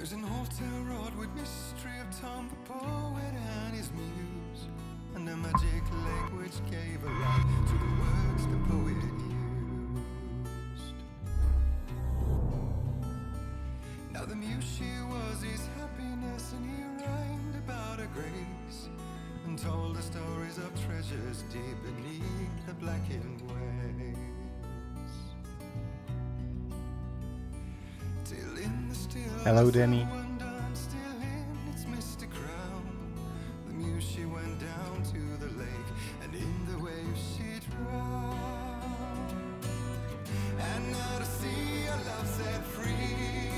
There's an altar wrought with mystery of time, the poet and his muse, and a magic language gave a life to the words the poet used. Now the muse, she was his happiness, and he rhymed about her grace, and told the stories of treasures deep beneath the blackened waves. Till in the still Hello, Danny. Still in its mystic crown, the muse, she went down to the lake, and in the waves she drowned. And now to see your love set free,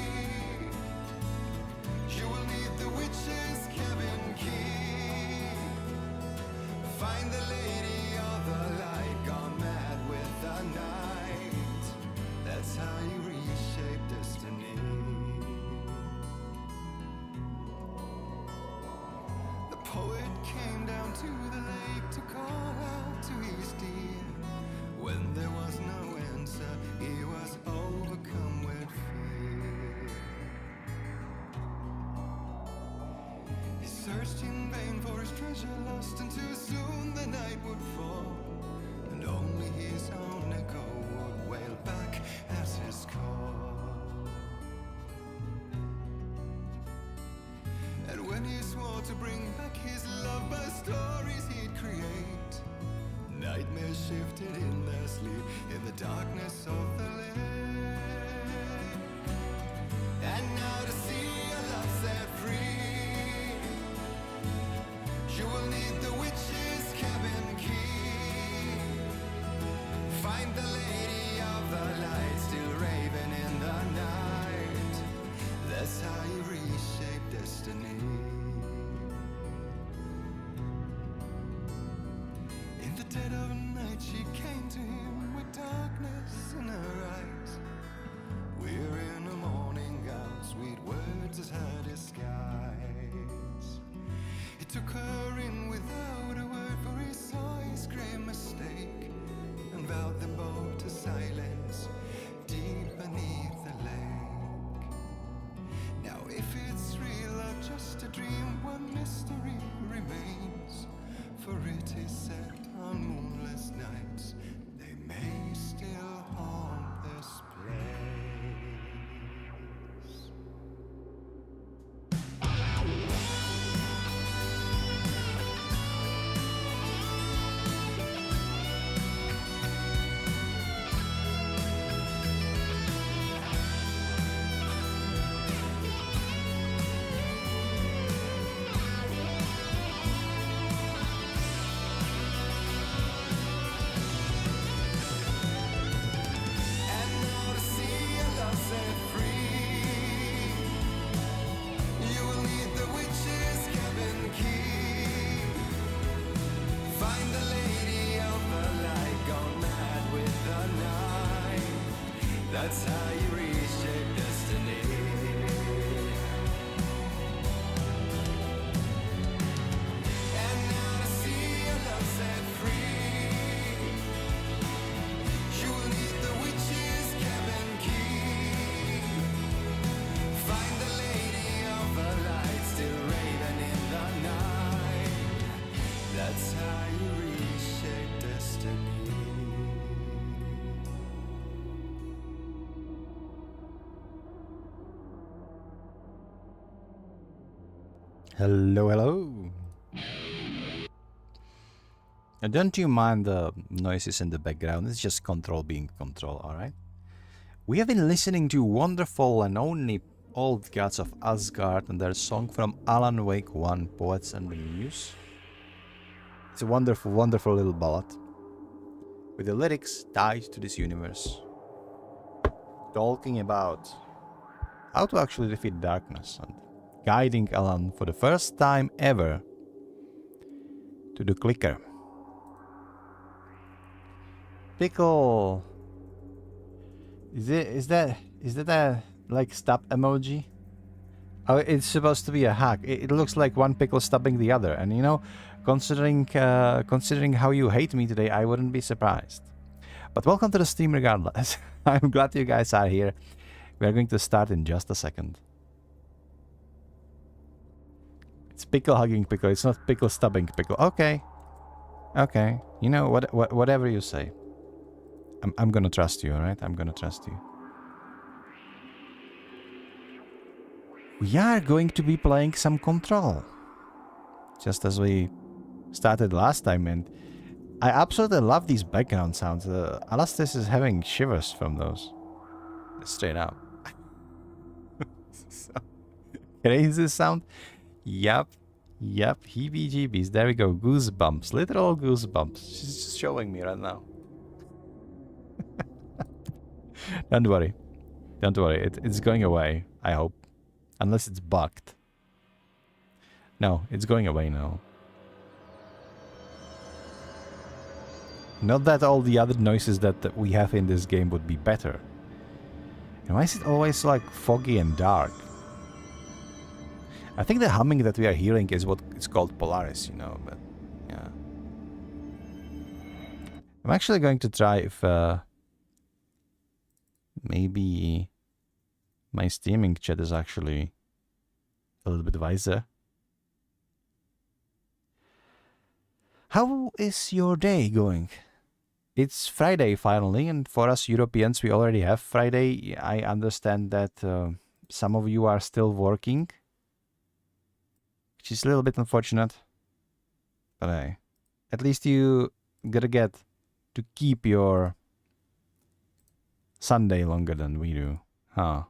you will need the witch's cabin key. Find the lady of the light, gone mad with the night. That's how you reshape destiny. The poet came down to the lake to call out to his dear. When there was no answer, he was overcome with fear. He searched in vain for his treasure lost, and too soon the night would fall, and only his own echo would wail back as his call. And when he swore to bring back his love by stories he'd create, nightmares shifted in their sleep in the darkness of the lake. And now to see your love set free, you will need the witch's cabin key. Find the lady of the light, still raving in the night. That's how you reshape destiny. In the dead of night she came to him with darkness in her eyes. We're in a morning gown, sweet words as her disguise. He took her in without a word, for he saw his grave mistake, and vowed them both to silence deep beneath the lake. Now if it's real or just a dream, one mystery remains, for it is said on moonless nights they may still haunt this place. That's how you reshape destiny. And now to see your love set free, you will need the witch's cabin key. Find the lady of the light, still raving in the night. That's how you reshape destiny. Hello, hello. And don't you mind the noises in the background? It's just control being control, alright? We have been listening to Wonderful and Only Old Gods of Asgard and their song from Alan Wake 1, Poets and the Muse. It's a wonderful, wonderful little ballad with the lyrics tied to this universe, talking about how to actually defeat darkness and guiding Alan for the first time ever to the clicker. Pickle. Is that a like stab emoji? Oh, it's supposed to be a hack. It looks like one pickle stabbing the other, and you know, considering how you hate me today, I wouldn't be surprised. But welcome to the stream regardless. I'm glad you guys are here. We are going to start in just a second. It's pickle hugging pickle. It's not pickle stubbing pickle. Okay. Okay. You know, whatever you say. I'm gonna trust you, alright? I'm gonna trust you. We are going to be playing some Control. Just as we started last time, and I absolutely love these background sounds. Alastis is having shivers from those. Straight up. So, crazy sound. Yep. Yep. Heebie-jeebies. There we go. Goosebumps. Literal goosebumps. She's just showing me right now. Don't worry. Don't worry. It's going away. I hope. Unless it's bugged. No, it's going away now. Not that all the other noises that we have in this game would be better. And why is it always like foggy and dark? I think the humming that we are hearing is what it's called Polaris, you know, but yeah. I'm actually going to try if maybe my streaming chat is actually a little bit wiser. How is your day going? It's Friday finally, and for us Europeans we already have Friday. I understand that some of you are still working, which is a little bit unfortunate. But hey, at least you gotta get to keep your Sunday longer than we do, huh?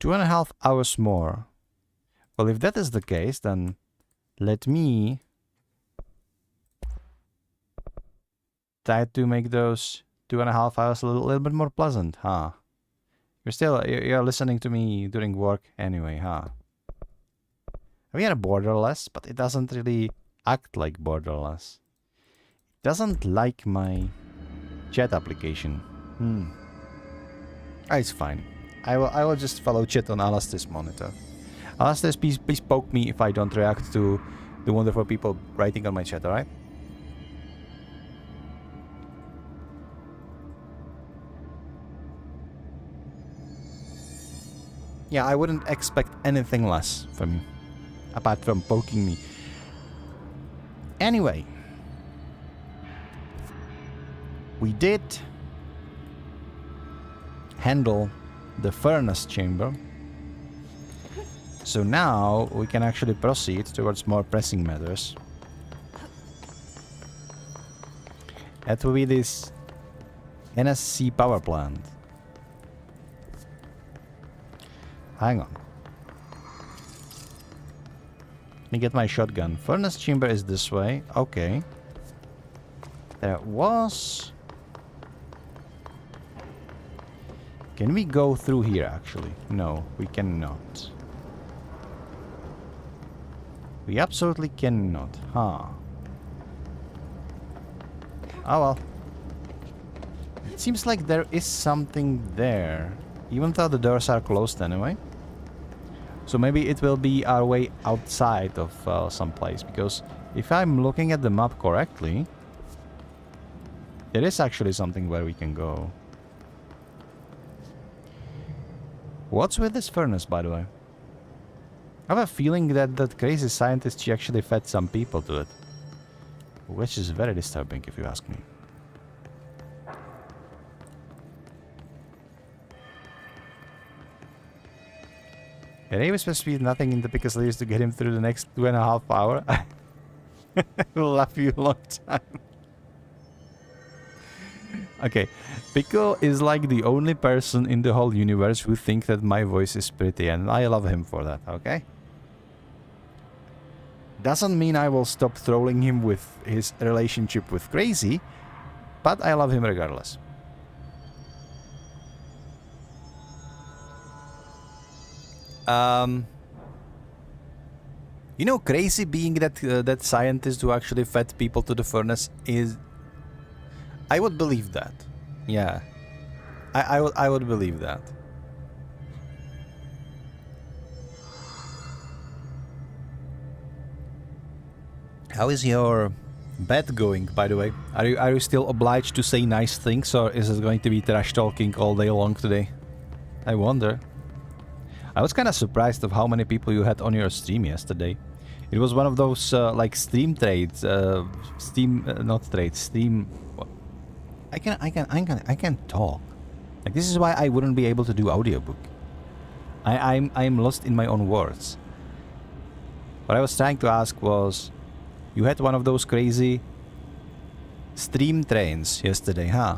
2.5 hours more. Well, if that is the case, then let me try to make those 2.5 hours a little bit more pleasant, huh? You're listening to me during work anyway, huh? We are borderless, but it doesn't really act like borderless. It doesn't like my chat application. It's fine. I will just follow chat on Alastis monitor. Alastis, please poke me if I don't react to the wonderful people writing on my chat, alright? Yeah, I wouldn't expect anything less from you, apart from poking me. Anyway, we did handle the furnace chamber, so now we can actually proceed towards more pressing matters. That will be this NSC power plant. Hang on. Let me get my shotgun. Furnace chamber is this way. Okay. There was... Can we go through here, actually? No, we cannot. We absolutely cannot, huh? Oh well. It seems like there is something there, even though the doors are closed anyway. So maybe it will be our way outside of some place, because if I'm looking at the map correctly, there is actually something where we can go. What's with this furnace, by the way? I have a feeling that that crazy scientist, she actually fed some people to it. Which is very disturbing, if you ask me. There was supposed to be nothing in the pickle's leaves to get him through the next 2.5 hours. I will love you a long time. Okay, Pickle is like the only person in the whole universe who thinks that my voice is pretty, and I love him for that, okay? Doesn't mean I will stop trolling him with his relationship with Crazy, but I love him regardless. You know, Crazy being that scientist who actually fed people to the furnace is... I would believe that. Yeah. I would believe that. How is your bed going, by the way? Are you still obliged to say nice things, or is it going to be trash talking all day long today? I wonder. I was kind of surprised of how many people you had on your stream yesterday. It was one of those like stream trades, not trades, stream. What? I can talk. Like this is why I wouldn't be able to do audiobook. I'm lost in my own words. What I was trying to ask was, you had one of those crazy stream trains yesterday, huh?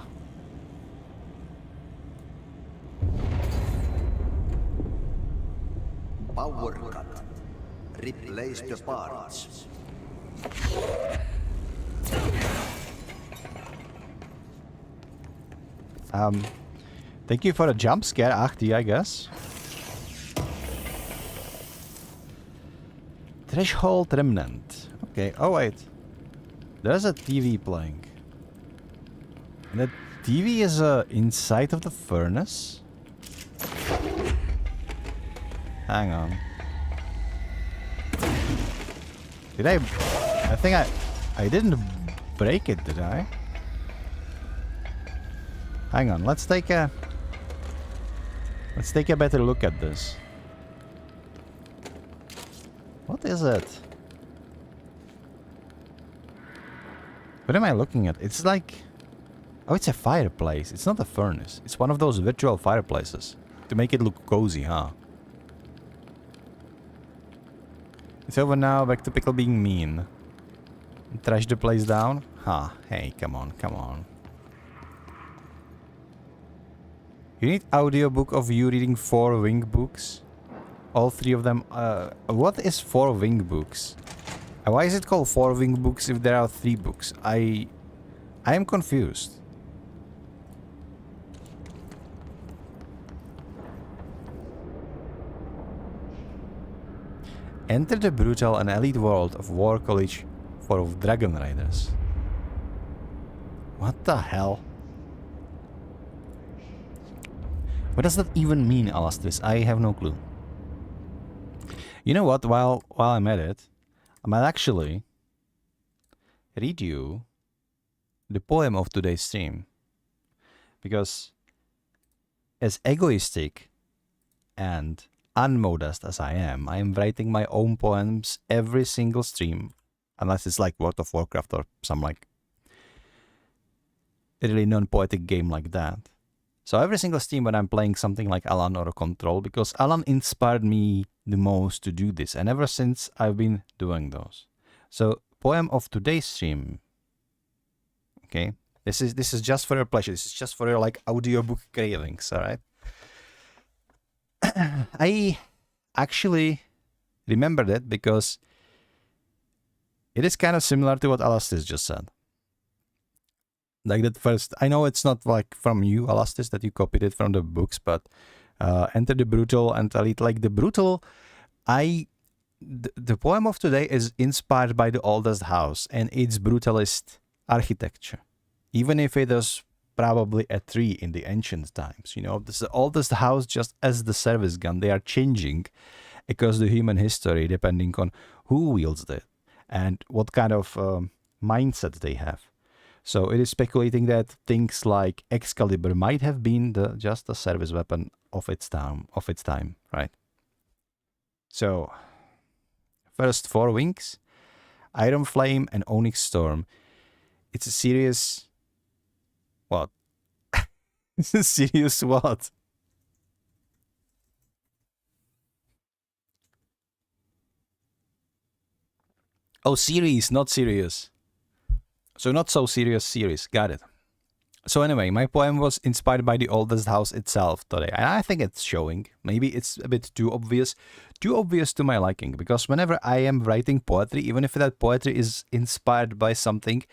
Power cut. Replace the parts. Thank you for a jump scare, Achti, I guess. Threshold Remnant. Okay, oh wait. There's a TV playing. And the TV is inside of the furnace? Hang on. Did I think I didn't break it, did I? Hang on, let's take a better look at this. What is it? What am I looking at? It's like... Oh, it's a fireplace. It's not a furnace. It's one of those virtual fireplaces. To make it look cozy, huh? It's over now, back to Pickle being mean. Trash the place down? Huh, hey, come on, come on. You need audiobook of you reading 4 wing books? All 3 of them, what is 4 wing books? Why is it called 4 wing books if there are 3 books? I am confused. Enter the brutal and elite world of War College for Dragon Riders. What the hell? What does that even mean, Alastris? I have no clue. You know what? While I'm at it, I might actually read you the poem of today's stream. Because as egoistic and unmodest as I am writing my own poems every single stream, unless it's like World of Warcraft or some like really non-poetic game like that. So every single stream when I'm playing something like Alan or Control, because Alan inspired me the most to do this, and ever since I've been doing those. So poem of today's stream. Okay, this is just for your pleasure. This is just for your like audiobook cravings, all right? I actually remembered it because it is kind of similar to what Alastis just said. Like that first, I know it's not like from you, Alastis, that you copied it from the books, but Enter the Brutal and Elite. Like the Brutal, the poem of today is inspired by the oldest house and its brutalist architecture. Even if it is probably a tree in the ancient times, you know, this is the oldest house just as the service gun. They are changing across the human history depending on who wields it and what kind of mindset they have. So it is speculating that things like Excalibur might have been just a service weapon of its time, right? So first 4 wings, Iron Flame and Onyx Storm. It's a serious... What? Serious what? Oh, series, not serious. So not so serious series. Got it. So anyway, my poem was inspired by the oldest house itself today. And I think it's showing. Maybe it's a bit too obvious. Too obvious to my liking. Because whenever I am writing poetry, even if that poetry is inspired by something,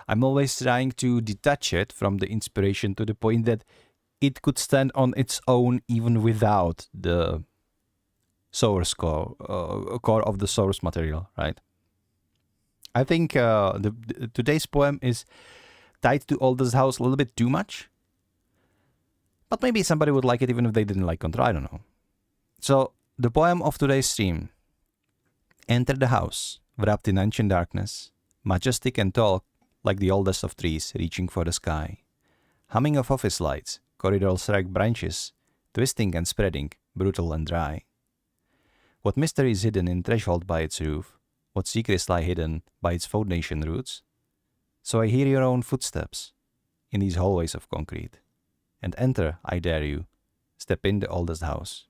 I'm always trying to detach it from the inspiration to the point that it could stand on its own even without the source core of the source material, right? I think today's poem is tied to oldest house a little bit too much. But maybe somebody would like it even if they didn't like Control, I don't know. So, the poem of today's stream. Enter the house, wrapped in ancient darkness, majestic and tall, like the oldest of trees reaching for the sky. Humming of office lights, corridors like branches, twisting and spreading, brutal and dry. What mystery is hidden in threshold by its roof? What secrets lie hidden by its foundation roots? So I hear your own footsteps in these hallways of concrete. And enter, I dare you. Step in the oldest house.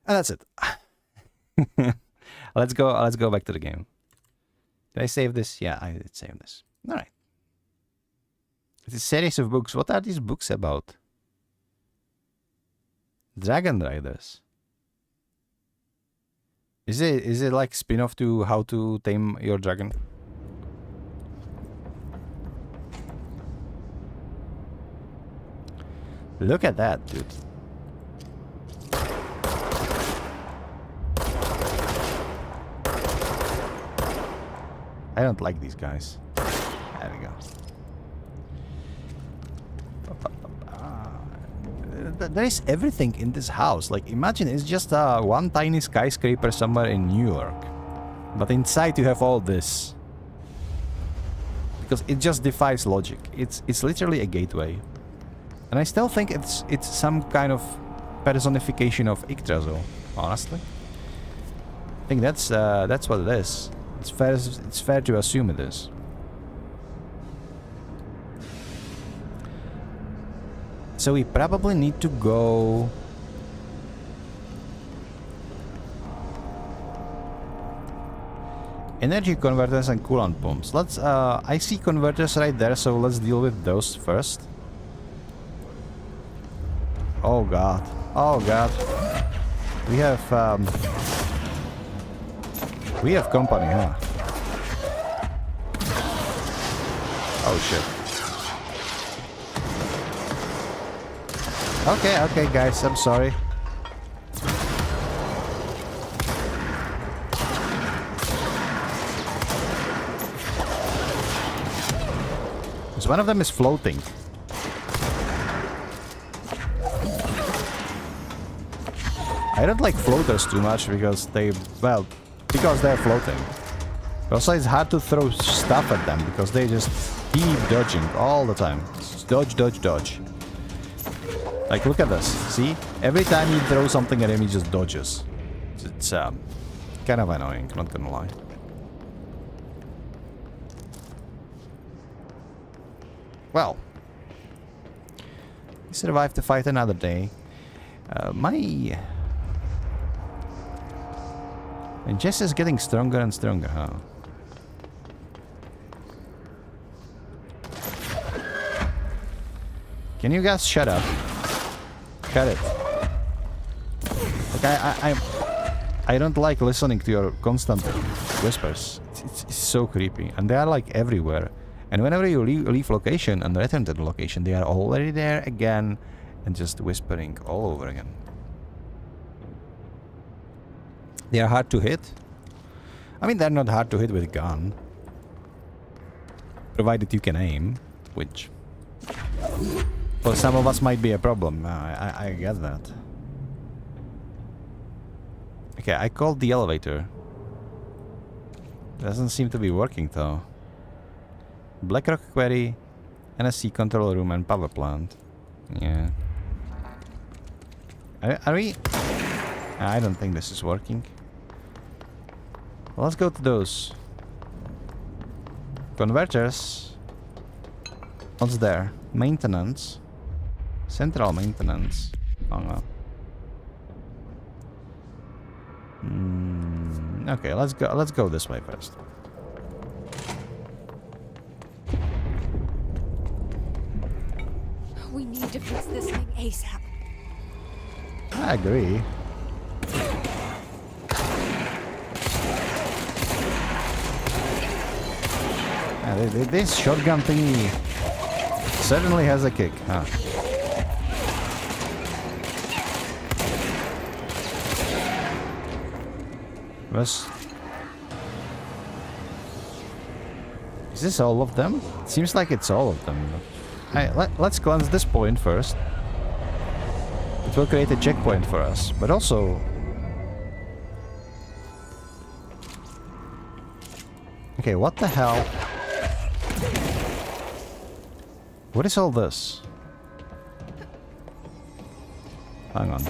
And that's it. Let's go back to the game. Did I save this? Yeah, I did save this. Alright. It's a series of books. What are these books about? Dragon Riders. Is it like spin-off to How to Tame Your Dragon? Look at that, dude. I don't like these guys. There we go. There is everything in this house. Like, imagine it's just one tiny skyscraper somewhere in New York. But inside you have all this. Because it just defies logic. It's literally a gateway. And I still think it's some kind of personification of Yggdrasil, honestly. I think that's what it is. It's fair to assume it is. So we probably need to go... Energy converters and coolant pumps. Let's, I see converters right there, so let's deal with those first. Oh god. Oh god. We have company, huh? Oh shit. Okay, guys, I'm sorry. So one of them is floating. I don't like floaters too much because because they're floating. Also, it's hard to throw stuff at them because they just keep dodging all the time. Just dodge, dodge, dodge. Like, look at this. See? Every time you throw something at him, he just dodges. It's kind of annoying, not gonna lie. Well, he survived to fight another day. My Jess is getting stronger and stronger, huh? Can you guys shut up? Cut it. Like I don't like listening to your constant whispers. It's so creepy, and they are like everywhere. And whenever you leave location and return to the location, they are already there again, and just whispering all over again. They are hard to hit. I mean, they're not hard to hit with a gun, provided you can aim, which for some of us might be a problem. I get that. Okay, I called the elevator. Doesn't seem to be working though. Blackrock Quarry, NSC control room and power plant. Yeah. Are we... I don't think this is working. Let's go to those. Converters. What's there? Maintenance. Central maintenance. Oh no. Okay, let's go this way first. We need to fix this thing ASAP. I agree. This shotgun thingy certainly has a kick, huh? Is this all of them? It seems like it's all of them. Let's cleanse this point first. It will create a checkpoint for us, but also... Okay, what the hell? What is all this? Hang on.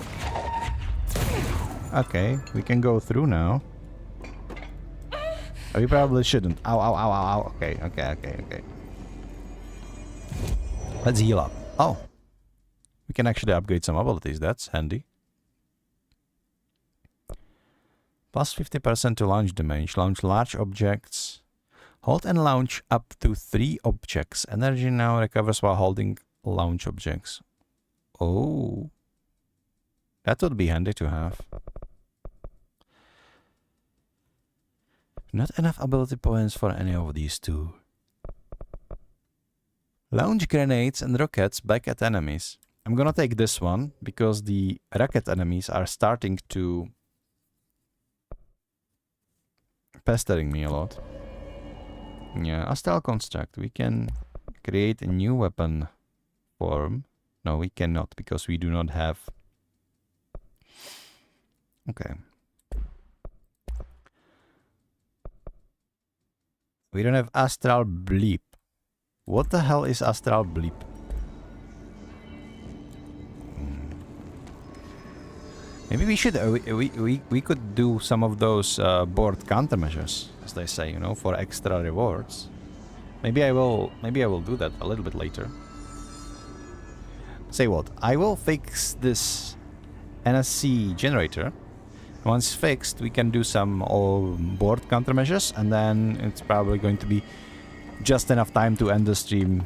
Okay, we can go through now. We probably shouldn't. Ow, ow, ow, ow, ow. Okay, okay, okay, okay. Let's heal up. Oh. We can actually upgrade some abilities. That's handy. Plus 50% to launch damage. Launch large objects. Hold and launch up to 3 objects. Energy now recovers while holding launch objects. Oh. That would be handy to have. Not enough ability points for any of these two. Launch grenades and rockets back at enemies. I'm gonna take this one because the rocket enemies are starting to pestering me a lot. Yeah, Astral Construct. We can create a new weapon form. No, we cannot because we do not have... Okay. We don't have Astral Bleep. What the hell is Astral Bleep? Maybe we should we could do some of those board countermeasures, as they say, you know, for extra rewards. Maybe I will do that a little bit later. Say what? I will fix this NSC generator. Once fixed, we can do some board countermeasures, and then it's probably going to be just enough time to end the stream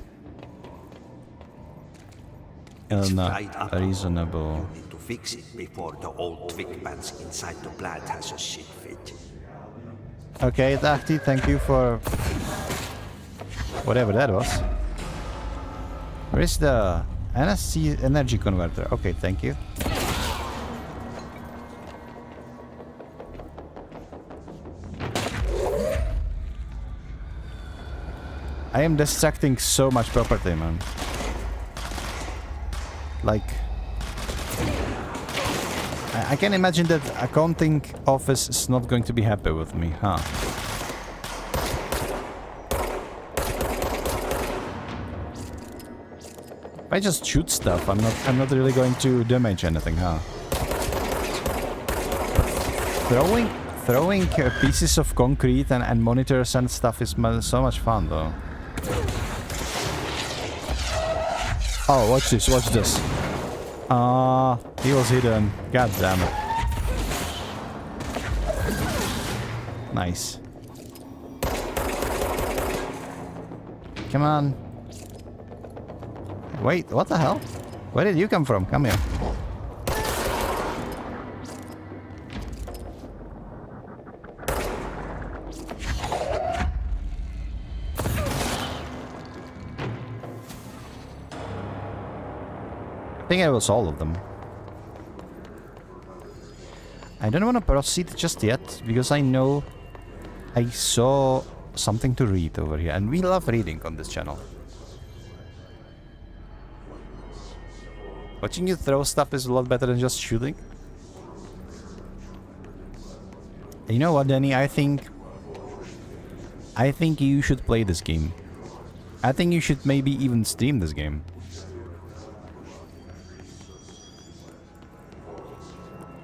in a reasonable... You need to fix it before the old twig pants inside the plant has a shit fit. Okay, Dahti, thank you for whatever that was. Where is the NSC energy converter? Okay, thank you. I am distracting so much property, man. Like... I can imagine that accounting office is not going to be happy with me, huh? If I just shoot stuff, I'm not really going to damage anything, huh? Throwing pieces of concrete and monitors and stuff is so much fun, though. Oh, watch this, watch this. He was hidden. God damn it. Nice. Come on. Wait, what the hell? Where did you come from? Come here. I think I was all of them. I don't want to proceed just yet, because I know I saw something to read over here, and we love reading on this channel. Watching you throw stuff is a lot better than just shooting. And you know what, Danny? I think you should play this game. I think you should maybe even stream this game.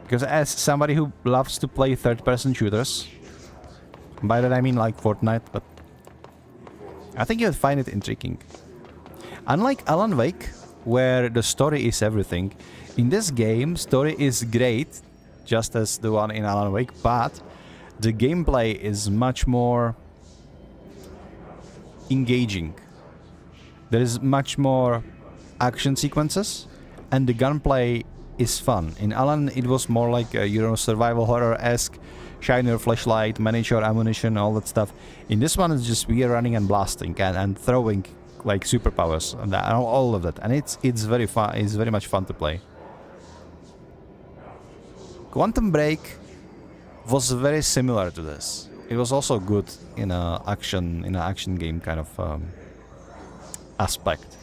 Because as somebody who loves to play third-person shooters, by that I mean like Fortnite, but I think you'd find it intriguing. Unlike Alan Wake, where the story is everything, in this game, story is great, just as the one in Alan Wake, but the gameplay is much more engaging. There is much more action sequences, and the gunplay is fun. In Alan, it was more like a, you know, survival horror-esque, shine your flashlight, manage your ammunition, all that stuff. In this one, it's just we are running and blasting and throwing like superpowers and all of that, and it's very fun. It's very much fun to play. Quantum Break was very similar to this. It was also good in an action game kind of aspect.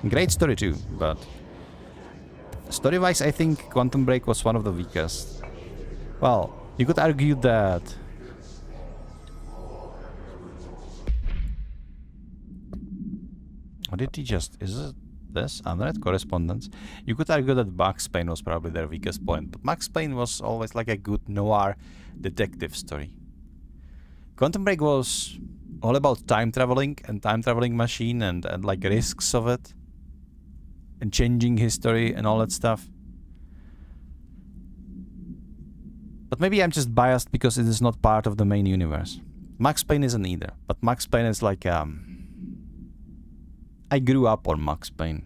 Great story too, but story-wise, I think Quantum Break was one of the weakest. Well, you could argue that what did he just... Is it this, unread correspondence. You could argue that Max Payne was probably their weakest point, but Max Payne was always like a good noir detective story. Quantum Break was all about time traveling and time traveling machine and like risks of it and changing history and all that stuff. But maybe I'm just biased because it is not part of the main universe. Max Payne isn't either, but Max Payne is like I grew up on Max Payne.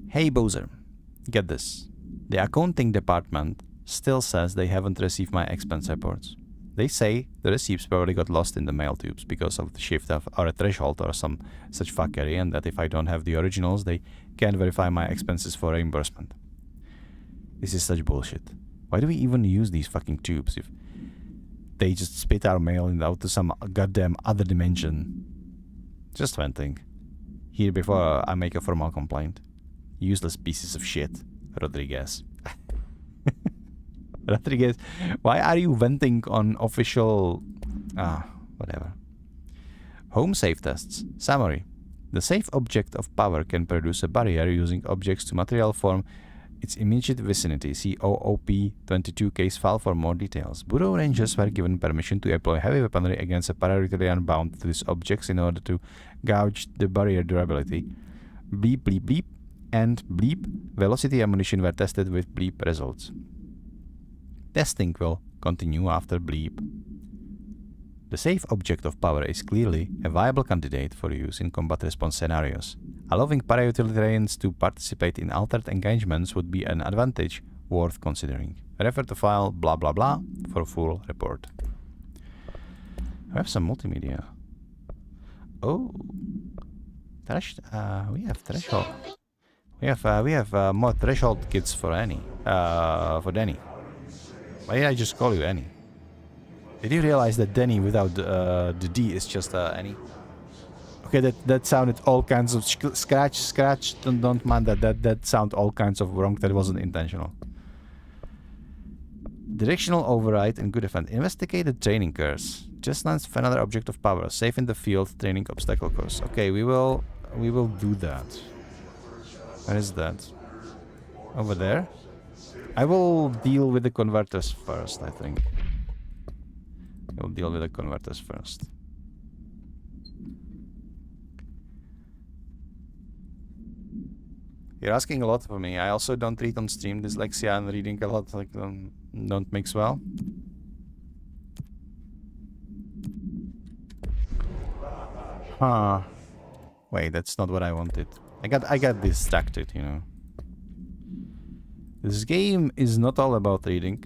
Hey Bowser, get this. The accounting department still says they haven't received my expense reports. They say the receipts probably got lost in the mail tubes because of the shift of or a threshold or some such fuckery, and that if I don't have the originals, they can't verify my expenses for reimbursement. This is such bullshit. Why do we even use these fucking tubes if they just spit our mail out to some goddamn other dimension? Just venting. Here before I make a formal complaint. Useless pieces of shit. Rodriguez. Rodriguez, why are you venting on official... whatever. Home safe tests. Summary. The safe object of power can produce a barrier using objects to material form its immediate vicinity. See OOP-22 case file for more details. Bureau Rangers were given permission to employ heavy weaponry against a paratilian bound to these objects in order to gauge the barrier durability. Bleep, bleep, bleep, and bleep. Velocity ammunition were tested with bleep results. Testing will continue after bleep. The safe object of power is clearly a viable candidate for use in combat response scenarios. Allowing para-utilitarians to participate in altered engagements would be an advantage worth considering. Refer to file blah blah blah for a full report. I have some multimedia. Oh, we have threshold. We have more threshold kits for Annie. For Danny. Why did I just call you Annie? Did you realize that Danny without the D is just Annie? Okay, that sounded all kinds of scratch. Don't mind that sound all kinds of wrong. That wasn't intentional. Directional override and good effect. Investigate the training course. Just lance for another object of power. Safe in the field training obstacle course. Okay, we will do that. Where is that? Over there? I will deal with the converters first, I think. I will deal with the converters first. You're asking a lot for me. I also don't read on stream. Dyslexia and reading a lot like don't mix well. Huh. Wait, that's not what I wanted. I got distracted, you know. This game is not all about reading.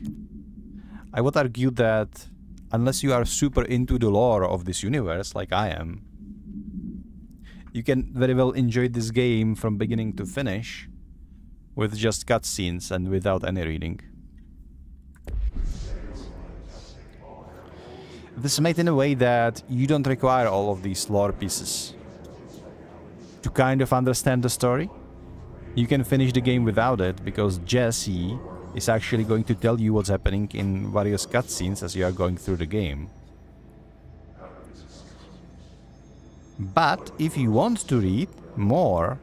I would argue that unless you are super into the lore of this universe, like I am, you can very well enjoy this game from beginning to finish with just cutscenes and without any reading. This is made in a way that you don't require all of these lore pieces to kind of understand the story. You can finish the game without it because Jesse is actually going to tell you what's happening in various cutscenes as you are going through the game. But if you want to read more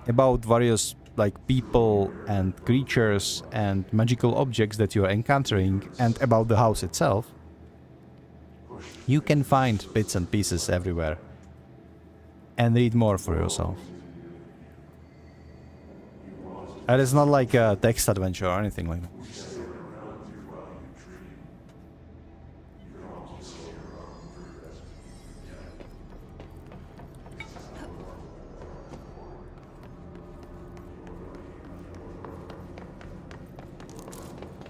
about various like people and creatures and magical objects that you are encountering and about the house itself, you can find bits and pieces everywhere and read more for yourself. And it's not like a text adventure or anything like that.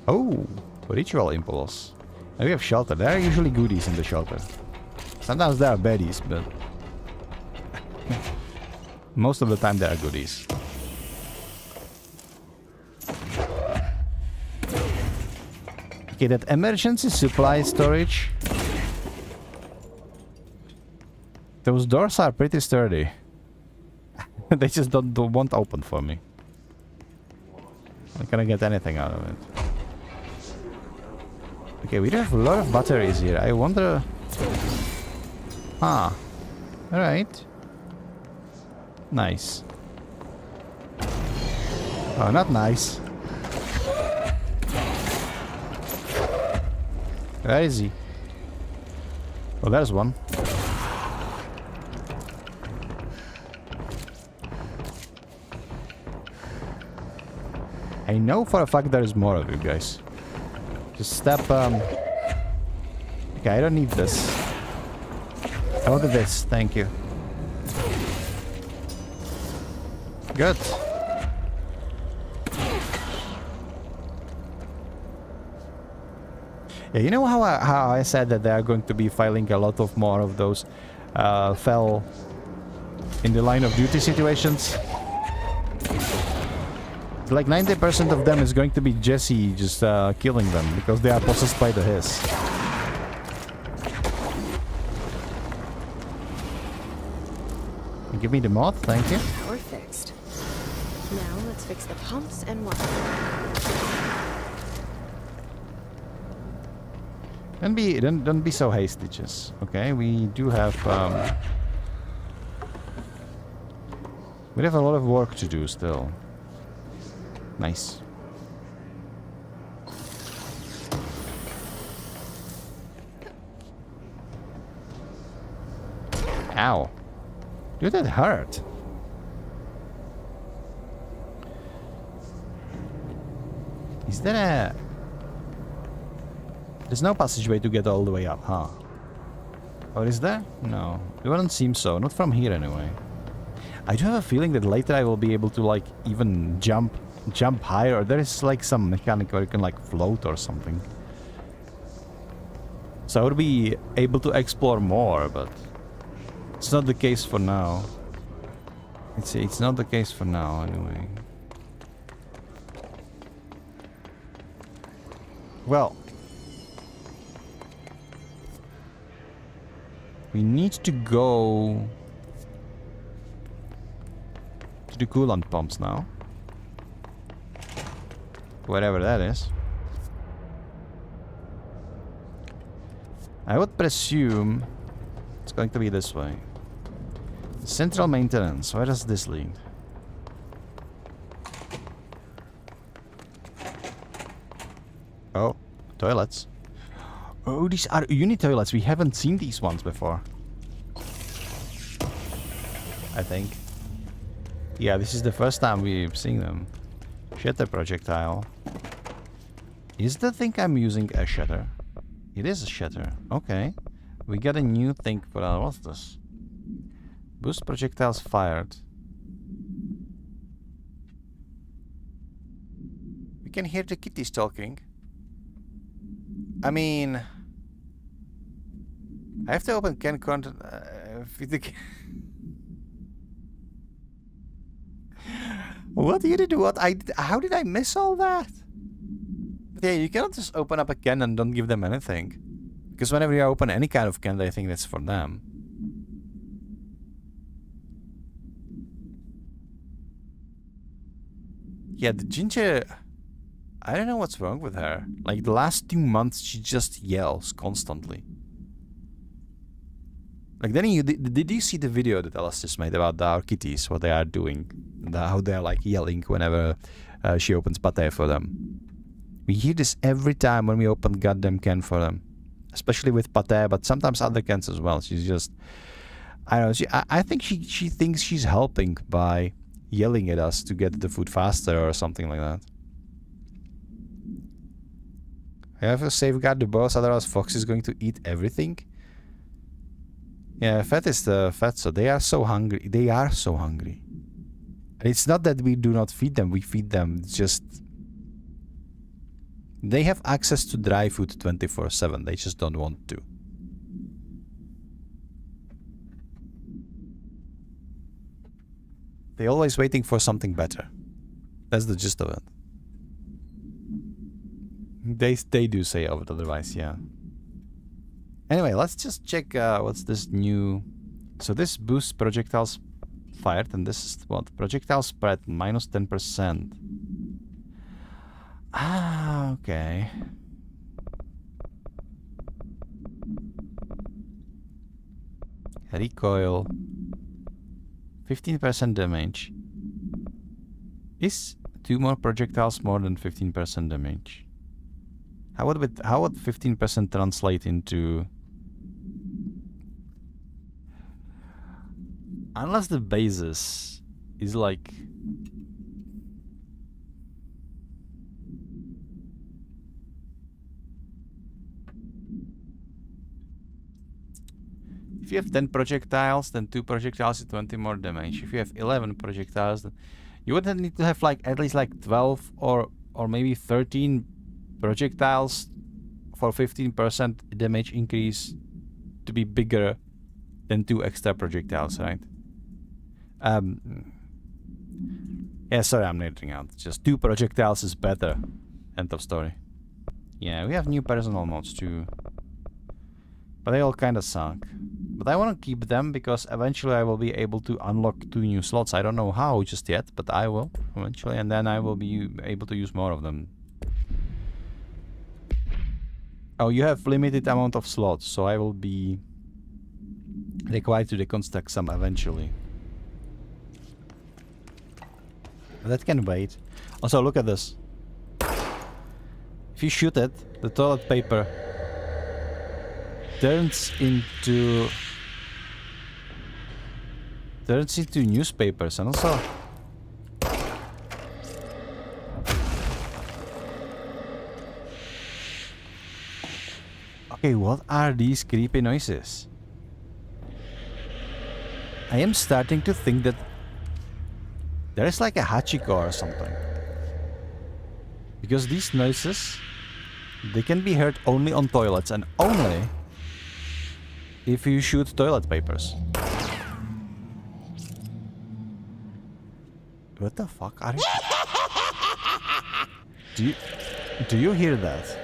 Oh, ritual impulse. And we have shelter. There are usually goodies in the shelter. Sometimes there are baddies, but most of the time there are goodies. Okay, that emergency supply storage. Those doors are pretty sturdy. They just won't open for me. I'm not gonna get anything out of it. Okay, we have a lot of batteries here. I wonder... Huh. Alright. Nice. Oh, not nice. Where is he? Oh, there's one. I know for a fact there's more of you guys. Just step, Okay, I don't need this. I want this, thank you. Good. Yeah, you know how I said that they are going to be filing a lot of more of those fell in the line of duty situations? Like 90% of them is going to be Jesse just killing them because they are possessed by the hiss. Give me the mod, thank you. Power fixed. Now let's fix the pumps and water. Don't be so hasty, Jess. Okay, we do have we have a lot of work to do still. Nice. Ow. Dude, that hurt. Is there a... There's no passageway to get all the way up, huh? Or is there? No. It wouldn't seem so. Not from here, anyway. I do have a feeling that later I will be able to, like, even jump higher. Or there is, like, some mechanic where you can, like, float or something. So I would be able to explore more, but... It's not the case for now. It's not the case for now, anyway. Well... We need to go... to the coolant pumps now. Whatever that is. I would presume... It's going to be this way. Central maintenance. Where does this lead? Oh, toilets. Oh, these are unit toilets. We haven't seen these ones before. I think. Yeah, this is the first time we've seen them. Shutter projectile. Is the thing I'm using a shutter? It is a shutter. Okay. We got a new thing for that. What's this? Boost projectiles fired. We can hear the kitties talking. I mean... I have to open can content... What did you do? What? How did I miss all that? Yeah, you cannot just open up a can and don't give them anything. Because whenever you open any kind of can, they think that's for them. Yeah, the Ginger... I don't know what's wrong with her. Like, the last 2 months, she just yells constantly. Like, then did you see the video that Alice just made about our kitties? What they are doing. How they're, like, yelling whenever she opens pate for them. We hear this every time when we open goddamn can for them. Especially with pate, but sometimes other cans as well. She's just... I don't know. I think she thinks she's helping by yelling at us to get the food faster or something like that. I have to safeguard the boss, otherwise Fox is going to eat everything. Yeah, fat is the fat, so they are so hungry. They are so hungry. And it's not that we do not feed them, we feed them. It's just... They have access to dry food 24/7, they just don't want to. They're always waiting for something better. That's the gist of it. They do say otherwise, yeah. Anyway, let's just check what's this new... So this boosts projectiles fired, and this is what? Projectile spread minus 10%. Ah, okay. recoil, 15% damage. Is 2 more projectiles more than 15% damage? How would 15% translate into? Unless the basis is like if you have 10 projectiles, then 2 projectiles is 20 more damage. If you have 11 projectiles, then you would need to have like at least like 12 or maybe 13 projectiles for 15% damage increase to be bigger than 2 extra projectiles, right? Yeah, sorry, I'm nerding out. Just 2 projectiles is better. End of story. Yeah, we have new personal mods too. But they all kind of suck. But I want to keep them because eventually I will be able to unlock 2 new slots. I don't know how just yet, but I will eventually. And then I will be able to use more of them. Oh, you have limited amount of slots, so I will be required to deconstruct some eventually. But that can wait. Also, look at this. If you shoot it, the toilet paper turns into newspapers, and also okay, what are these creepy noises? I am starting to think that there is like a hachiko or something, because these noises, they can be heard only on toilets and only if you shoot toilet papers. What the fuck are you? Do you hear that?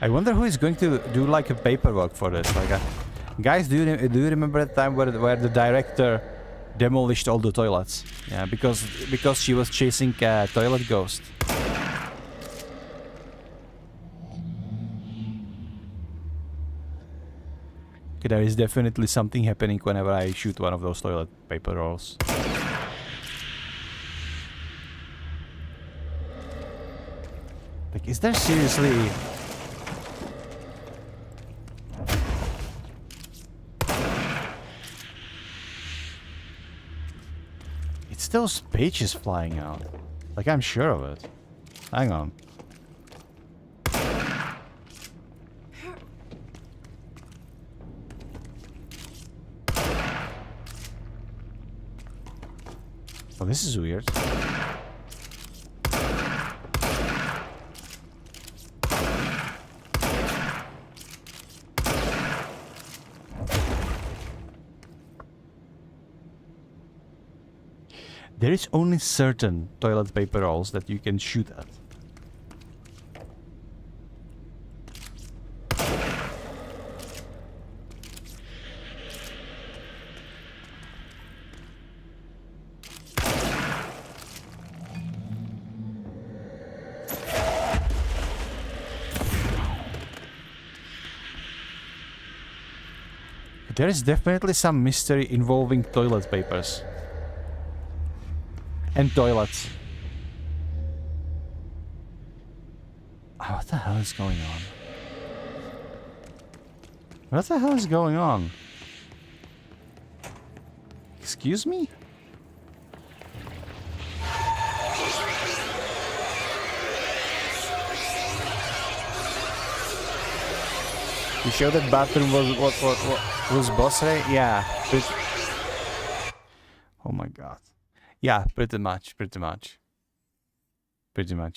I wonder who is going to do like a paperwork for this. Like, guys, do you remember the time where the director demolished all the toilets? Yeah, because she was chasing a toilet ghost. Okay, there is definitely something happening whenever I shoot one of those toilet paper rolls. Like, is there seriously? It's those pages flying out. Like, I'm sure of it. Hang on. Oh, this is weird. There is only certain toilet paper rolls that you can shoot at. There is definitely some mystery involving toilet papers. And toilets. Oh, what the hell is going on? What the hell is going on? Excuse me? You sure that bathroom was boss ray? Yeah. Oh my god. Yeah, pretty much.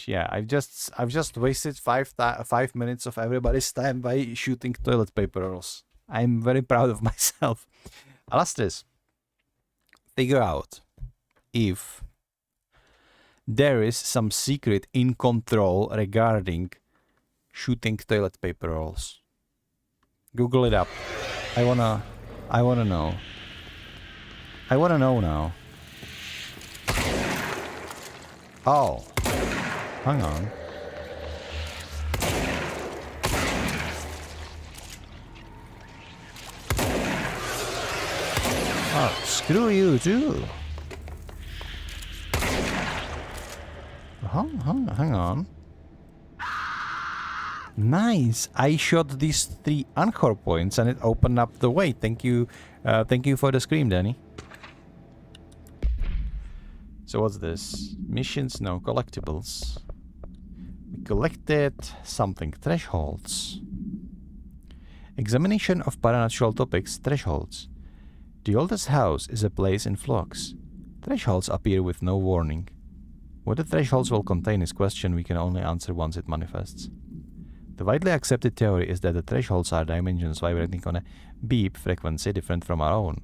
Yeah, I've just wasted 5 minutes of everybody's time by shooting toilet paper rolls. I'm very proud of myself. Alastris, figure out if there is some secret in control regarding shooting toilet paper rolls. Google it up. I wanna know. I wanna know now. Oh. Hang on. Oh, screw you too. Hang on. Nice. I shot these 3 anchor points and it opened up the way. Thank you for the scream, Danny. So what's this? Missions? No. Collectibles. We collected something. Thresholds. Examination of paranatural topics. Thresholds. The oldest house is a place in flux. Thresholds appear with no warning. What the thresholds will contain is a question we can only answer once it manifests. The widely accepted theory is that the thresholds are dimensions vibrating on a beep frequency different from our own.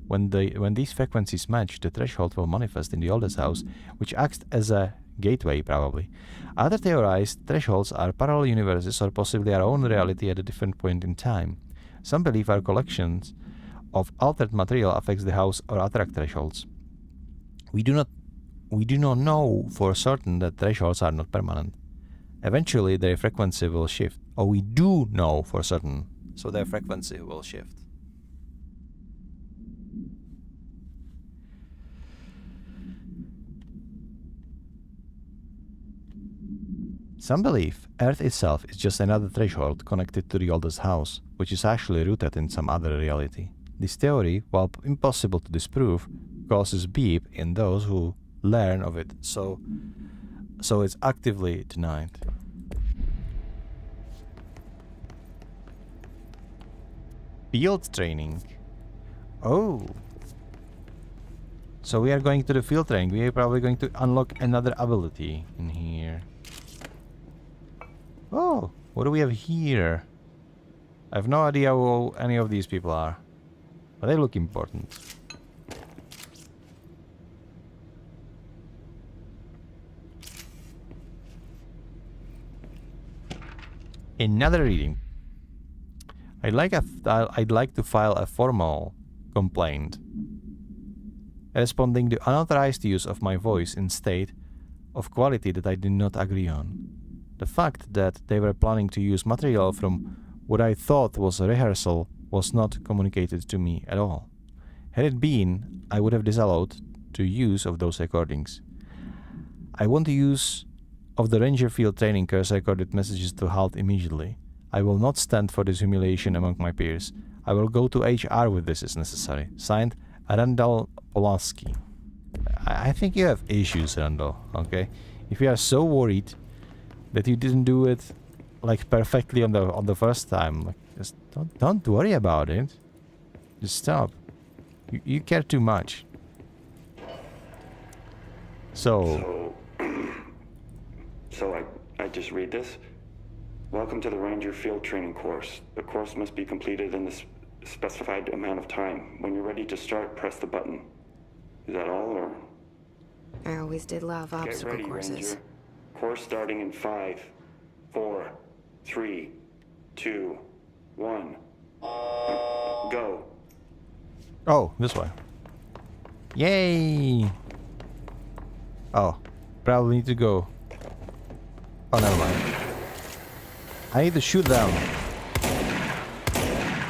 When these frequencies match, the threshold will manifest in the oldest house, which acts as a gateway, probably. Others theorize thresholds are parallel universes or possibly our own reality at a different point in time. Some believe our collections of altered material affects the house or attract thresholds. We do not know for certain that thresholds are not permanent. Eventually their frequency will shift. Or we do know for certain, so their frequency will shift. Some believe Earth itself is just another threshold connected to the oldest house, which is actually rooted in some other reality. This theory, while impossible to disprove, causes beep in those who learn of it, so it's actively denied. Field training. Oh. So we are going to the field training. We are probably going to unlock another ability in here. Oh, what do we have here? I have no idea who any of these people are, but they look important. Another reading. I'd like to file a formal complaint responding to unauthorized use of my voice in state of quality that I did not agree on. The fact that they were planning to use material from what I thought was a rehearsal was not communicated to me at all. Had it been, I would have disallowed the use of those recordings. I want the use of the Ranger Field training course recorded messages to halt immediately. I will not stand for this humiliation among my peers. I will go to HR with this as necessary. Signed, Randall Polaski. I think you have issues, Randall, okay? If you are so worried that you didn't do it like perfectly on the first time, like, just don't worry about it. Just stop. You care too much. So I just read this. Welcome to the Ranger Field Training course. The course must be completed in the specified amount of time. When you're ready to start, press the button. Is that all, or? I always did love Get obstacle ready, courses. Ranger. Course starting in 5, 4, 3, 2, 1. Go. Oh, this way. Yay! Oh, probably need to go. Oh, never mind. I need to shoot them.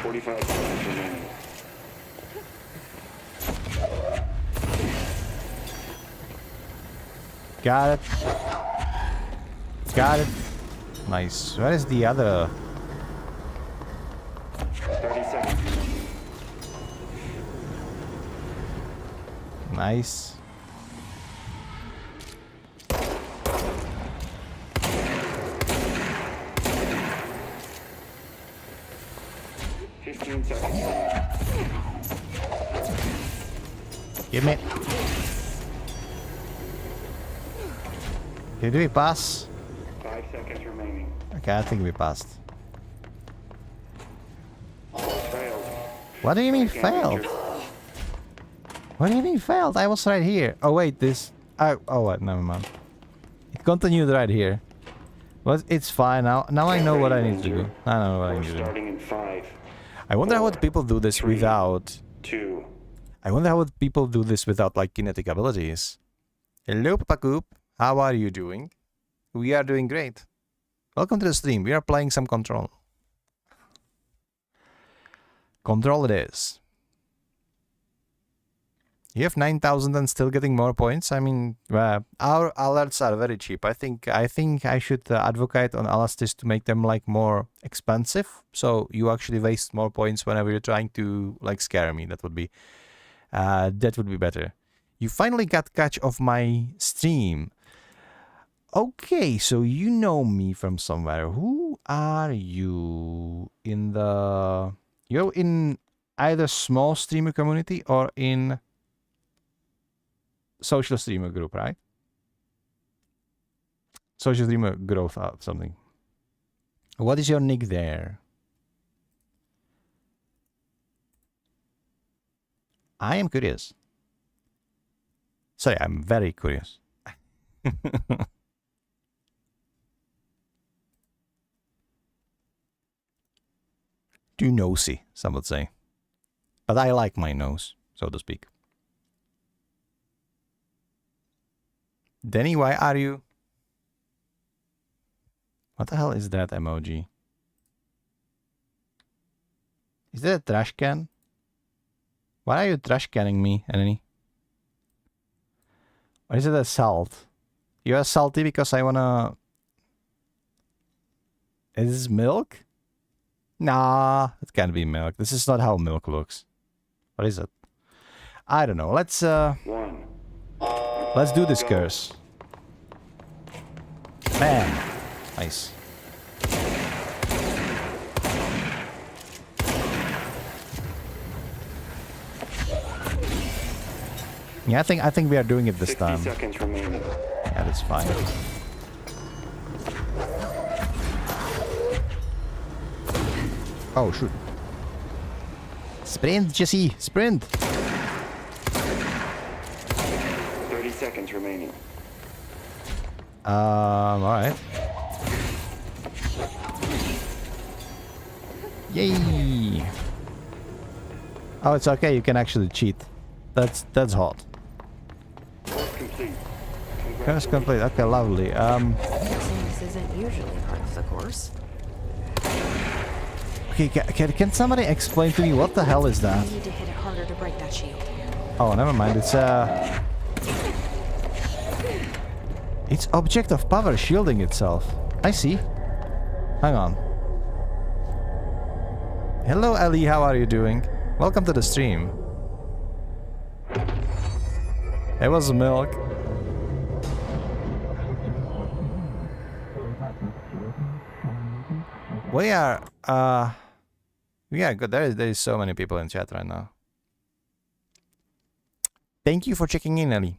45 seconds remaining. Got it. Got it. Nice. Where is the other? 30 seconds remaining. Nice. Give me. Did we pass? 5 seconds remaining. Okay, I think we passed. Failed. What do you mean Again, failed? Ranger. What do you mean failed? I was right here. Oh wait, this. Oh wait, never mind. It continued right here. But it's fine now. Now I know what I need to do. I know what I We're need to do. starting in 5, I wonder how people do this 3, without... 2. I wonder how people do this without, like, kinetic abilities. Hello, Papacoop. How are you doing? We are doing great. Welcome to the stream. We are playing some Control. Control it is. You have 9,000 and still getting more points. I mean, our alerts are very cheap. I think I should advocate on Elastis to make them like more expensive. So you actually waste more points whenever you're trying to like scare me. That would be better. You finally got catch of my stream. Okay, so you know me from somewhere. Who are you in the? You're in either small streamer community or in social streamer group, right? Social streamer growth something. What is your nick there? I am curious. Sorry, I'm very curious. Too nosy, some would say. But I like my nose, so to speak. Denny, why are you? What the hell is that emoji? Is that a trash can? Why are you trash canning me, Denny? Or is it a salt? You are salty because I wanna... Is this milk? Nah, it can't be milk. This is not how milk looks. What is it? I don't know. Let's do this curse. Bam. Nice. Yeah, I think we are doing it this time. 60 seconds remaining. Yeah, that's fine. Oh, shoot. Sprint, Jesse! Sprint! 30 seconds remaining. Alright. Yay! Oh, it's okay, you can actually cheat. That's hot. Course complete. Curse complete, okay, lovely. This isn't usually part of the course. Okay, can somebody explain to me what the hell is that? You need to hit it harder to break that shield. Oh, never mind, it's object of power shielding itself. I see. Hang on. Hello, Ellie, how are you doing? Welcome to the stream. It was milk. We are good. There is so many people in chat right now. Thank you for checking in, Ellie.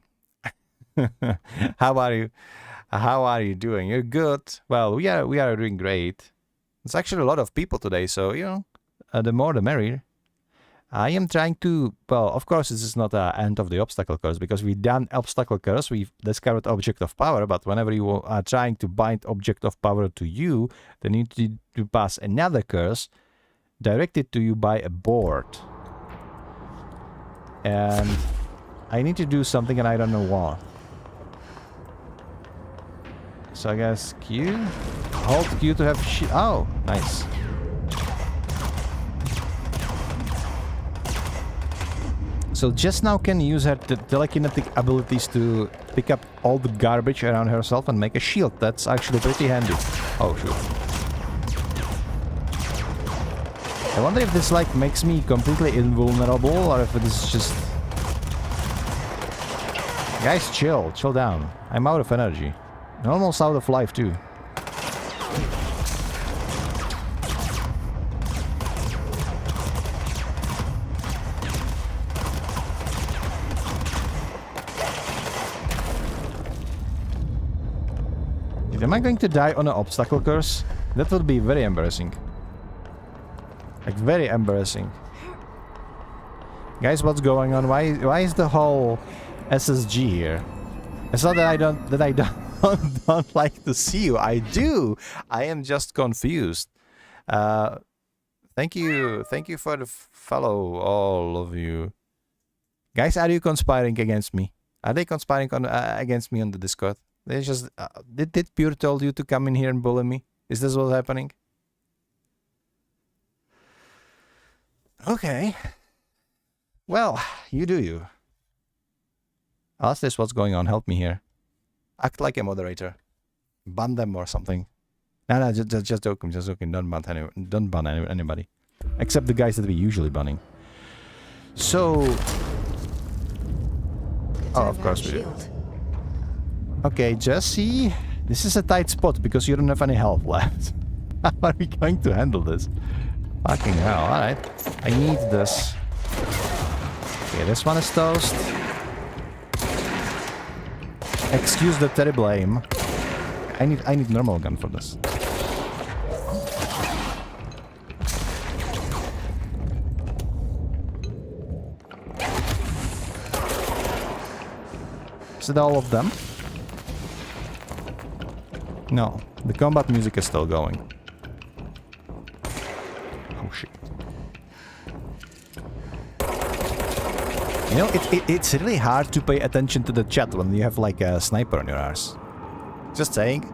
How are you? How are you doing? You're good. Well, we are doing great. It's actually a lot of people today, so you know, the more the merrier. I am trying to, well, of course, this is not the end of the obstacle course, because we've done obstacle course, we've discovered object of power, but whenever you are trying to bind object of power to you, then you need to pass another curse directed to you by a board. And I need to do something and I don't know what. So I guess Q? Hold Q to have oh, nice. So just now can use her telekinetic abilities to pick up all the garbage around herself and make a shield. That's actually pretty handy. Oh, shoot. I wonder if this like makes me completely invulnerable or if it is just... Guys, chill down. I'm out of energy. I'm almost out of life too. Am I going to die on an obstacle curse? That would be very embarrassing. Like, very embarrassing. Guys, what's going on? Why is the whole SSG here? It's not that I don't... don't like to see you. I do. I am just confused. Thank you for the follow, all of you. Guys, are you conspiring against me? Are they conspiring against me on the Discord? They just did Pure told you to come in here and bully me? Is this what's happening? Okay. Well, you do you. Ask this what's going on. Help me here. Act like a moderator. Ban them or something. No, just joking. Just joking. Don't ban anybody. Except the guys that we usually banning. So... Oh, of course we do. Okay, Jesse. This is a tight spot because you don't have any health left. How are we going to handle this? Fucking hell. Alright. I need this. Okay, this one is toast. Excuse the terrible aim. I need normal gun for this. Is it all of them? No, the combat music is still going. Oh shit. You know, it's really hard to pay attention to the chat when you have like a sniper on your arse. Just saying.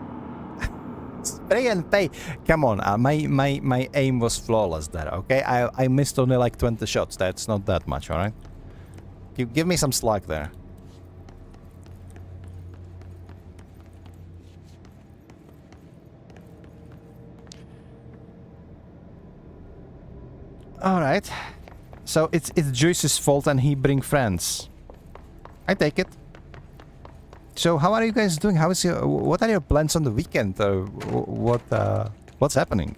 Spray and pay. Come on, my aim was flawless there, okay? I missed only like 20 shots. That's not that much, alright? Give me some slack there. Alright. So it's Joyce's fault and he bring friends. I take it. So how are you guys doing? How is your... What are your plans on the weekend? What's happening?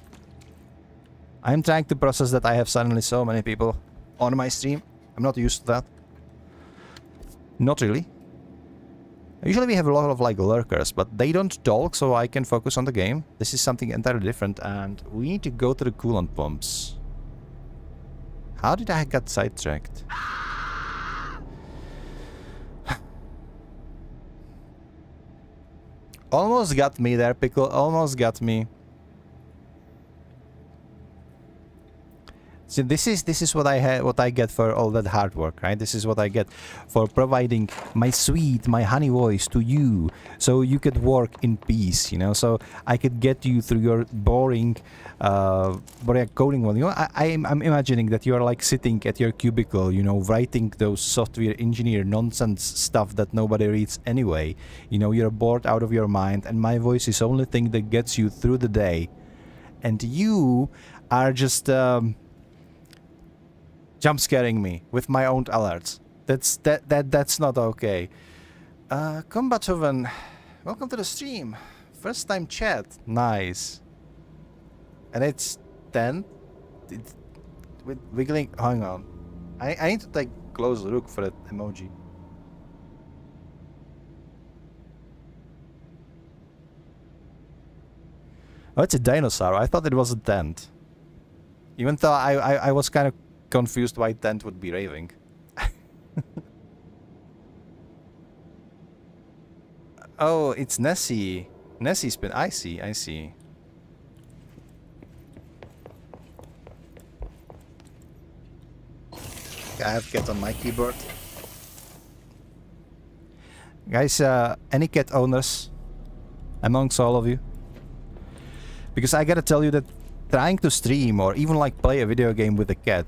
I'm trying to process that I have suddenly so many people on my stream. I'm not used to that. Not really. Usually we have a lot of like lurkers, but they don't talk, so I can focus on the game. This is something entirely different, and we need to go to the coolant pumps. How did I get sidetracked? Almost got me there, Pickle. Almost got me. So this is what I get for all that hard work, right? This is what I get for providing my sweet, my honey voice to you, so you could work in peace, you know. So I could get you through your boring coding one. You know, I'm imagining that you are like sitting at your cubicle, you know, writing those software engineer nonsense stuff that nobody reads anyway. You know, you're bored out of your mind, and my voice is the only thing that gets you through the day, and you are just jump scaring me with my own alerts. That's not okay. Combathoven, welcome to the stream. First time chat. Nice. And it's 10. With wiggling. Hang on. I need to take a close look for that emoji. Oh, it's a dinosaur. I thought it was a tent. Even though I was kind of confused why tent would be raving. Oh, it's Nessie. Nessie's been... I see. I have cat on my keyboard. Guys, any cat owners amongst all of you? Because I gotta tell you that trying to stream or even like play a video game with a cat,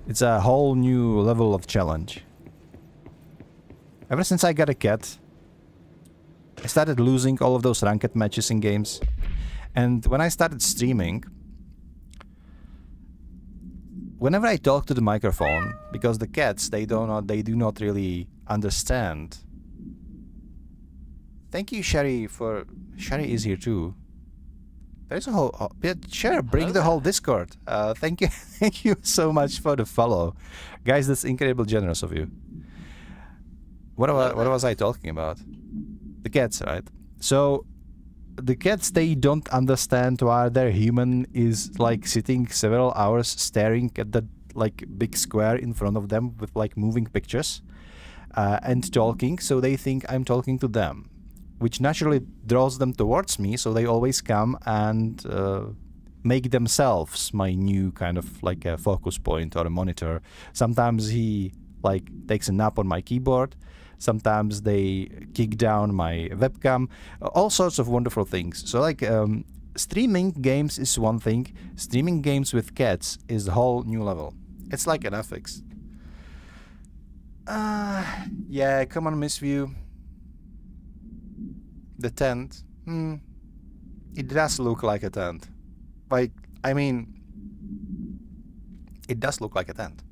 it's a whole new level of challenge. Ever since I got a cat, I started losing all of those ranked matches in games. And when I started streaming, whenever I talk to the microphone, because the cats, they do not really understand. Thank you, Sherry, for... Sherry is here too. There's a whole... Sure, bring the whole Discord. Thank you. Thank you so much for the follow. Guys, that's incredibly generous of you. What was I talking about? The cats, right? So, the cats, they don't understand why their human is like sitting several hours staring at that like big square in front of them with like moving pictures and talking, so they think I'm talking to them. which naturally draws them towards me, so they always come and make themselves my new kind of like a focus point or a monitor. Sometimes he like takes a nap on my keyboard, sometimes they kick down my webcam, all sorts of wonderful things. So like streaming games is one thing, streaming games with cats is a whole new level. It's like an ethics. Yeah, come on, Miss View. The tent. It does look like a tent. Like, I mean, it does look like a tent.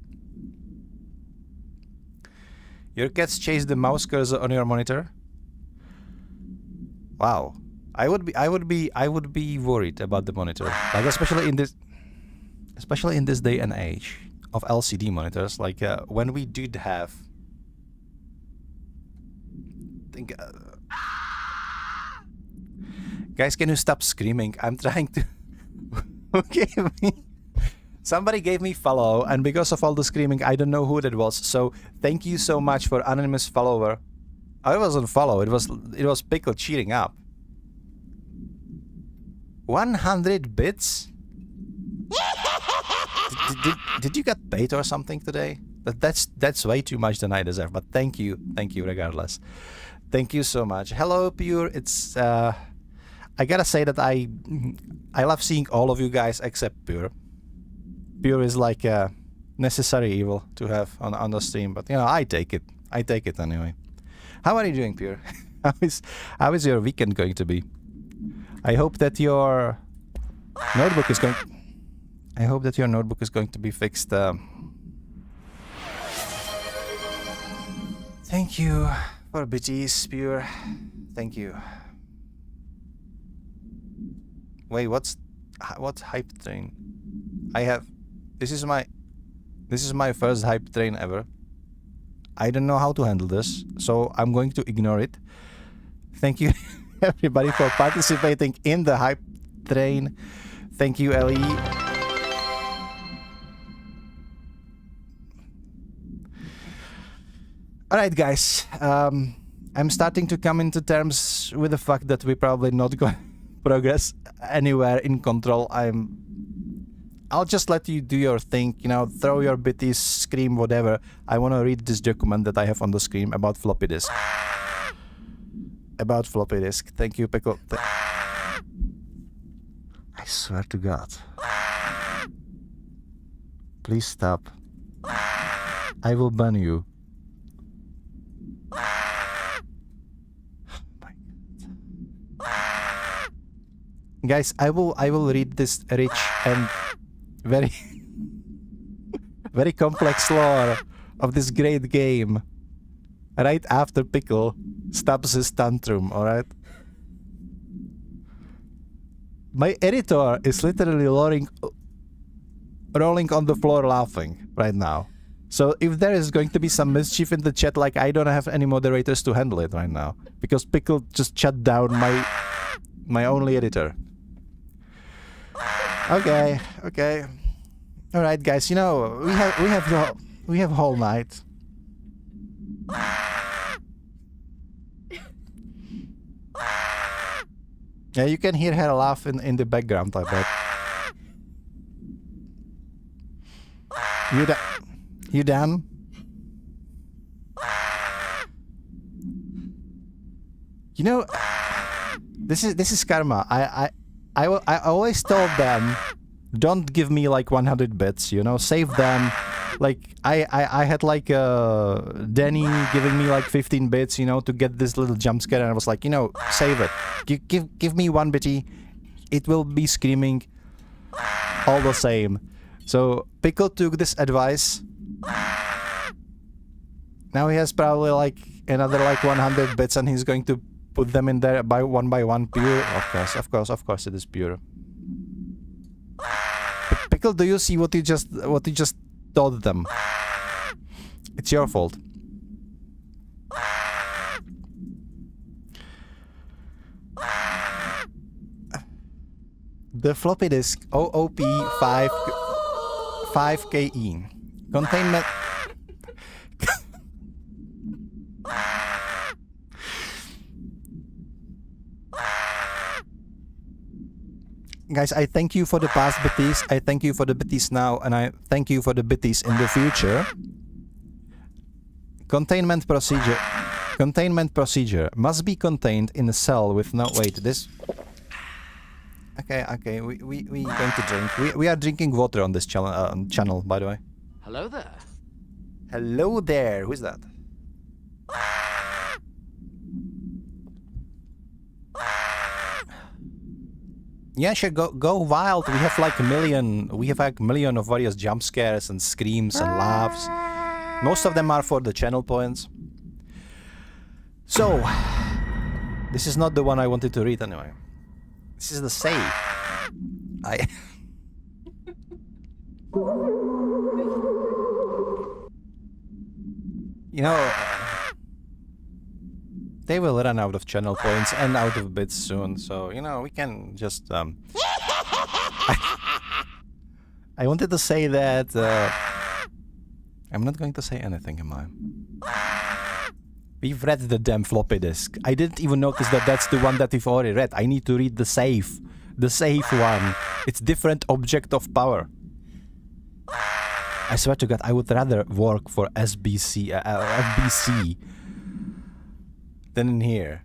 Your cats chase the mouse cursor on your monitor? Wow. I would be worried about the monitor. Like especially in this day and age of LCD monitors, like when we did have guys, can you stop screaming? I'm trying to okay. Somebody gave me follow, and because of all the screaming, I don't know who that was. So thank you so much for anonymous follower. I wasn't follow. It was Pickle cheering up. 100 bits. Did you get paid or something today? That's way too much than I deserve. But thank you regardless. Thank you so much. Hello, Pure. It's I gotta say that I love seeing all of you guys except Pure. Pure is like a necessary evil to have on the stream, but you know, I take it anyway. How are you doing, Pure? how is your weekend going to be? I hope that your notebook is going to be fixed. Thank you for BTs, Pure. Thank you. Wait, what's hype train? This is my first hype train ever. I don't know how to handle this, so I'm going to ignore it. Thank you everybody for participating in the hype train. Thank you, Ellie. Alright guys, I'm starting to come into terms with the fact that we're probably not going to progress anywhere in Control. I'll just let you do your thing, you know, throw your bitties, scream, whatever. I want to read this document that I have on the screen about floppy disk. About floppy disk. Thank you, Pickle. I swear to God. Please stop. I will ban you. Guys, I will read this rich and very very complex lore of this great game right after Pickle stops his tantrum, alright? My editor is literally rolling on the floor laughing right now. So if there is going to be some mischief in the chat, like I don't have any moderators to handle it right now, because Pickle just shut down my only editor. Okay. All right, guys. You know, we have whole night. Yeah, you can hear her laugh in the background, I bet. You done? You know, this is karma. I always told them, don't give me like 100 bits, you know, save them. Like I had like Danny giving me like 15 bits, you know, to get this little jump scare, and I was like, you know, save it. Give me 1 bitty, it will be screaming all the same. So Pickle took this advice. Now he has probably like another like 100 bits, and he's going to put them in there by one. Pure, of course it is Pure. Pickle, do you see what you just told them? It's your fault. The floppy disk OOP 5KE containment. Guys, I thank you for the past bitties. I thank you for the bitties now, and I thank you for the bitties in the future. Containment procedure. Containment procedure must be contained in a cell with no... Wait, this... Okay, we going to drink. We are drinking water on this channel, by the way. Hello there. Hello there. Who's that? Yeah, sure. Go wild. We have like a million. We have like a million of various jump scares and screams and laughs. Most of them are for the channel points. So, this is not the one I wanted to read anyway. This is the save. You know, they will run out of channel points and out of bits soon, so, you know, we can just, I wanted to say that, I'm not going to say anything, am I? We've read the damn floppy disk. I didn't even notice that that's the one that we've already read. I need to read the save. The save one. It's different object of power. I swear to God, I would rather work for FBC than in here.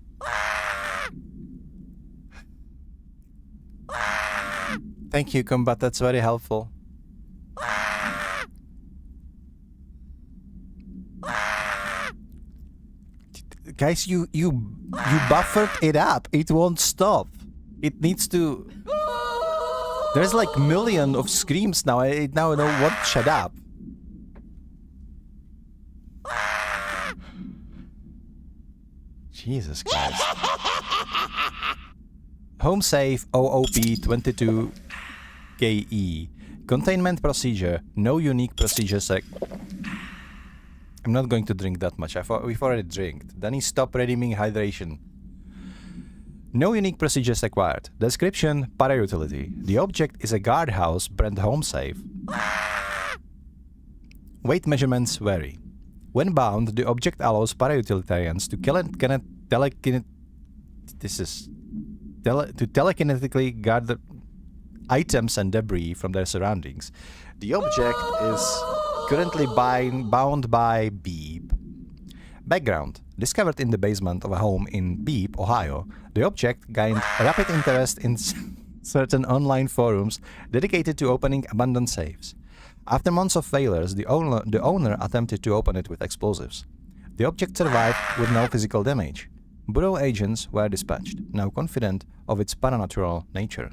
Thank you, Combat. That's very helpful. Guys, you buffered it up. It won't stop. It needs to... There's like million of screams now. I now don't want to shut up. Jesus Christ. Home save OOP 22KE. Containment procedure. No unique procedure sec. I'm not going to drink that much. We've already drank. Then he stopped redeeming hydration. No unique procedures acquired. Description, para-utility. The object is a guardhouse brand home safe. Weight measurements vary. When bound, the object allows para-utilitarians to telekinetically guard the items and debris from their surroundings. The object is currently bound by Beep. Background. Discovered in the basement of a home in Beep, Ohio, the object gained rapid interest in certain online forums dedicated to opening abandoned safes. After months of failures, the owner attempted to open it with explosives. The object survived with no physical damage. Bureau agents were dispatched, now confident of its paranatural nature.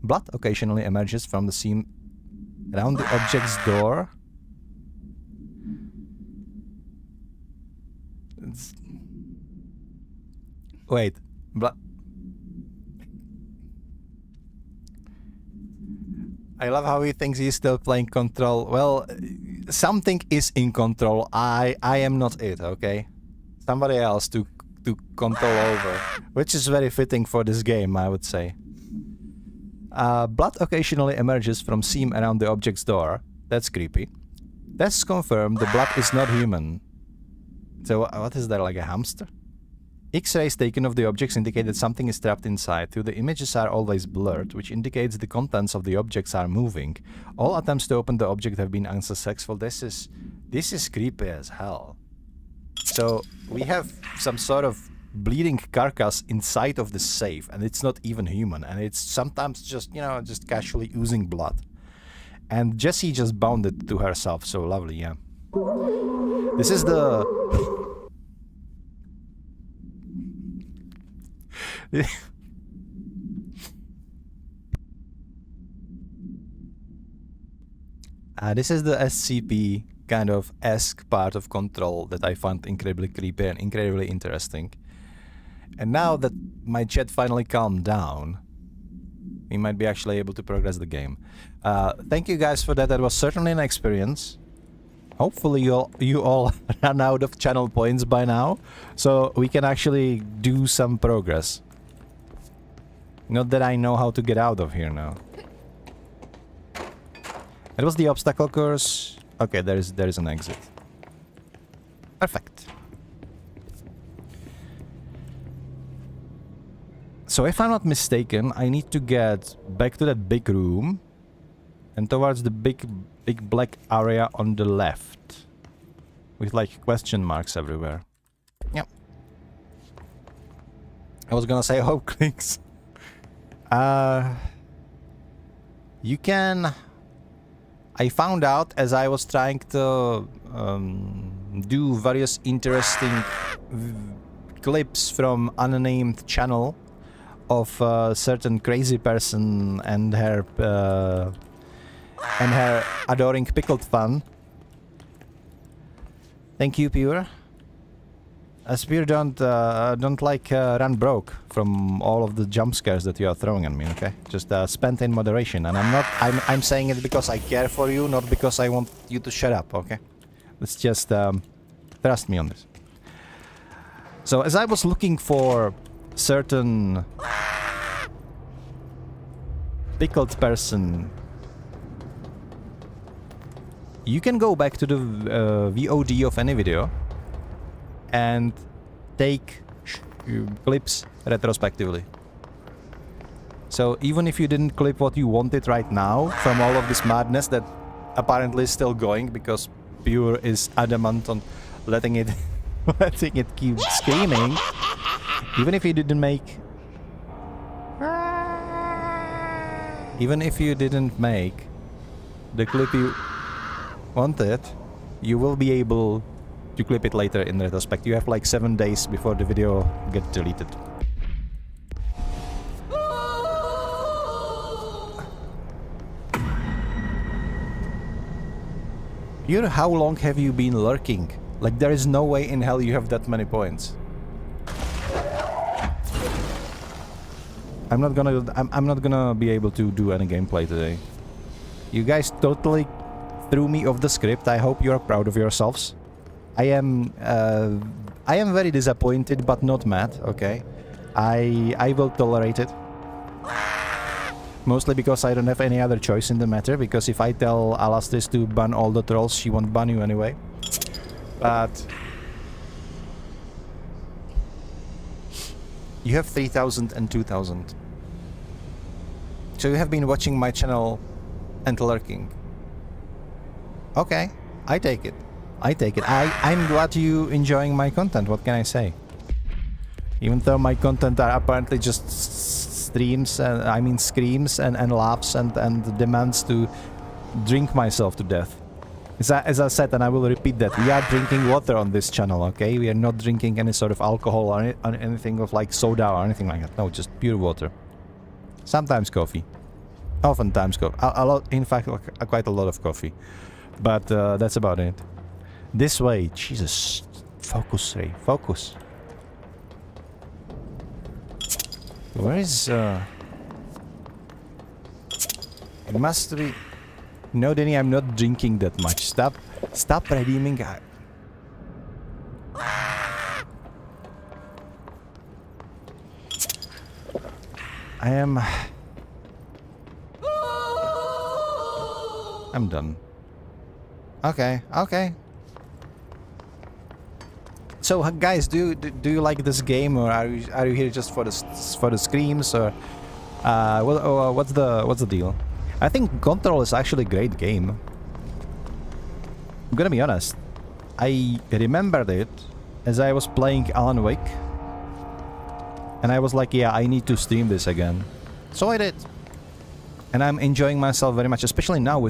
Blood occasionally emerges from the seam around the object's door. Wait, I love how he thinks he's still playing Control. Well, something is in Control. I am not it, okay? Somebody else to control over, which is very fitting for this game, I would say. Blood occasionally emerges from seam around the object's door. That's creepy. Tests confirm the blood is not human. So what is there, like a hamster? X-rays taken of the objects indicate that something is trapped inside. The images are always blurred, which indicates the contents of the objects are moving. All attempts to open the object have been unsuccessful. This is creepy as hell. So we have some sort of bleeding carcass inside of the safe, and it's not even human, and it's sometimes just, you know, just casually oozing blood. And Jessie just bound it to herself. So lovely, yeah. This is the... this is the SCP kind of esque part of Control that I found incredibly creepy and incredibly interesting. And now that my chat finally calmed down, we might be actually able to progress the game. Thank you guys for that. That was certainly an experience. Hopefully you all run out of channel points by now, so we can actually do some progress. Not that I know how to get out of here now. It was the obstacle course. Okay, there is an exit. Perfect. So if I'm not mistaken, I need to get back to that big room and towards the big black area on the left with like question marks everywhere. Yep. I was gonna say hope clicks. You can... I found out as I was trying to do various interesting clips from unnamed channel of a certain crazy person and her adoring pickled fun. Thank you, Pure. As Pure don't like run broke from all of the jump scares that you are throwing at me. Okay, just spend in moderation. And I'm saying it because I care for you, not because I want you to shut up. Okay, let's just trust me on this. So as I was looking for certain pickled person, you can go back to the VOD of any video and take clips retrospectively. So even if you didn't clip what you wanted right now from all of this madness that apparently is still going because Pure is adamant on letting it keep screaming, even if you didn't make the clip you wanted, you will be able to clip it later in retrospect. You have like 7 days before the video gets deleted. Pure, how long have you been lurking? Like, there is no way in hell you have that many points. I'm not gonna be able to do any gameplay today. You guys totally threw me off the script. I hope you're proud of yourselves. I am very disappointed, but not mad. Okay, I will tolerate it. Mostly because I don't have any other choice in the matter. Because if I tell Alastris to ban all the trolls, she won't ban you anyway. But you have 3,000 and 2,000. So you have been watching my channel and lurking. Okay, I take it. I'm glad you enjoying my content. What can I say? Even though my content are apparently just screams and laughs and demands to drink myself to death. As I said, and I will repeat that, we are drinking water on this channel, okay? We are not drinking any sort of alcohol or anything of like soda or anything like that. No, just pure water. Sometimes coffee. Oftentimes coffee. A lot, in fact, quite a lot of coffee. But that's about it. This way. Jesus. Focus, Ray. Focus. Where is... It must be... No, Denny, I'm not drinking that much. Stop redeeming... I am... I'm done. Okay. So, guys, do you like this game, or are you here just for the screams, or what's the deal? I think Control is actually a great game. I'm gonna be honest. I remembered it as I was playing Alan Wake, and I was like, yeah, I need to stream this again. So I did, and I'm enjoying myself very much, especially now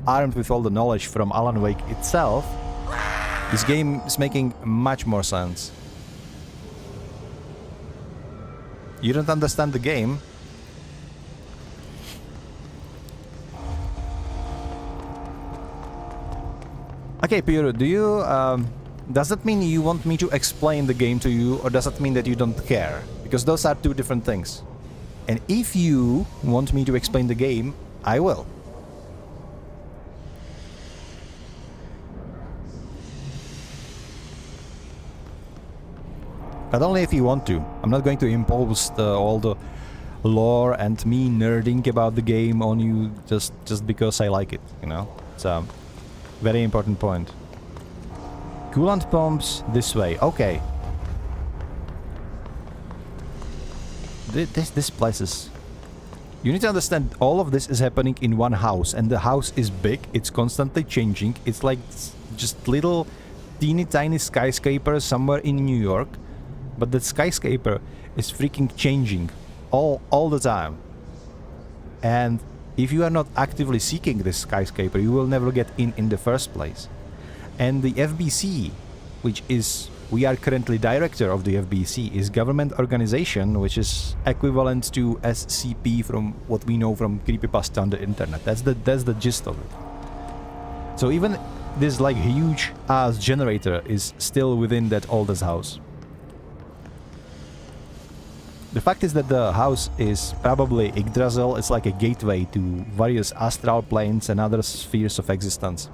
armed with all the knowledge from Alan Wake itself. This game is making much more sense. You don't understand the game? Okay, Pure, do you... does that mean you want me to explain the game to you, or does that mean that you don't care? Because those are two different things. And if you want me to explain the game, I will. But only if you want to. I'm not going to impose all the lore and me nerding about the game on you just because I like it, you know? It's a very important point. Coolant pumps this way. Okay. This place is... You need to understand, all of this is happening in one house, and the house is big, it's constantly changing, it's like just little teeny tiny skyscraper somewhere in New York, but the skyscraper is freaking changing all the time. And if you are not actively seeking this skyscraper, you will never get in the first place. And the FBC, which is... We are currently director of the FBC, is government organization, which is equivalent to SCP from what we know from creepypasta on the internet. That's the gist of it. So even this like huge ass generator is still within that oldest house. The fact is that the house is probably Yggdrasil. It's like a gateway to various astral planes and other spheres of existence.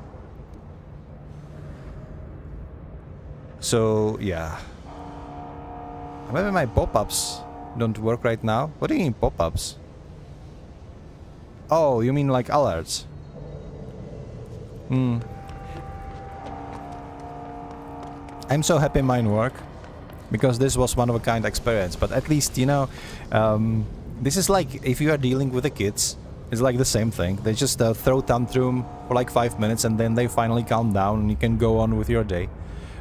So, yeah. Maybe my pop-ups don't work right now. What do you mean pop-ups? Oh, you mean like alerts? I'm so happy mine work, because this was one of a kind experience. But at least, you know, this is like if you are dealing with the kids, it's like the same thing. They just throw tantrum for like 5 minutes and then they finally calm down and you can go on with your day.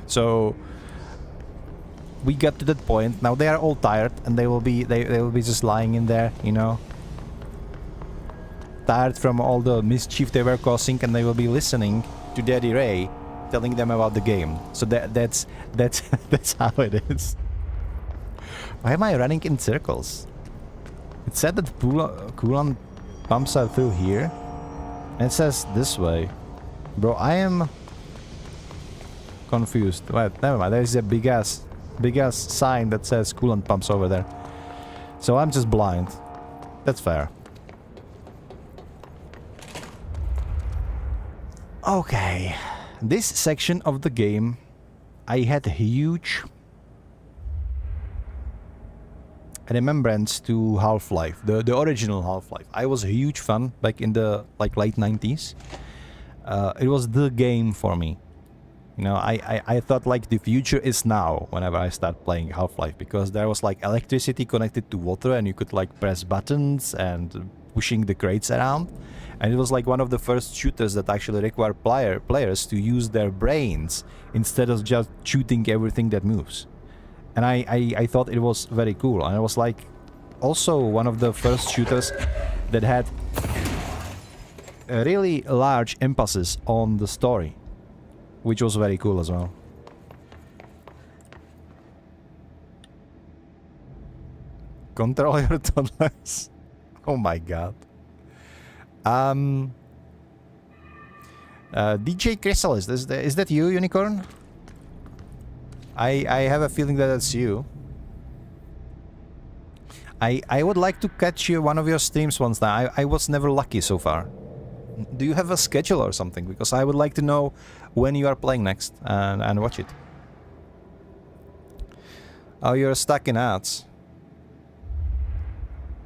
So we got to that point. Now they are all tired and they will be just lying in there, you know, tired from all the mischief they were causing, and they will be listening to Daddy Ray telling them about the game. So that's that's how it is. Why am I running in circles? It said that coolant pumps are through here, and it says this way. Bro, I am confused. Wait, never mind. There's a big ass sign that says coolant pumps over there. So I'm just blind. That's fair. Okay. This section of the game, I had a huge remembrance to Half-Life, the original Half-Life. I was a huge fan back in the like late 90s. It was the game for me. You know, I thought like the future is now whenever I start playing Half-Life, because there was like electricity connected to water and you could like press buttons and pushing the crates around. And it was like one of the first shooters that actually required players to use their brains instead of just shooting everything that moves. And I thought it was very cool. And it was like also one of the first shooters that had a really large emphasis on the story, which was very cool as well. Control your toddlers. Oh my god. DJ Chrysalis, is that you, Unicorn? I have a feeling that that's you. I would like to catch you one of your streams once now. I was never lucky so far. Do you have a schedule or something? Because I would like to know when you are playing next and watch it. Oh, you're stuck in ads.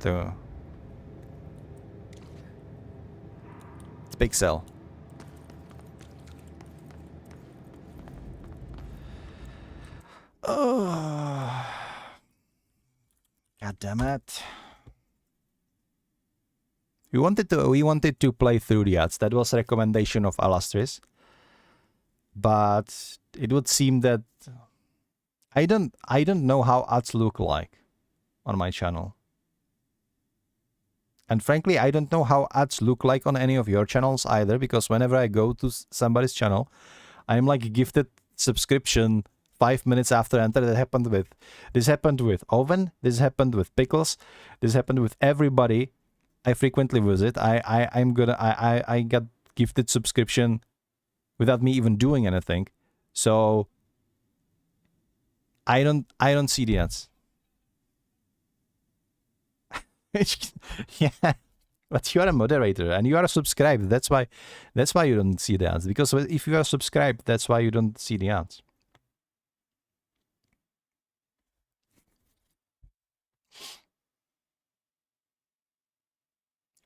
Too. It's Pixel. Oh. God damn it. We wanted to play through the ads. That was a recommendation of Alastris. But it would seem that I don't know how ads look like on my channel. And frankly, I don't know how ads look like on any of your channels either, because whenever I go to somebody's channel, I'm like gifted subscription 5 minutes after enter. This happened with Oven, this happened with Pickles, this happened with everybody I frequently visit. I got gifted subscription without me even doing anything. So I don't see the ads. Yeah, but you are a moderator and you are subscribed. That's why you don't see the ads. Because if you are subscribed, that's why you don't see the ads.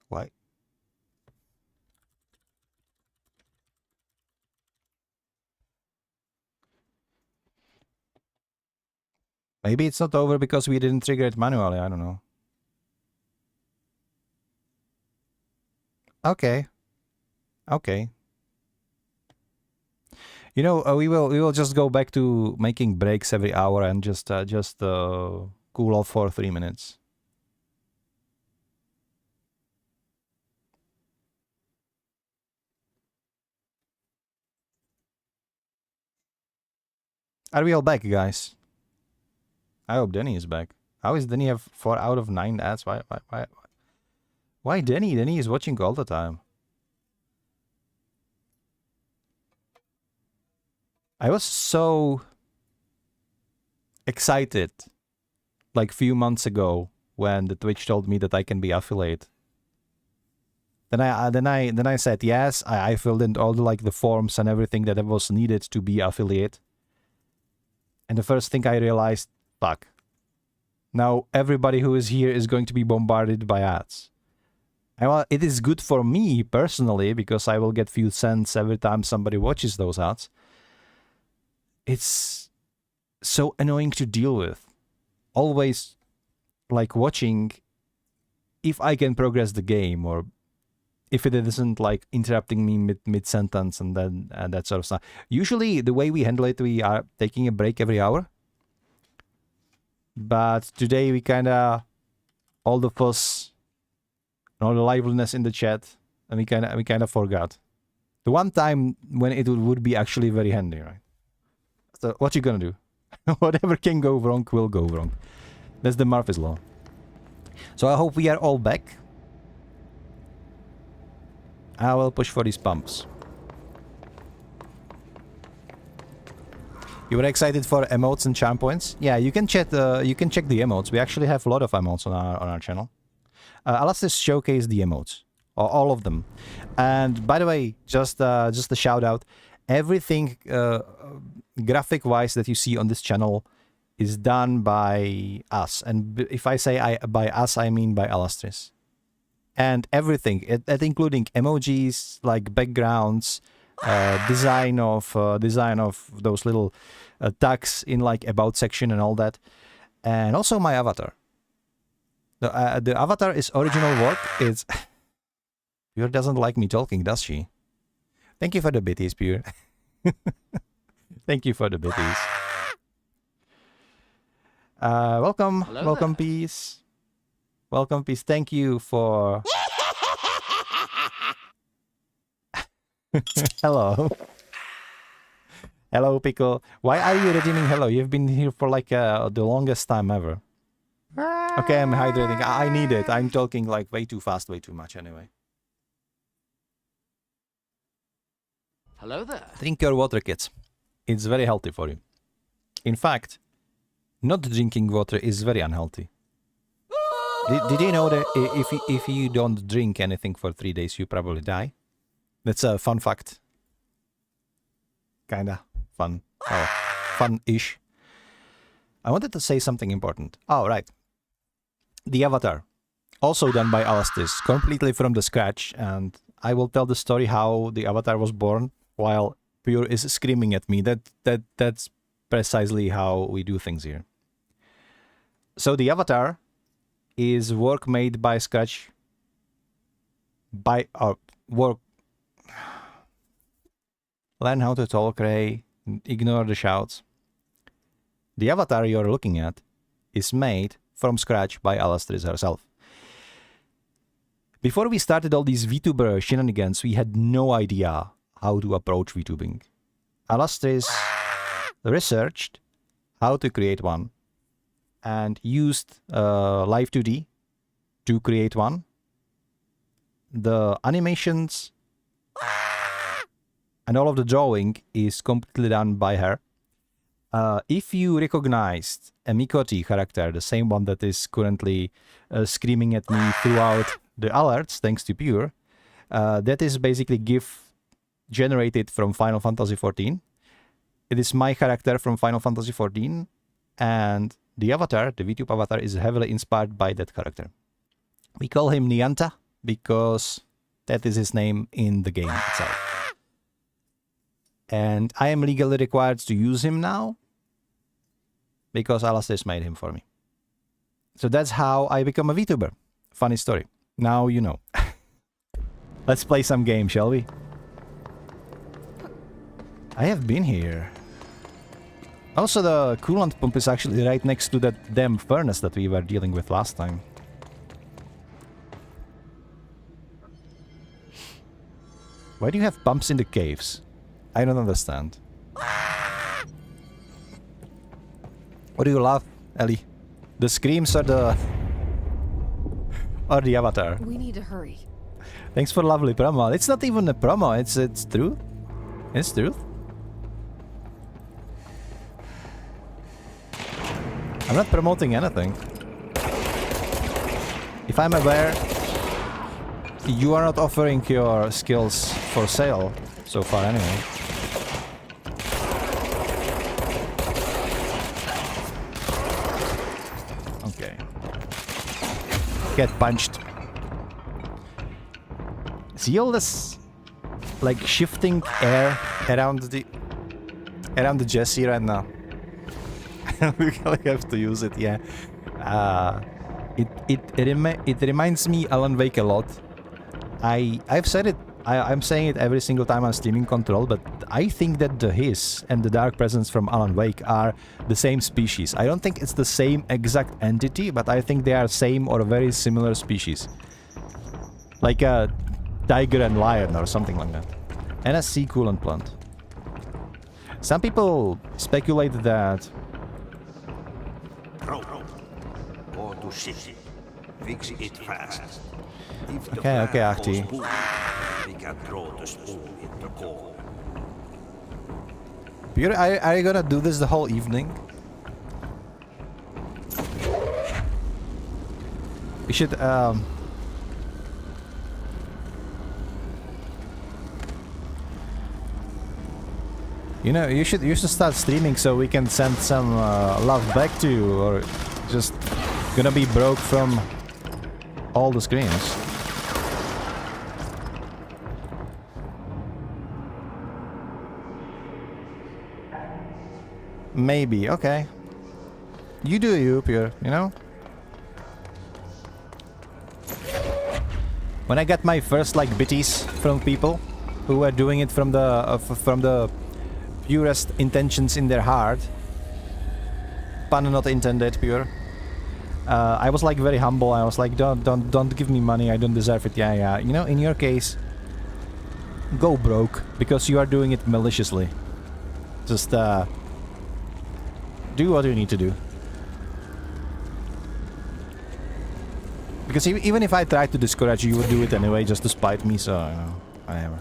Why? Maybe it's not over because we didn't trigger it manually. I don't know. Okay. Okay. You know, we will just go back to making breaks every hour and just cool off for 3 minutes. Are we all back, guys? I hope Denny is back. How is Denny have 4 out of 9 ads? Why Denny? Denny is watching all the time. I was so excited like few months ago when the Twitch told me that I can be affiliate. Then I said yes. I filled in all the forms and everything that was needed to be affiliate. And the first thing I realized, fuck. Now everybody who is here is going to be bombarded by ads. And well, it is good for me personally because I will get few cents every time somebody watches those ads. It's so annoying to deal with. Always like watching if I can progress the game or if it isn't like interrupting me mid-sentence and then that sort of stuff. Usually the way we handle it, we are taking a break every hour. But today we kind of, all the fuss, all the liveliness in the chat, and we kind of forgot. The one time when it would be actually very handy, right? So what you gonna do? Whatever can go wrong will go wrong. That's the Murphy's Law. So I hope we are all back. I will push for these pumps. You were excited for emotes and charm points? Yeah, you can check the emotes. We actually have a lot of emotes on our channel. Let's just showcase the emotes, or all of them. And by the way, just a shout out. Everything graphic-wise that you see on this channel is done by us. And if I say by us, I mean by Alastris. And everything, including emojis, like backgrounds, design of those little tags in like about section and all that, and also my avatar. The avatar is original work. It's Pure doesn't like me talking, does she? Thank you for the bitties, Pure. Thank you for the bitties. Welcome, Hello welcome, there. peace. Welcome, peace. Thank you for. Hello. Hello, Pickle. Why are you redeeming hello? You've been here for like the longest time ever. Okay, I'm hydrating. I need it. I'm talking like way too fast, way too much anyway. Hello there. Drink your water, kids. It's very healthy for you. In fact, not drinking water is very unhealthy. Did you know that if you don't drink anything for 3 days, you probably die? That's a fun fact. Kinda fun. Oh, fun-ish. I wanted to say something important. Oh, right. The Avatar. Also done by Alastris, completely from the scratch. And I will tell the story how the Avatar was born while Pure is screaming at me. That's precisely how we do things here. So the Avatar is work made by scratch by work. Learn how to talk, Ray. Ignore the shouts. The avatar you're looking at is made from scratch by Alastris herself. Before we started all these VTuber shenanigans, we had no idea how to approach VTubing. Alastris researched how to create one and used Live 2D to create one. The animations and all of the drawing is completely done by her. If you recognized a Mikoti character, the same one that is currently screaming at me throughout the alerts, thanks to Pure, that is basically GIF generated from Final Fantasy XIV. It is my character from Final Fantasy XIV, and the avatar, the VTube avatar, is heavily inspired by that character. We call him Nianta because that is his name in the game itself. And I am legally required to use him now because Alastris made him for me. So that's how I become a VTuber. Funny story. Now you know. Let's play some game, shall we? I have been here. Also, the coolant pump is actually right next to that damn furnace that we were dealing with last time. Why do you have pumps in the caves? I don't understand. What do you love, Ellie? The screams or the... or the avatar? We need to hurry. Thanks for lovely promo. It's not even a promo, it's true. It's truth. I'm not promoting anything. If I'm aware, you are not offering your skills for sale so far anyway. Okay. Get punched. See all this like shifting air around the Jesse right now? We really have to use it, yeah. It reminds me Alan Wake a lot. I've said it. I'm saying it every single time I'm streaming Control, but I think that the Hiss and the Dark Presence from Alan Wake are the same species. I don't think it's the same exact entity, but I think they are same or very similar species. Like a tiger and lion or something like that. And a sea coolant plant. Some people speculate that... Go to city. Fix it fast. Okay, Ahti. We can throw the spoon in the corner. Pure, are you gonna do this the whole evening? We should, you know, you should start streaming so we can send some love back to you, or just gonna be broke from all the screens. Maybe, okay. You do you, Pure, you know? When I got my first like bitties from people who were doing it from the purest intentions in their heart, pun not intended, Pure. I was like very humble. I was like, don't give me money. I don't deserve it. Yeah. You know, in your case, go broke because you are doing it maliciously. Just do what you need to do. Because even if I tried to discourage you, you would do it anyway, just to spite me. So you know, whatever.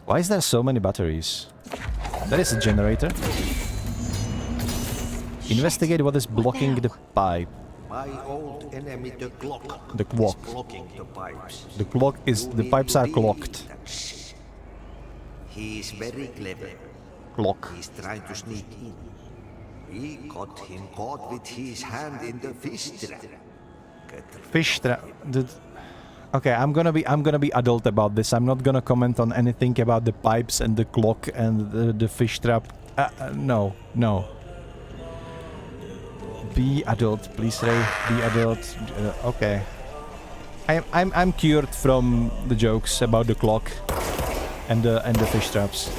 Why is there so many batteries? That is a generator. Investigate what is blocking the pipe. My old enemy, the clock. The clock. Is blocking the pipes. The clock is... the pipes are clocked. He is very clever. Clock. He's trying to sneak in. We got him caught with his hand in the fish trap. Fish trap. Okay, I'm gonna be adult about this. I'm not gonna comment on anything about the pipes and the clock and the fish trap. No. Be adult, please, Ray. Be adult. Okay. I'm cured from the jokes about the clock and the fish traps.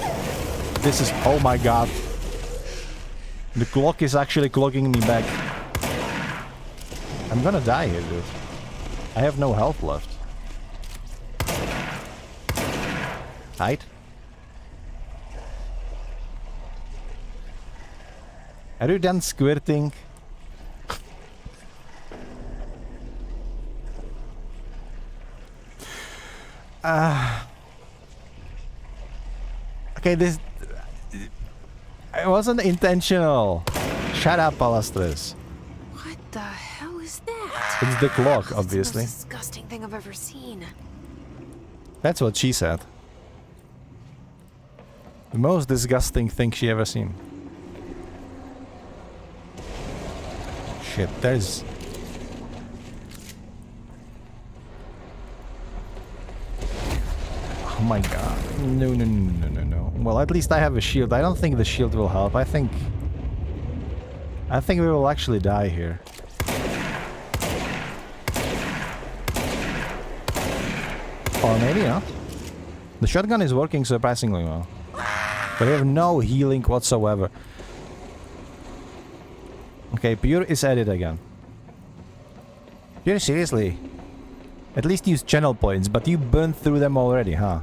This is... oh my god. The clock is actually clocking me back. I'm gonna die here, dude. I have no health left. Hide. Are you done squirting? Okay, this... it wasn't intentional. Shut up, Palastris. What the hell is that? It's the clock, That's obviously. the most disgusting thing I've ever seen. That's what she said. The most disgusting thing she ever seen. Shit, there's... oh my god. No. Well, at least I have a shield. I don't think the shield will help. I think we will actually die here. Or maybe not. The shotgun is working surprisingly well. But we have no healing whatsoever. Okay, Pure is at it again. Pure, seriously? At least use channel points, but you burned through them already, huh?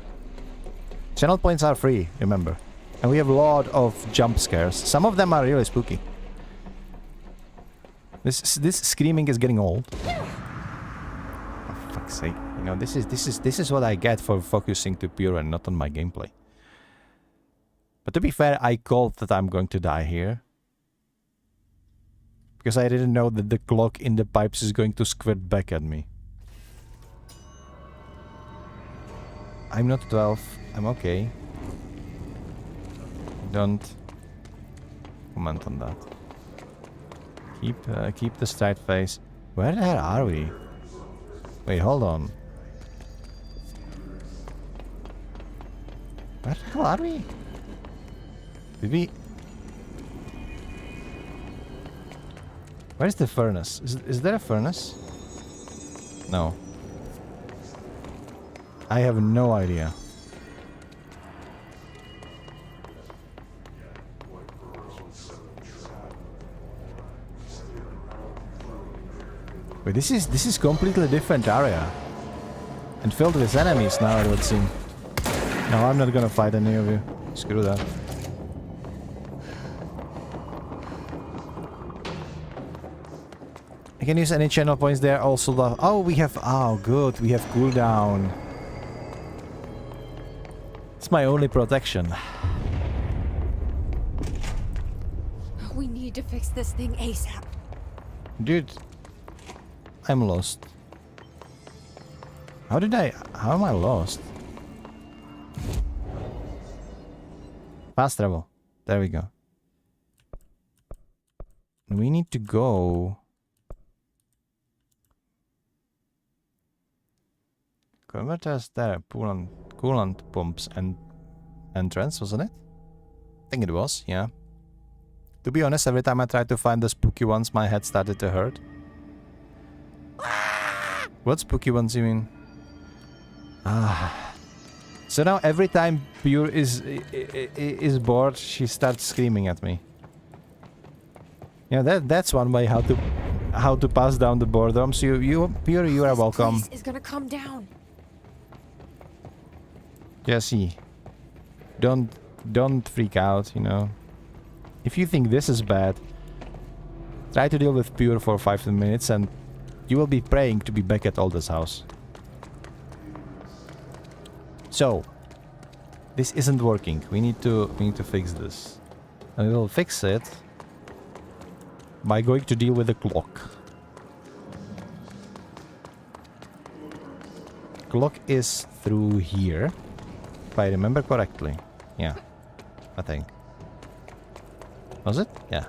Channel points are free, remember. And we have a lot of jump scares. Some of them are really spooky. This screaming is getting old. For fuck's sake. You know, this is what I get for focusing to Pure and not on my gameplay. But to be fair, I called that I'm going to die here. Because I didn't know that the clock in the pipes is going to squirt back at me. I'm not 12. I'm okay. Don't comment on that. Keep the straight face. Where the hell are we? Wait, hold on. Where the hell are we? Did we... Where's the furnace? Is there a furnace? No. I have no idea. Wait, this is completely different area. And filled with enemies now, it would seem. No, I'm not gonna fight any of you. Screw that. I can use any channel points there also. Oh, we have... Oh, good. We have cooldown. It's my only protection. We need to fix this thing ASAP. Dude, I'm lost. How am I lost? Fast travel. There we go. We need to go... Converters there, coolant pumps and entrance, wasn't it? I think it was, yeah. To be honest, every time I tried to find the spooky ones, my head started to hurt. What spooky ones you mean? Ah. So now every time Pure is bored, she starts screaming at me. Yeah, that's one way how to pass down the boredom. So Pure, you are welcome. This place is gonna come down. Jesse, don't freak out, you know. If you think this is bad, try to deal with Pure for 5 minutes and you will be praying to be back at Alda's house. So, this isn't working. We need to fix this. And we will fix it by going to deal with the clock. Clock is through here. If I remember correctly. Yeah, I think. Was it? Yeah.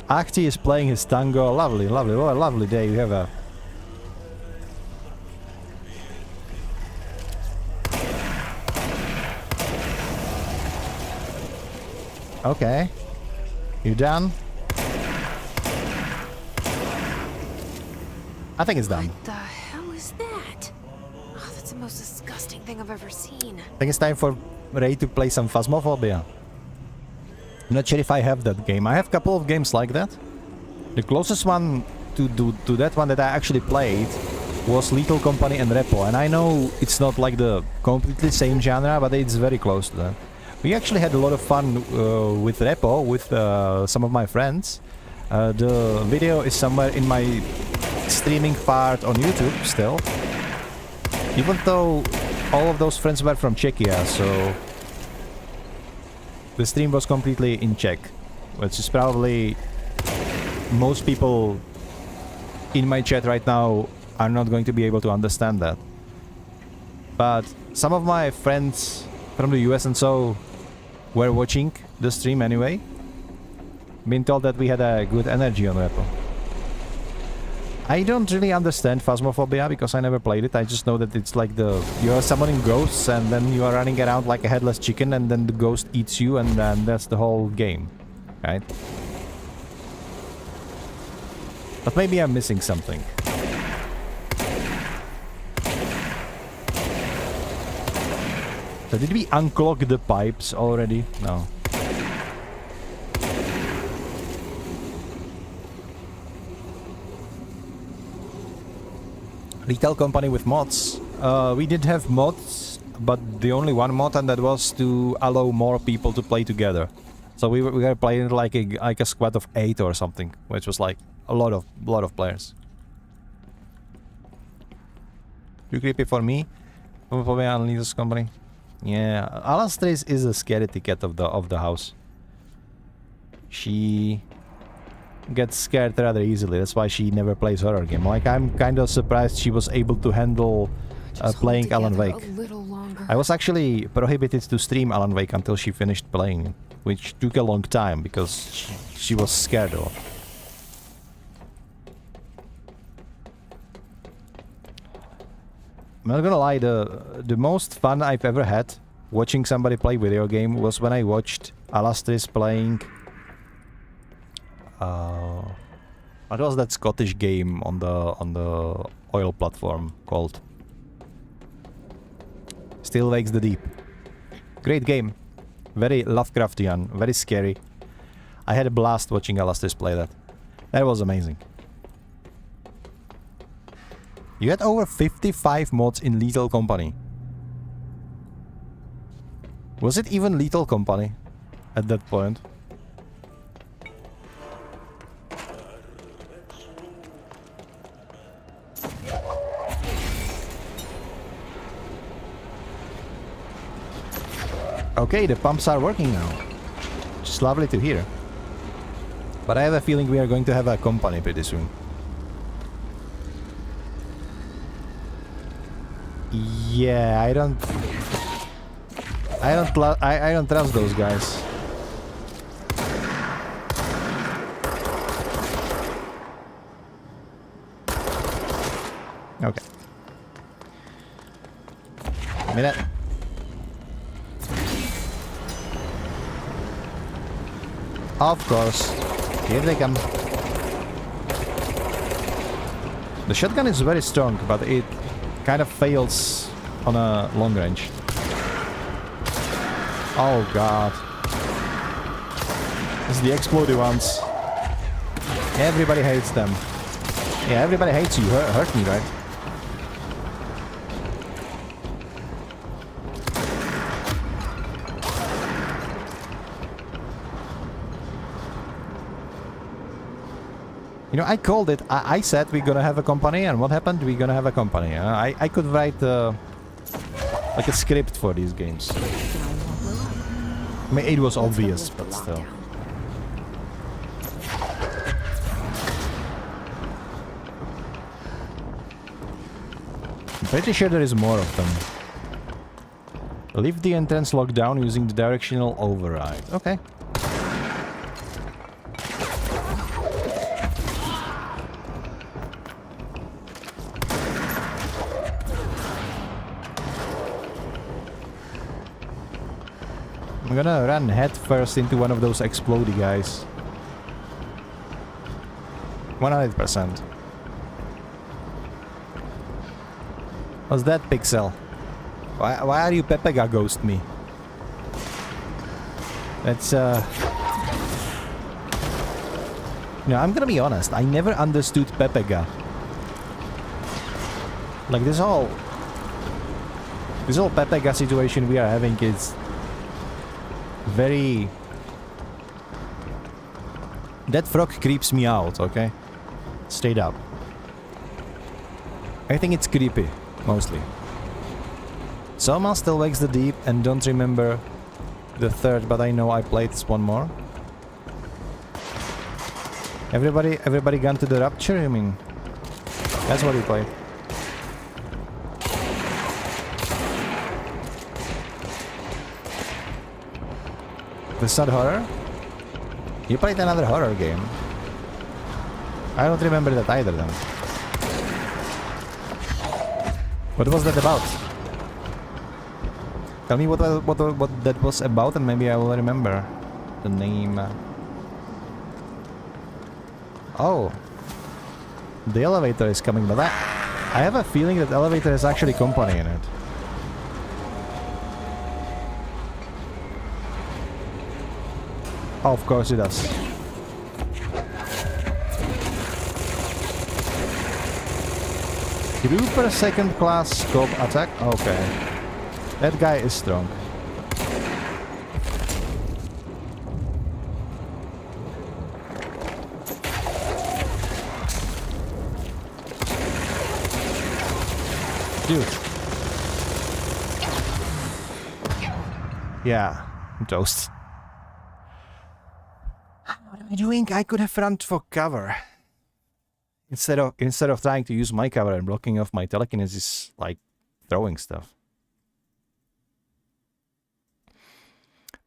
Akti is playing his tango. Lovely, lovely, what a lovely day we have a... Okay. You done? I think it's done. What the hell is that? Oh, that's the most disgusting thing I've ever seen. I think it's time for Ray to play some Phasmophobia. I'm not sure if I have that game. I have a couple of games like that. The closest one to that one that I actually played was Lethal Company and Repo. And I know it's not like the completely same genre, but it's very close to that. We actually had a lot of fun with Repo, with some of my friends. The video is somewhere in my streaming part on YouTube still. Even though all of those friends were from Czechia, so the stream was completely in Czech, which is probably most people in my chat right now are not going to be able to understand that. But some of my friends from the US and so were watching the stream anyway. Been told that we had a good energy on Repo. I don't really understand Phasmophobia because I never played it. I just know that it's like you are summoning ghosts and then you are running around like a headless chicken and then the ghost eats you and then that's the whole game, right? But maybe I'm missing something. So did we unclog the pipes already? No. Retail company with mods. We did have mods, but the only one mod, and that was to allow more people to play together. So we were playing like a squad of 8 or something, which was like a lot of players. Too creepy for me. Probably Annalie's company. Yeah, Alastair is a scaredy cat of the house. She gets scared rather easily. That's why she never plays horror game. Like, I'm kind of surprised she was able to handle playing Alan Wake. I was actually prohibited to stream Alan Wake until she finished playing, which took a long time because she was scared of. I'm not gonna lie, the most fun I've ever had watching somebody play video game was when I watched Alastris playing what was that Scottish game on the oil platform called? Still Wakes the Deep. Great game. Very Lovecraftian, very scary. I had a blast watching Alastris play that. That was amazing. You had over 55 mods in Lethal Company. Was it even Lethal Company at that point? Okay, the pumps are working now. It's lovely to hear. But I have a feeling we are going to have a company pretty soon. Yeah, I don't trust those guys. Okay. A minute. Of course. Here they come. The shotgun is very strong, but it kind of fails on a long range. Oh god. This is the explodey ones. Everybody hates them. Yeah, everybody hates you. Hurt me, right? You know, I called it. I said we're gonna have a company, and what happened? We're gonna have a company. I could write like a script for these games. I mean, it was obvious, but still. I'm pretty sure there is more of them. Leave the entrance locked down using the directional override. Okay. I'm gonna run head first into one of those explodey guys. 100%. What's that, Pixel? Why are you Pepega ghost me? That's No, I'm gonna be honest, I never understood Pepega. Like this whole Pepega situation we are having is very... That frog creeps me out, okay? Straight up. I think it's creepy, mostly. Someone still wakes the deep and don't remember the third, but I know I played this one more. Everybody gone to the rapture, I mean? That's what you played. This not horror? You played another horror game. I don't remember that either then. What was that about? Tell me what that was about and maybe I will remember the name. Oh. The elevator is coming, but I have a feeling that elevator has actually company in it. Oh, of course it does. Trooper second class scope attack? Okay. That guy is strong. Dude. Yeah, I'm toast. What am I doing? I could have run for cover. Instead of trying to use my cover and blocking off my telekinesis, like throwing stuff.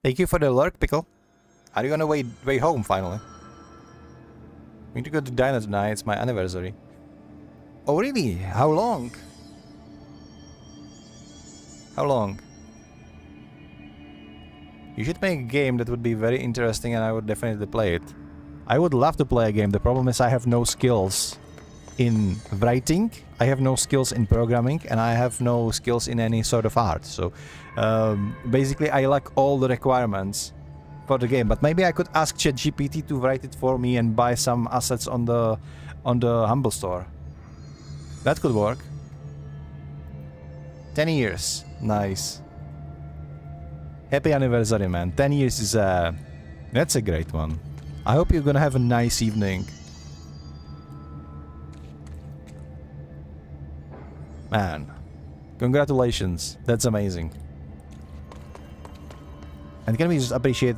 Thank you for the lurk, Pickle. Are you on the way home finally? We need to go to dinner tonight. It's my anniversary. Oh really? How long? How long? You should make a game that would be very interesting and I would definitely play it. I would love to play a game. The problem is I have no skills in writing, I have no skills in programming, and I have no skills in any sort of art. So basically I lack all the requirements for the game. But maybe I could ask ChatGPT to write it for me and buy some assets on the Humble Store. That could work. 10 years. Nice. Happy anniversary, man. 10 years is that's a great one. I hope you're gonna have a nice evening. Man, congratulations. That's amazing. And can we just appreciate...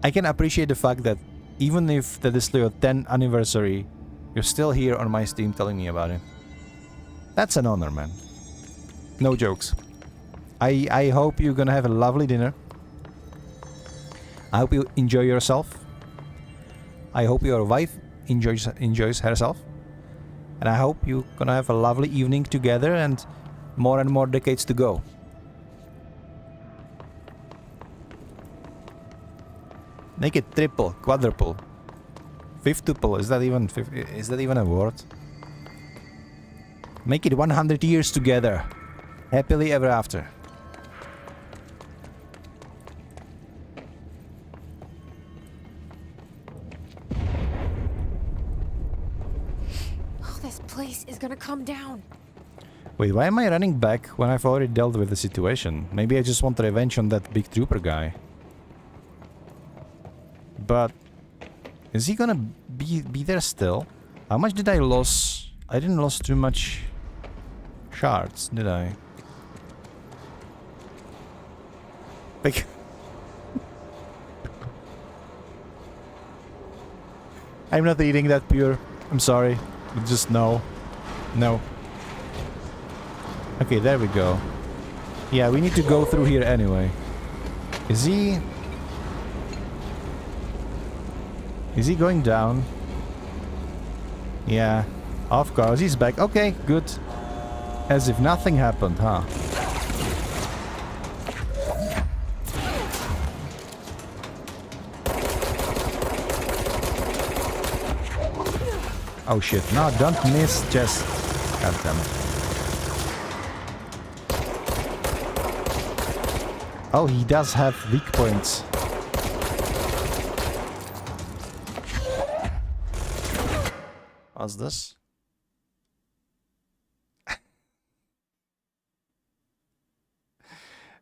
I can appreciate the fact that even if that is your 10th anniversary, you're still here on my stream telling me about it. That's an honor, man. No jokes. I hope you're gonna have a lovely dinner. I hope you enjoy yourself. I hope your wife enjoys herself. And I hope you're gonna have a lovely evening together and more decades to go. Make it triple, quadruple, fiftuple. Is that even a word? Make it 100 years together. Happily ever after. This place is gonna come down. Wait, why am I running back when I've already dealt with the situation? Maybe I just want revenge on that big trooper guy. But is he gonna be there still? How much did I lose? I didn't lose too much shards, did I? Like I'm not eating that pure. I'm sorry. Just no. No. Okay, there we go. Yeah, we need to go through here anyway. Is he going down? Yeah. Of course, he's back. Okay, good. As if nothing happened, huh? Oh shit, no, don't miss, just... God damn it. Oh, he does have weak points. What's this?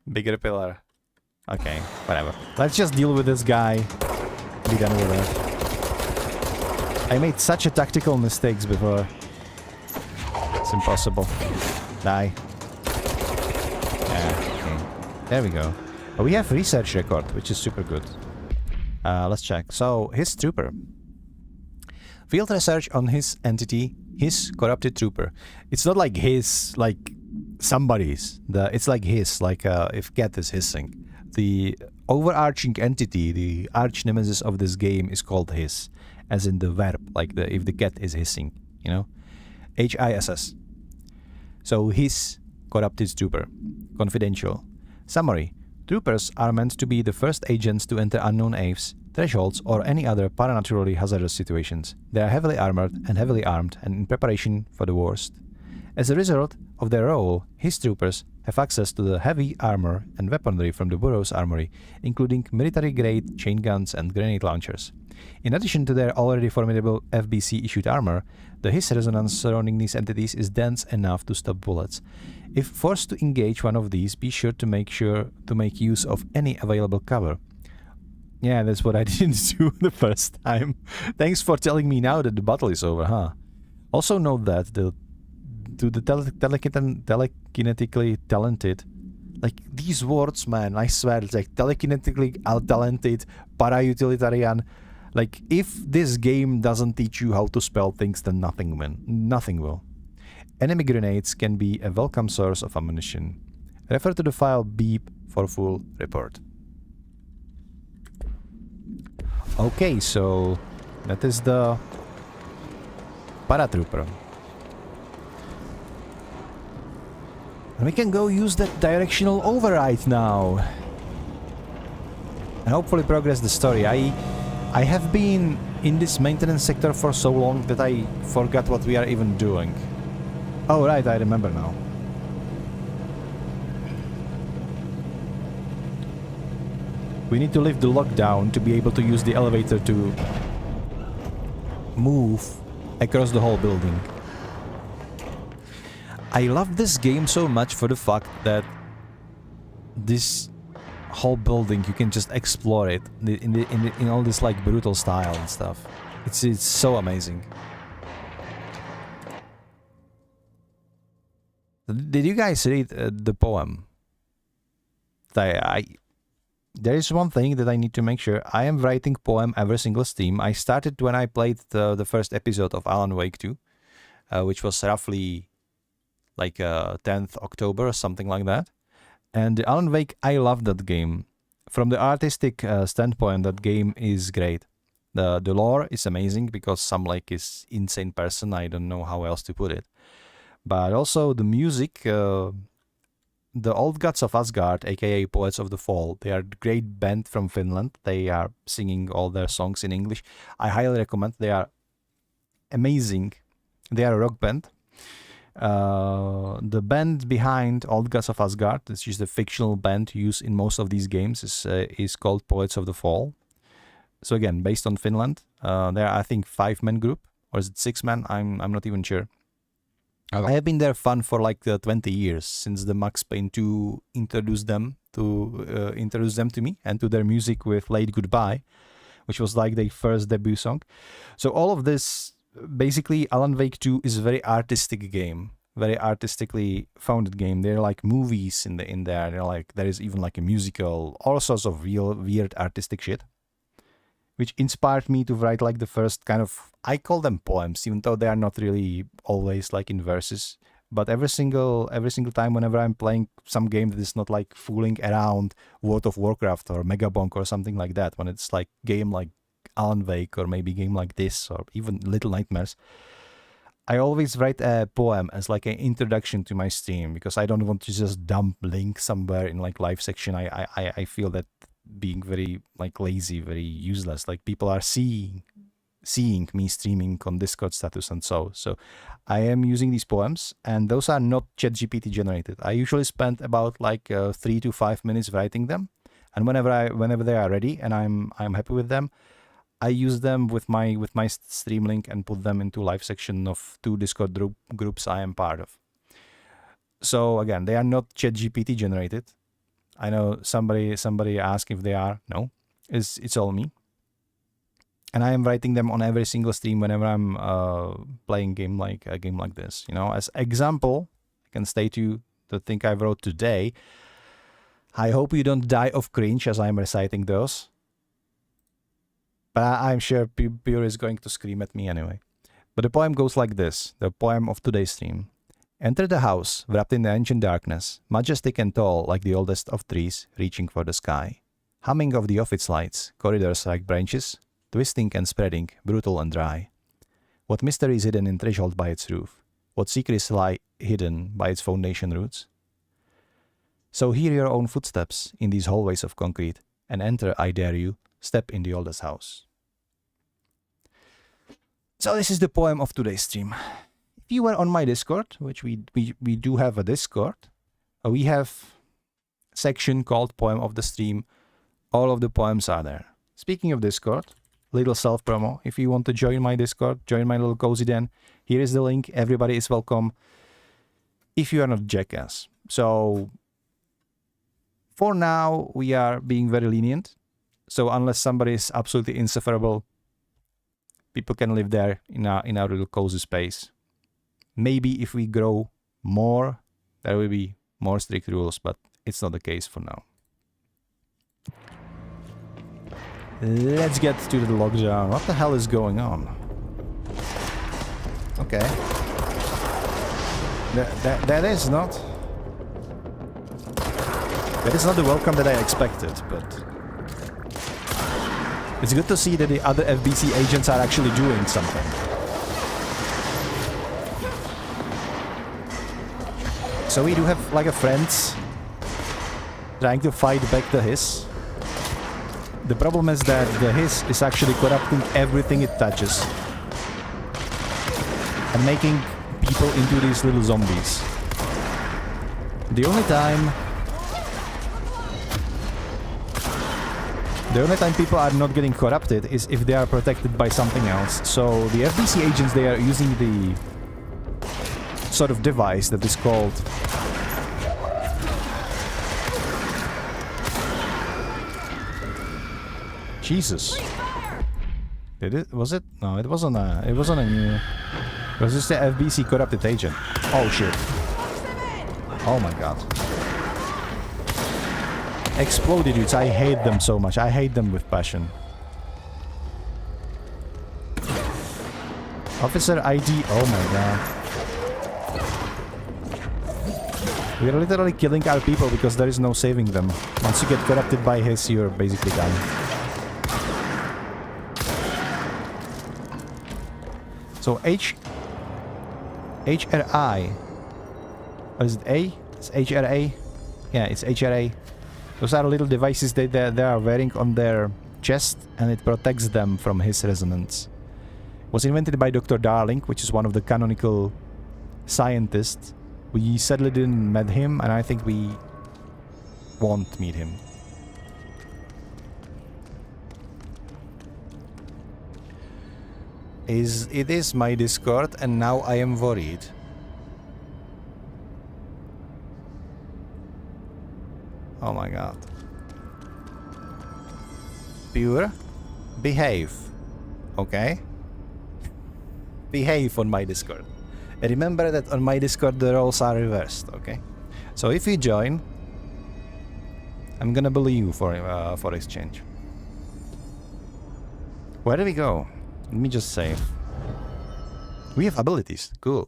Bigger pillar. Okay, whatever. Let's just deal with this guy. Be done with it. I made such a tactical mistakes before. It's impossible. Die. Yeah, okay. There we go. Oh, we have research record, which is super good. Let's check. So, his trooper. Field research on his entity, his corrupted trooper. It's not like his, like somebody's. It's like his, like if cat is hissing. The overarching entity, the arch nemesis of this game is called his. As in the verb, like if the cat is hissing, you know? HISS. So his corrupted trooper. Confidential. Summary. Troopers are meant to be the first agents to enter unknown apes thresholds, or any other paranaturally hazardous situations. They are heavily armored and heavily armed and in preparation for the worst. As a result of their role, his troopers have access to the heavy armor and weaponry from the Burroughs Armory, including military-grade chain guns and grenade launchers. In addition to their already formidable FBC-issued armor, the His resonance surrounding these entities is dense enough to stop bullets. If forced to engage one of these, be sure to make use of any available cover. Yeah, that's what I didn't do the first time. Thanks for telling me now that the battle is over, huh? Also note that the telekinetically talented, like these words, man, I swear, it's like telekinetically talented, para-utilitarian. Like, if this game doesn't teach you how to spell things, then nothing will. Enemy grenades can be a welcome source of ammunition. Refer to the file beep for full report. Okay, so that is the paratrooper. And we can go use that directional override now. And hopefully progress the story. I have been in this maintenance sector for so long that I forgot what we are even doing. Oh right, I remember now. We need to lift the lockdown to be able to use the elevator to move across the whole building. I love this game so much for the fact that this whole building, you can just explore it in all this like brutal style and stuff. It's so amazing. Did you guys read the poem? There is one thing that I need to make sure. I am writing poem every single stream. I started when I played the first episode of Alan Wake 2, which was roughly like 10th October or something like that. And Alan Wake, I love that game. From the artistic standpoint, that game is great. The lore is amazing because Sam Lake is insane person. I don't know how else to put it. But also the music, the Old Gods of Asgard, aka Poets of the Fall, they are a great band from Finland. They are singing all their songs in English. I highly recommend. They are amazing. They are a rock band. The band behind Old Gods of Asgard, which is the fictional band used in most of these games, is called Poets of the Fall. So again, based on Finland. They are, I think, 5-man group, or is it 6-man? I'm not even sure. I have been their fan for like 20 years since the Max Payne 2 introduced them to me and to their music with "Late Goodbye," which was like their first debut song. So all of this. Basically, Alan Wake 2 is a very artistic game, very artistically founded game. There are like movies in there. They're like, there is even like a musical, all sorts of real weird artistic shit, which inspired me to write like the first kind of, I call them poems, even though they are not really always like in verses. But every single time whenever I'm playing some game that is not like fooling around World of Warcraft or Megabonk or something like that, when it's like game like Alan Wake or maybe game like this or even Little Nightmares, I always write a poem as like an introduction to my stream because I don't want to just dump link somewhere in like live section. I feel that being very like lazy, very useless. Like people are seeing me streaming on Discord status and so I am using these poems, and those are not ChatGPT generated. I usually spend about like 3 to 5 minutes writing them, and whenever they are ready and I'm happy with them, I use them with my stream link and put them into live section of 2 Discord groups I am part of. So again, they are not ChatGPT generated. I know somebody asked if they are. No, it's all me. And I am writing them on every single stream whenever I'm playing a game like this. You know, as example, I can state you the thing I wrote today. I hope you don't die of cringe as I'm reciting those. But I'm sure Pure is going to scream at me anyway. But the poem goes like this, the poem of today's stream. Enter the house, wrapped in the ancient darkness, majestic and tall like the oldest of trees, reaching for the sky. Humming of the office lights, corridors like branches, twisting and spreading, brutal and dry. What mystery is hidden in threshold by its roof? What secrets lie hidden by its foundation roots? So hear your own footsteps in these hallways of concrete, and enter, I dare you, step in the oldest house. So this is the poem of today's stream. If you were on my Discord, which we do have a Discord, we have a section called Poem of the Stream. All of the poems are there. Speaking of Discord, little self-promo. If you want to join my Discord, join my little cozy den, here is the link. Everybody is welcome if you are not a jackass. So for now, we are being very lenient. So unless somebody is absolutely insufferable, people can live there in our little cozy space. Maybe if we grow more, there will be more strict rules, but it's not the case for now. Let's get to the lockdown. What the hell is going on? Okay. That is not the welcome that I expected, but it's good to see that the other FBC agents are actually doing something. So we do have like a friends trying to fight back the hiss. The problem is that the hiss is actually corrupting everything it touches and making people into these little zombies. The only time people are not getting corrupted is if they are protected by something else. So the FBC agents, they are using the sort of device that is called Jesus. Did it? Was it? No, it wasn't a... It wasn't a new... It was just the FBC corrupted agent. Oh shit. Oh my god. Exploded dudes. I hate them so much. I hate them with passion. Officer ID. Oh my god. We are literally killing our people because there is no saving them. Once you get corrupted by his, you're basically done. So HRI, or is it A? It's HRA? Yeah, it's HRA. Those are little devices they are wearing on their chest, and it protects them from his resonance. It was invented by Dr. Darling, which is one of the canonical scientists. We sadly didn't meet him, and I think we won't meet him. It is my Discord, and now I am worried. Oh my god. Pure? Behave. Okay? Behave on my Discord. Remember that on my Discord the roles are reversed, okay? So if you join, I'm gonna bully you for exchange. Where do we go? Let me just save. We have abilities. Cool.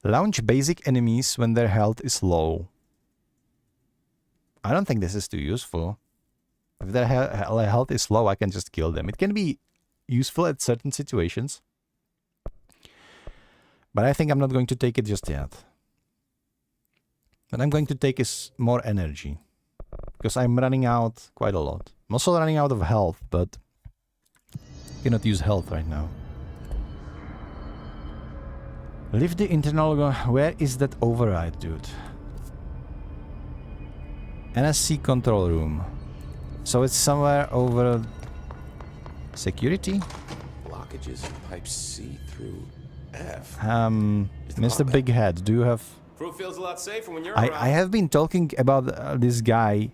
Launch basic enemies when their health is low. I don't think this is too useful. If their health is low, I can just kill them. It can be useful at certain situations. But I think I'm not going to take it just yet. What I'm going to take is more energy. Because I'm running out quite a lot. I'm also running out of health, but cannot use health right now. Lift the internal... Where is that override, dude? NSC control room. So it's somewhere over... Security? Blockages in pipes C through F. Mr. Big Head, do you have... Crew feels a lot safer when you're I have been talking about this guy.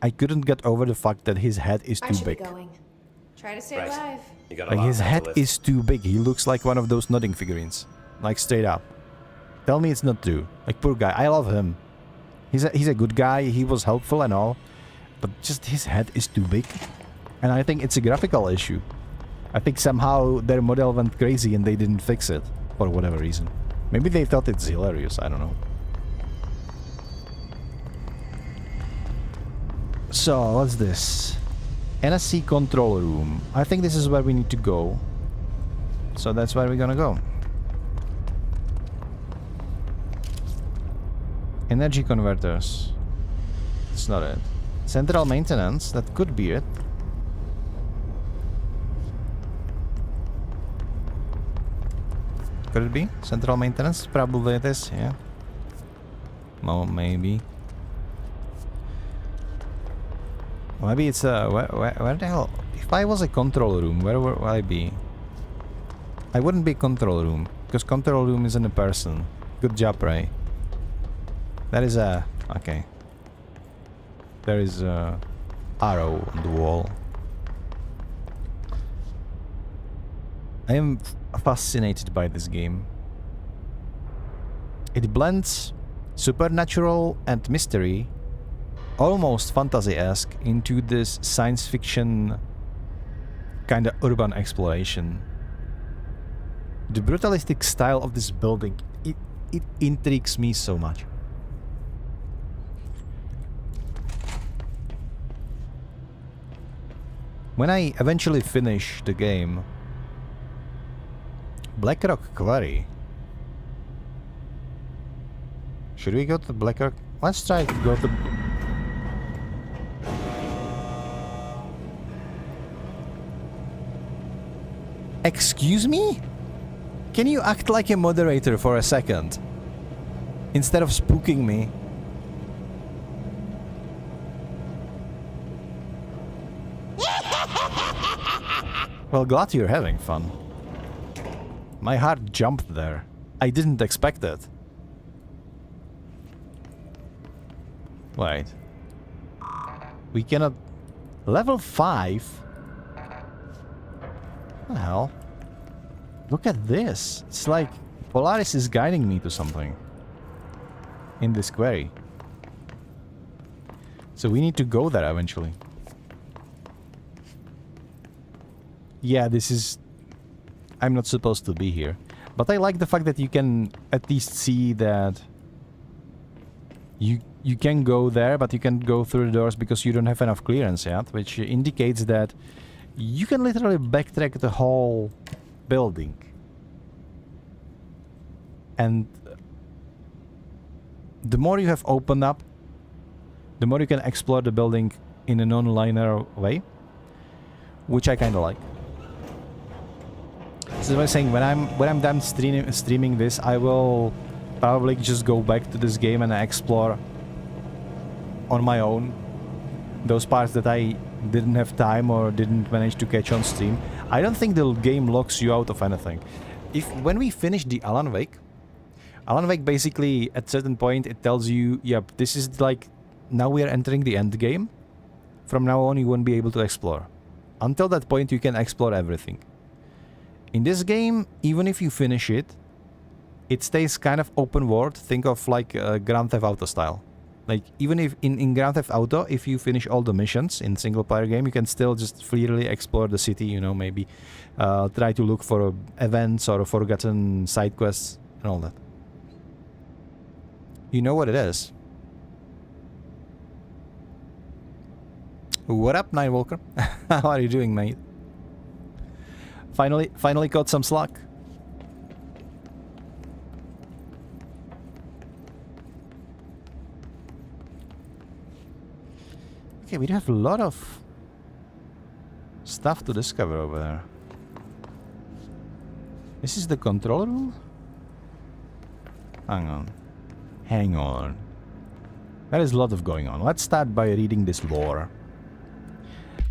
I couldn't get over the fact that his head is too big. Try to stay alive. Like his head is too big. He looks like one of those nodding figurines. Like straight up. Tell me it's not true. Like poor guy. I love him. He's a good guy. He was helpful and all. But just his head is too big. And I think it's a graphical issue. I think somehow their model went crazy and they didn't fix it. For whatever reason. Maybe they thought it's hilarious. I don't know. So, what's this? NSC control room. I think this is where we need to go. So that's where we're gonna go. Energy converters. It's not it. Central maintenance, that could be it. Could it be? Central maintenance? Probably it is, yeah. No, maybe. Maybe it's where the hell? If I was a control room, where would I be? I wouldn't be control room, because control room isn't a person. Good job, Ray. That is a... okay. There is a arrow on the wall. I am fascinated by this game. It blends supernatural and mystery, almost fantasy-esque, into this science fiction kind of urban exploration. The brutalistic style of this building, it intrigues me so much. When I eventually finish the game, Blackrock Quarry. Should we go to Blackrock? Let's try to go to... Excuse me? Can you act like a moderator for a second? Instead of spooking me. Well, glad you're having fun. My heart jumped there. I didn't expect it. Wait. We cannot... Level 5? What the hell? Look at this. It's like Polaris is guiding me to something. In this quarry. So we need to go there eventually. Yeah, this is... I'm not supposed to be here. But I like the fact that you can at least see that... You can go there, but you can't go through the doors because you don't have enough clearance yet. Which indicates that you can literally backtrack the whole building. And... the more you have opened up, the more you can explore the building in a non-linear way. Which I kind of like. So I was saying, when I'm done streaming this, I will probably just go back to this game and explore on my own those parts that I didn't have time or didn't manage to catch on stream. I don't think the game locks you out of anything. When we finish the Alan Wake basically at certain point it tells you, yep, this is like, now we are entering the end game. From now on you won't be able to explore. Until that point you can explore everything. In this game, even if you finish it, it stays kind of open world. Think of like Grand Theft Auto style. Like, even if in Grand Theft Auto, if you finish all the missions in single player game, you can still just freely explore the city, you know, maybe try to look for events or forgotten side quests and all that. You know what it is. What up, Nightwalker? How are you doing, mate? Finally caught some slack. Okay, we have a lot of stuff to discover over there. This is the control room? Hang on. Hang on. There is a lot of going on. Let's start by reading this lore.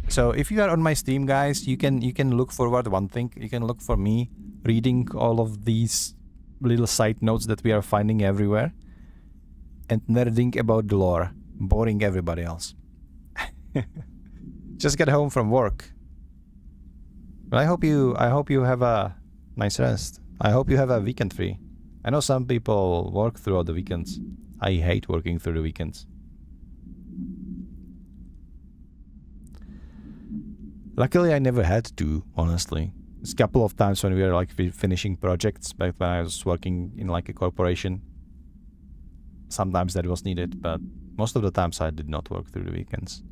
So if you are on my Steam, guys, you can look forward one thing. You can look for me reading all of these little side notes that we are finding everywhere and nerding about the lore, boring everybody else. Just get home from work. But I hope you have a nice rest. I hope you have a weekend free. I know some people work throughout the weekends. I hate working through the weekends. Luckily, I never had to, honestly. There's a couple of times when we were like finishing projects back when I was working in like a corporation. Sometimes that was needed, but most of the times I did not work through the weekends.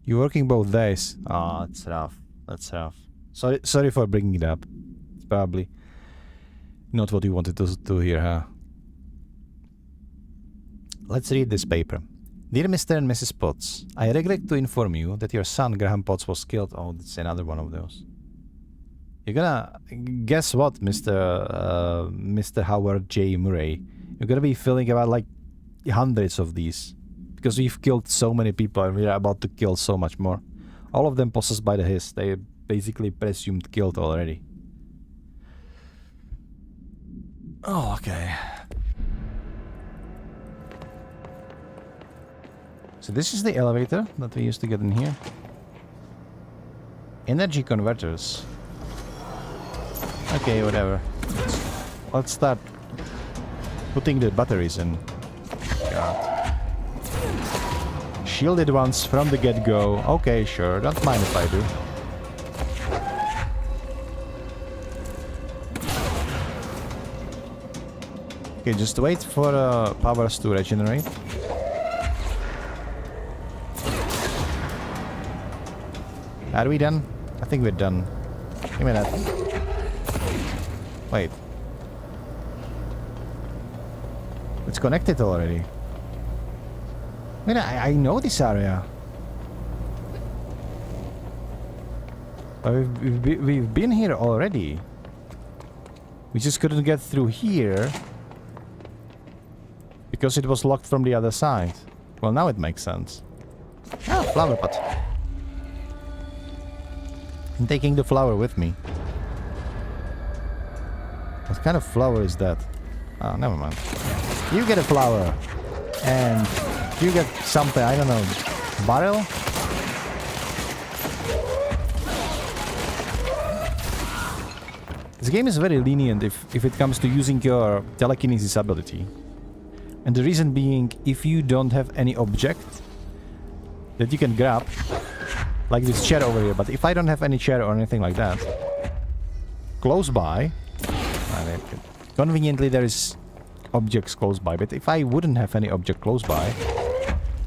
You're working both days? Ah, that's rough. That's rough. Sorry for bringing it up. It's probably not what you wanted to hear, huh? Let's read this paper. Dear Mr. and Mrs. Potts, I regret to inform you that your son, Graham Potts, was killed. Oh, that's another one of those. You're gonna... Guess what, Mr. Howard J. Murray? You're gonna be feeling about like hundreds of these. Because we've killed so many people and we're about to kill so much more. All of them possessed by the hiss. They basically presumed killed already. Oh, okay. So this is the elevator that we used to get in here. Energy converters. Okay, whatever. Let's start putting the batteries in. God. Shielded ones from the get-go. Okay, sure. Don't mind if I do. Okay, just wait for powers to regenerate. Are we done? I think we're done. Give me that. Wait. It's connected already. I mean, I know this area. But we've been here already. We just couldn't get through here. Because it was locked from the other side. Well, now it makes sense. Ah, flower pot. I'm taking the flower with me. What kind of flower is that? Oh, never mind. You get a flower. And you get something, I don't know, barrel? This game is very lenient if it comes to using your telekinesis ability. And the reason being, if you don't have any object that you can grab, like this chair over here, but if I don't have any chair or anything like that, close by, conveniently there is objects close by, but if I wouldn't have any object close by,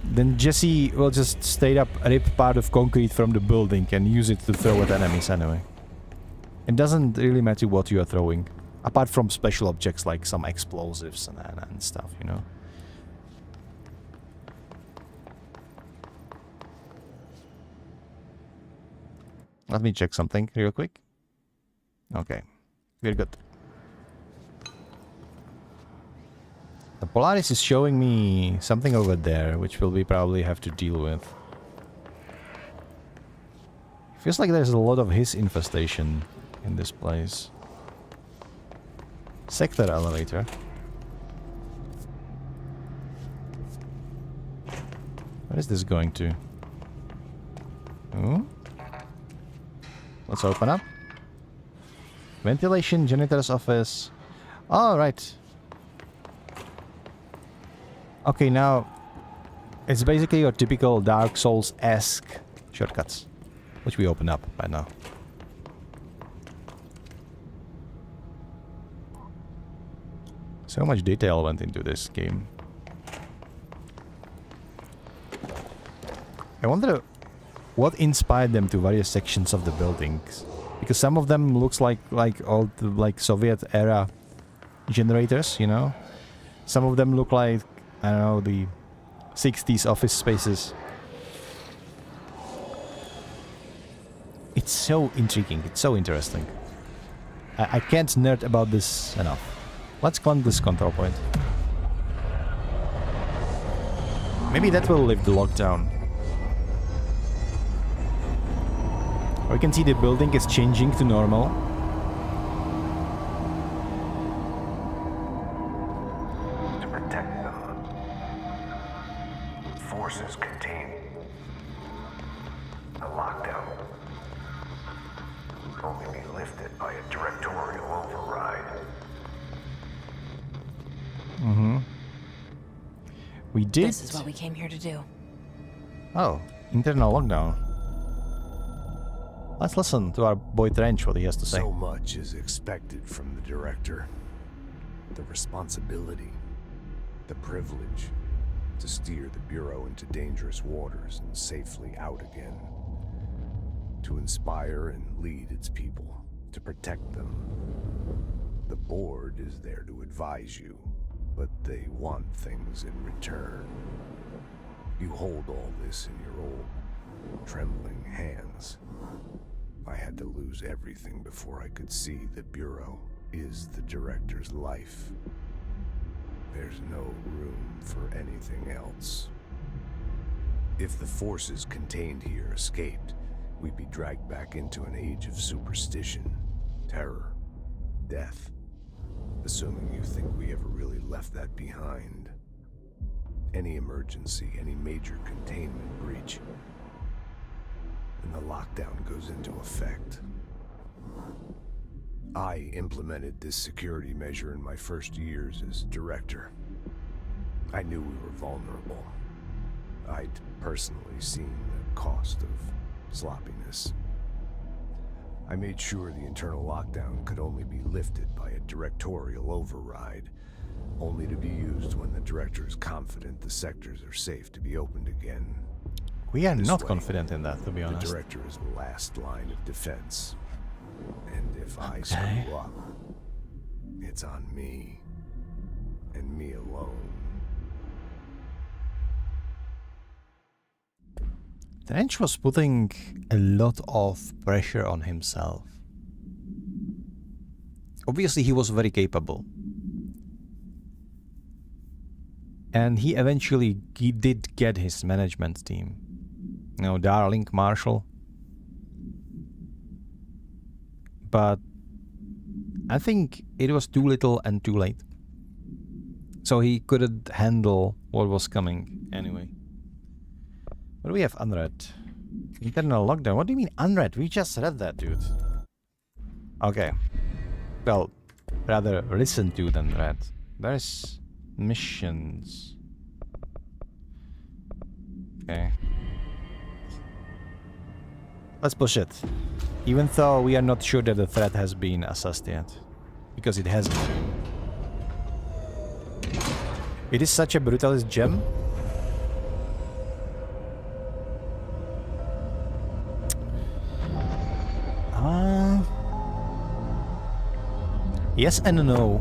then Jesse will just straight up rip part of concrete from the building and use it to throw at enemies anyway. It doesn't really matter what you are throwing. Apart from special objects like some explosives and stuff, you know. Let me check something real quick. Okay, we're good. The Polaris is showing me something over there, which we'll probably have to deal with. Feels like there's a lot of his infestation in this place. Sector elevator. Where is this going to? Hmm? Let's open up. Ventilation, janitor's office. Alright. Okay, now it's basically your typical Dark Souls-esque shortcuts, which we open up by now. So much detail went into this game. I wonder what inspired them to various sections of the buildings, because some of them looks like old Soviet era generators, you know. Some of them look like, I don't know, the 60s office spaces. It's so intriguing. It's so interesting. I can't nerd about this enough. Let's clunk this control point. Maybe that will lift the lockdown. We can see the building is changing to normal. To protect them, forces contain a lockdown will only be lifted by a directorial override. Mm-hmm. We did. This is what we came here to do. Oh, internal lockdown. Let's listen to our boy Trench, what he has to say. So much is expected from the director. The responsibility, the privilege to steer the Bureau into dangerous waters and safely out again. To inspire and lead its people, to protect them. The board is there to advise you, but they want things in return. You hold all this in your old, trembling hands. I had to lose everything before I could see the Bureau is the Director's life. There's no room for anything else. If the forces contained here escaped, we'd be dragged back into an age of superstition, terror, death. Assuming you think we ever really left that behind. Any emergency, any major containment breach, and the lockdown goes into effect. I implemented this security measure in my first years as director. I knew we were vulnerable. I'd personally seen the cost of sloppiness. I made sure the internal lockdown could only be lifted by a directorial override, only to be used when the director is confident the sectors are safe to be opened again. We are This not way, confident in that, to be honest. The director is the last line of defense. And if I Okay. screw up, it's on me. And me alone. Trench was putting a lot of pressure on himself. Obviously, he was very capable. And he eventually did get his management team. You know, Darling, Marshall. But I think it was too little and too late. So he couldn't handle what was coming anyway. What do we have unread? Internal lockdown. What do you mean unread? We just read that, dude. Okay. Well, rather listen to than read. There's missions. Okay. Let's push it. Even though we are not sure that the threat has been assessed yet. Because it hasn't. It is such a brutalist gem. Yes and no.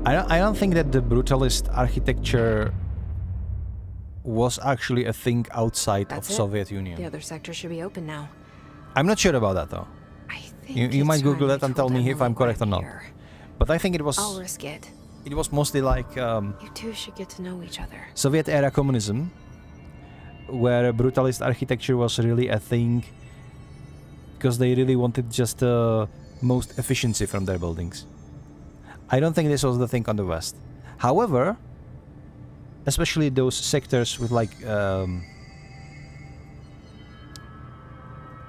I don't think that the brutalist architecture was actually a thing outside That's of it. Soviet Union. The other sector should be open now. I'm not sure about that though. I think You might it's Google time that and we tell told me if I'm Emily correct we're or not. here. But I think it was I'll risk it. it was mostly like You two should get to know each other. Soviet era communism, where brutalist architecture was really a thing because they really wanted just the most efficiency from their buildings. I don't think this was the thing on the West. However, especially those sectors with like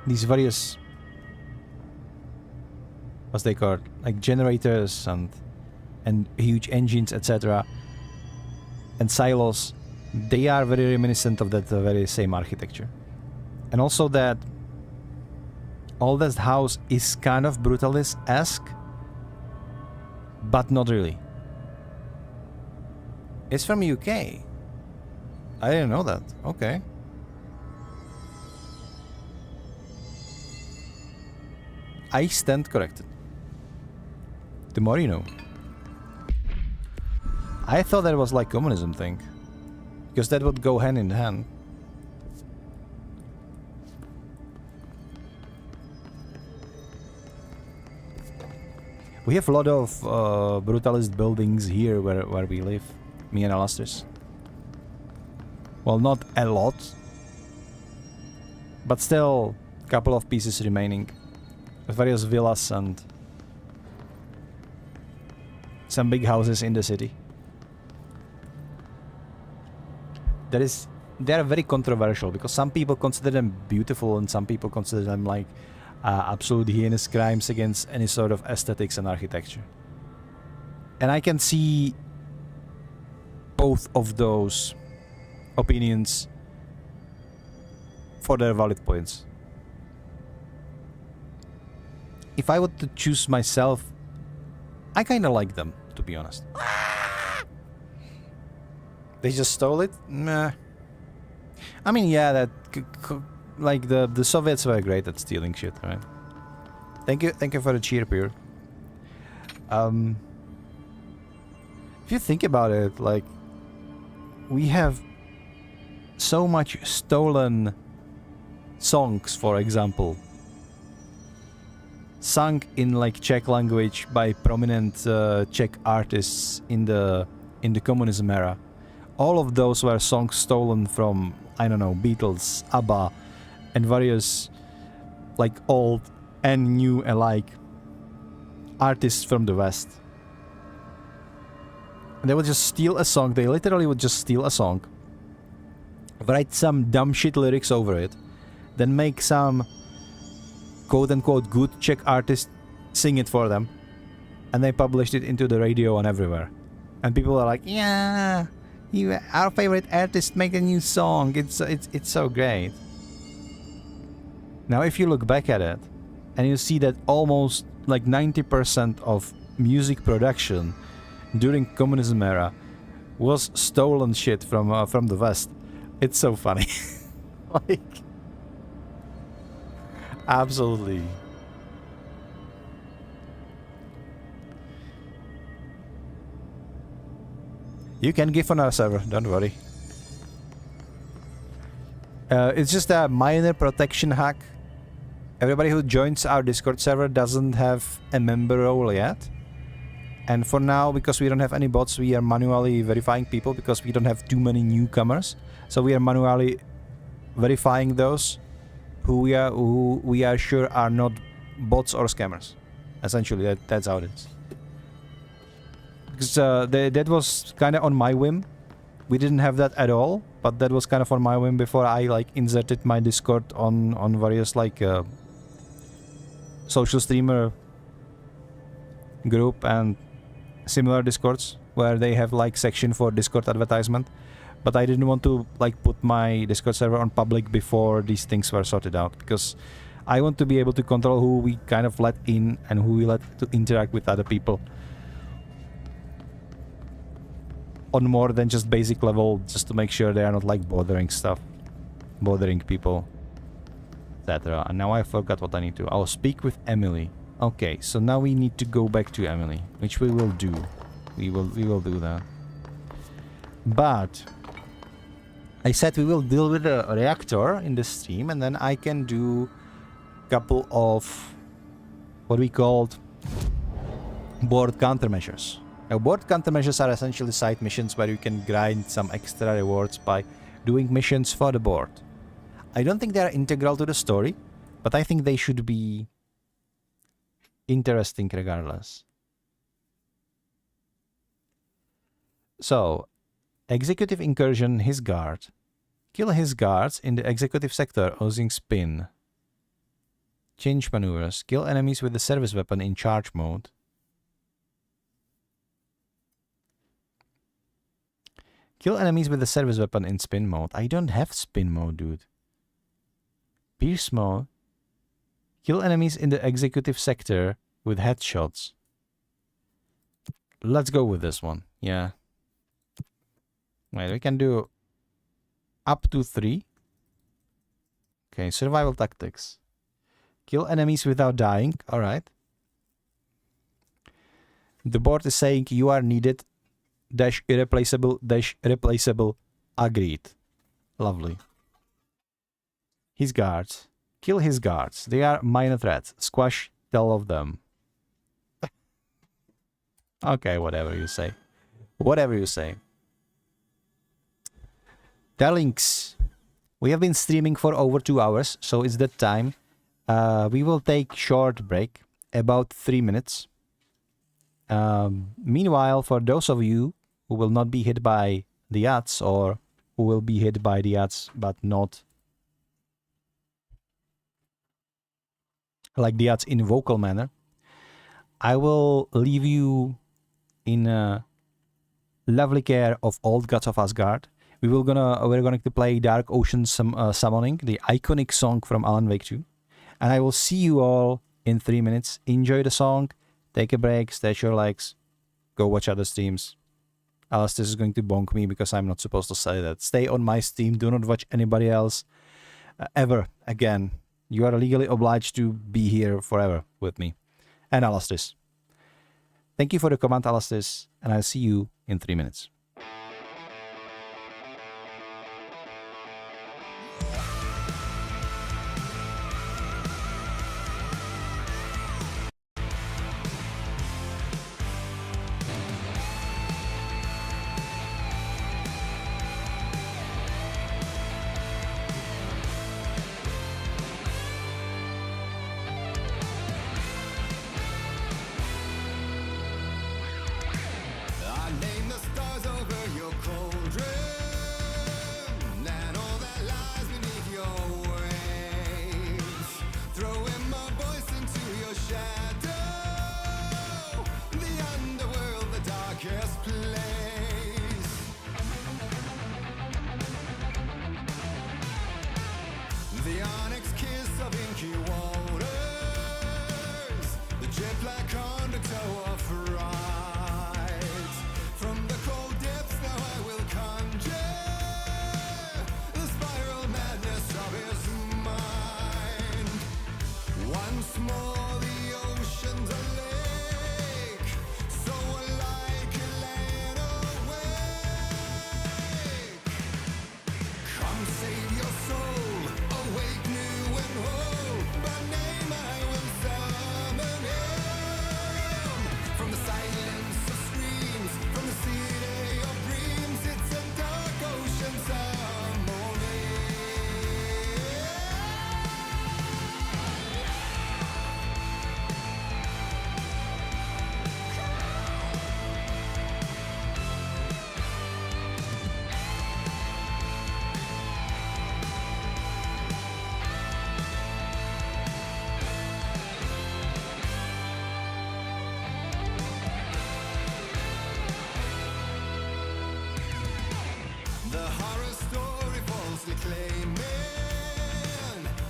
these various, what's they called, like generators and huge engines, etc., and silos, they are very reminiscent of that very same architecture. And also that all that house is kind of brutalist-esque, but not really. It's from UK. I didn't know that. Okay. I stand corrected. The more you know. I thought that was like communism thing. Because that would go hand in hand. We have a lot of brutalist buildings here where we live. Me and Alastris. Well, not a lot. But still, a couple of pieces remaining. Various villas and some big houses in the city. They are very controversial because some people consider them beautiful and some people consider them like absolute heinous crimes against any sort of aesthetics and architecture. And I can see both of those opinions for their valid points. If I were to choose myself, I kind of like them, to be honest. They just stole it? Nah. I mean, yeah, that like the Soviets were great at stealing shit, right? Thank you for the cheer, Pure. If you think about it, like we have so much stolen songs, for example, sung in like Czech language by prominent Czech artists in the communism era. All of those were songs stolen from, I don't know, Beatles, ABBA, and various like old and new alike artists from the West. And they would just steal a song. They literally would just steal a song, write some dumb shit lyrics over it, then make some quote-unquote good Czech artist sing it for them, and they published it into the radio and everywhere. And people are like, yeah, our favorite artist make a new song. It's so great. Now, if you look back at it, and you see that almost like 90% of music production during communism era was stolen shit from the West, it's so funny. Like, absolutely. You can give on our server, don't worry. It's just a minor protection hack. Everybody who joins our Discord server doesn't have a member role yet. And for now, because we don't have any bots, we are manually verifying people because we don't have too many newcomers. So we are manually verifying those who we are sure are not bots or scammers. Essentially, that's how it is. Because that was kind of on my whim. We didn't have that at all, but that was kind of on my whim before I like inserted my Discord on various like social streamer group and similar Discords where they have like section for Discord advertisement. But I didn't want to like put my Discord server on public before these things were sorted out, because I want to be able to control who we kind of let in and who we let to interact with other people on more than just basic level, just to make sure they are not like bothering people, etc. And now I forgot what I need to. I'll speak with Emily. Okay, so now we need to go back to Emily, which we will do. We will do that. But I said we will deal with the reactor in the stream, and then I can do a couple of what we called board countermeasures. Now, board countermeasures are essentially side missions where you can grind some extra rewards by doing missions for the board. I don't think they are integral to the story, but I think they should be interesting regardless. So, executive incursion, his guard. Kill his guards in the executive sector using spin. Change maneuvers. Kill enemies with the service weapon in charge mode. Kill enemies with the service weapon in spin mode. I don't have spin mode, dude. Pierce mode. Kill enemies in the executive sector with headshots. Let's go with this one. Yeah. Wait, we can do up to 3. Okay, survival tactics. Kill enemies without dying. Alright. The board is saying you are needed. Dash irreplaceable. Dash replaceable. Agreed. Lovely. His guards. Kill his guards. They are minor threats. Squash 12 of them. Okay, whatever you say. Whatever you say. Darlings, we have been streaming for over 2 hours, so it's that time. We will take short break, about 3 minutes. Meanwhile, for those of you who will not be hit by the ads, or who will be hit by the ads but not like the ads in vocal manner, I will leave you in lovely care of Old Gods of Asgard. We're going to play Dark Ocean Summoning, the iconic song from Alan Wake 2. And I will see you all in 3 minutes. Enjoy the song, take a break, stretch your legs, go watch other streams. Alistair is going to bonk me because I'm not supposed to say that. Stay on my stream, do not watch anybody else ever again. You are legally obliged to be here forever with me. And Alistair. Thank you for the comment, Alistair, and I'll see you in 3 minutes. onyx kiss of inky waters, the jet black undertow of fright. From the cold depths now I will conjure the spiral madness of his mind. Once more the ocean's a lake, so alike land awake. Come save your soul, awake new and whole. By name I will summon him. From the silence of screams, from the city of dreams, it's a dark ocean ceremony. The horror story falsely claiming,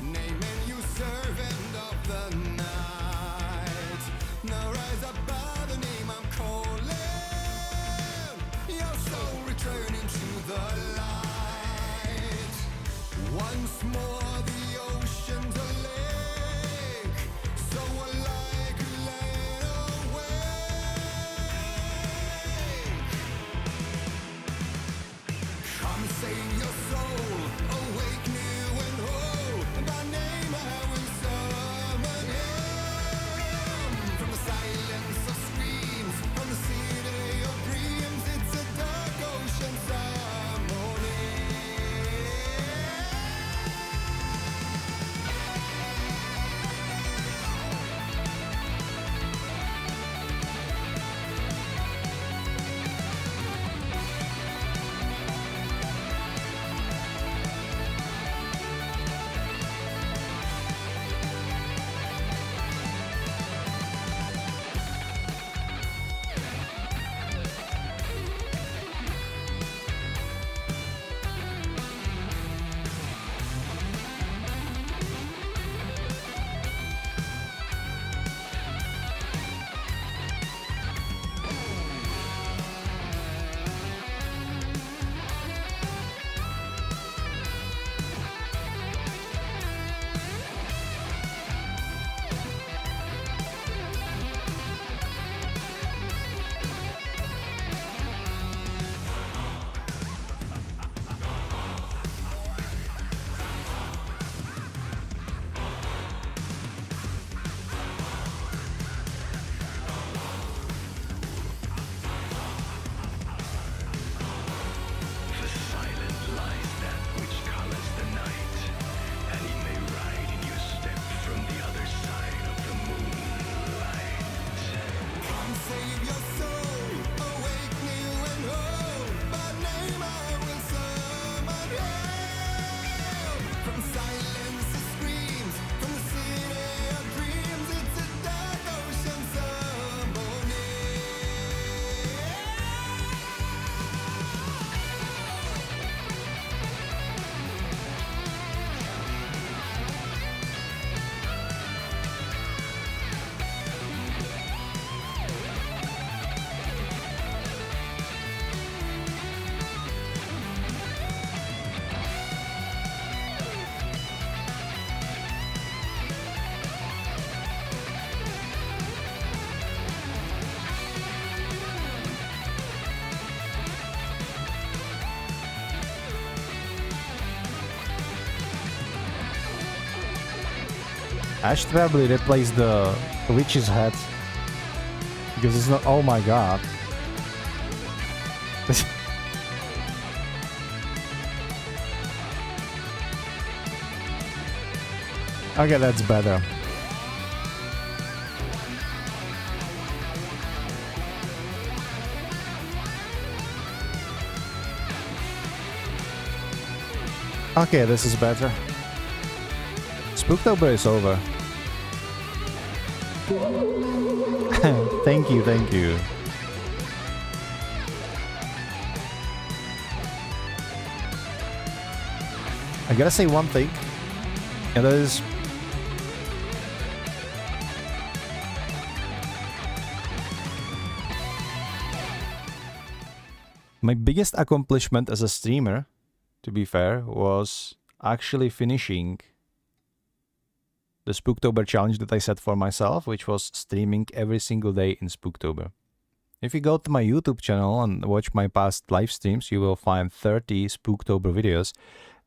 naming you servant of the night. Now rise up by the name I'm calling, your soul returning to the light. Once more the ocean's a lake, so alike land awake. Come save your soul, awake new and whole. By name I will summon him. From the silence of screams, from the city of dreams, it's a dark ocean ceremony. Save your soul, awake new and whole. By name I will summon him. From silence to screams, from the city of dreams, it's a dark ocean ceremony. I should probably replace the witch's hat. Because it's not. Oh my god. Okay, that's better. Okay, this is better. Spooktober is over. Thank you, thank you. I gotta say one thing. And that is... my biggest accomplishment as a streamer, to be fair, was actually finishing the Spooktober challenge that I set for myself, which was streaming every single day in Spooktober. If you go to my YouTube channel and watch my past live streams, you will find 30 Spooktober videos.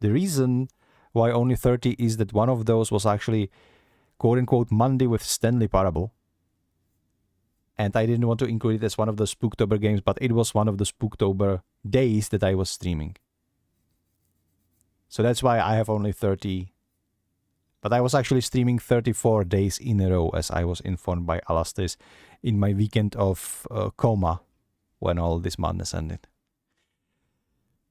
The reason why only 30 is that one of those was actually quote-unquote Monday with Stanley Parable. And I didn't want to include it as one of the Spooktober games, but it was one of the Spooktober days that I was streaming. So that's why I have only 30. But I was actually streaming 34 days in a row, as I was informed by Alastis in my weekend of coma when all this madness ended.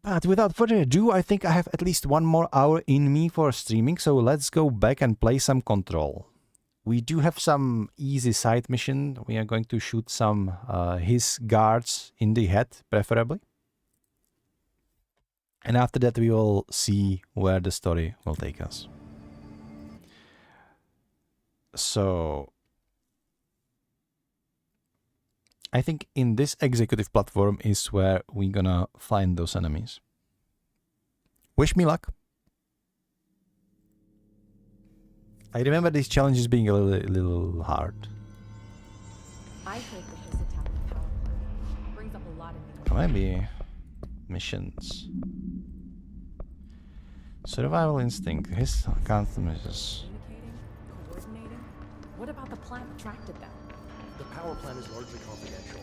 But without further ado, I think I have at least 1 more hour in me for streaming, so let's go back and play some Control. We do have some easy side mission. We are going to shoot some his guards in the head, preferably. And after that we will see where the story will take us. So I think in this executive platform is where we're gonna find those enemies. Wish me luck. I remember these challenges being a little hard. I heard that his attack with power plant brings up a lot of Maybe missions. Survival instinct. His countermeasures. Coordinating? What about the plant attracted them? The power plant is largely confidential.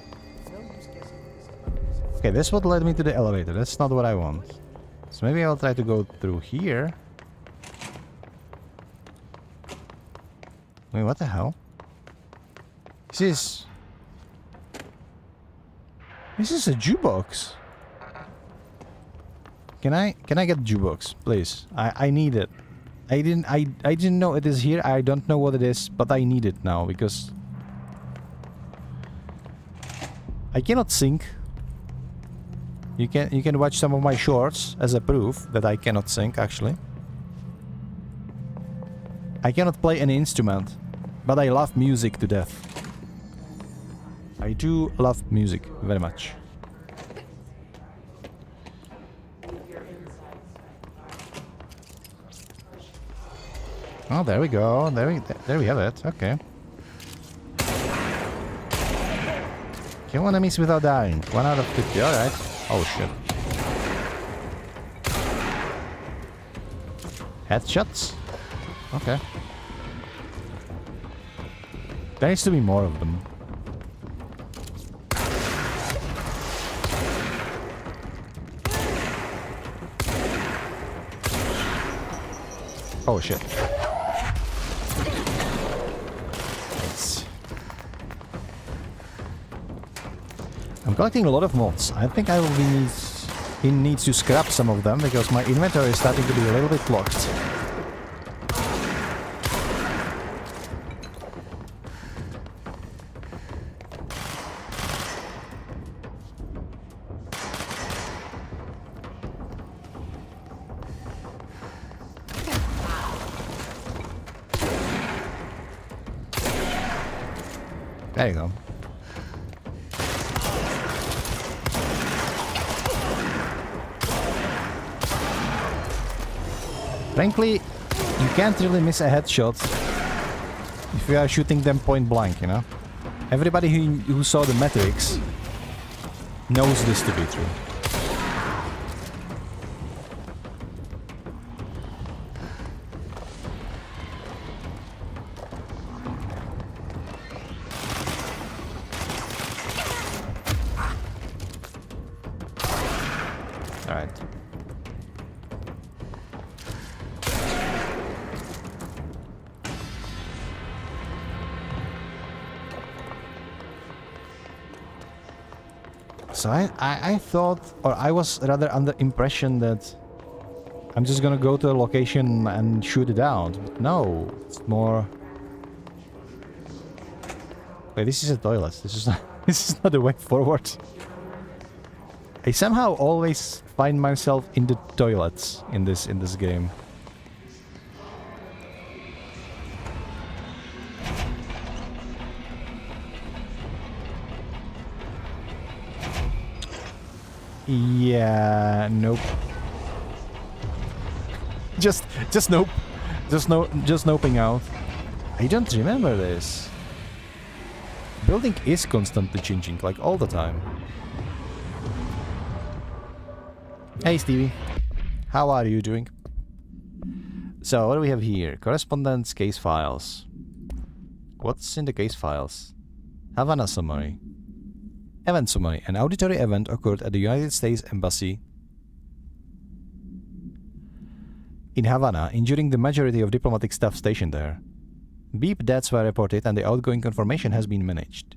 No use guessing. Okay, this would lead me to the elevator. That's not what I want. So maybe I'll try to go through here. Wait, what the hell? This is a jukebox. Can I get jukebox, please? I need it. I didn't know it is here. I don't know what it is, but I need it now because I cannot sing. You can watch some of my shorts as a proof that I cannot sing actually. I cannot play any instrument, but I love music to death. I do love music very much. Oh, there we go. There we have it. Okay. Kill enemies without dying. 1 out of 50. All right. Oh shit. Headshots. Okay. There needs to be more of them. Oh shit. Thanks. I'm collecting a lot of mods. I think I will need to scrap some of them because my inventory is starting to be a little bit blocked. There you go. Frankly, you can't really miss a headshot if you are shooting them point blank, you know? Everybody who saw the Matrix knows this to be true. So I thought, or I was rather under impression that I'm just gonna go to a location and shoot it out. But no, it's more... Wait, this is a toilet. This is not the way forward. I somehow always find myself in the toilets in this game. Yeah, nope. Just nope. Just noping out. I don't remember this. Building is constantly changing, like all the time. Hey Stevie, how are you doing? So, what do we have here? Correspondence case files. What's in the case files? Havana summary. Event summary. An auditory event occurred at the United States Embassy in Havana, injuring the majority of diplomatic staff stationed there. Beep deaths were reported and the outgoing information has been managed.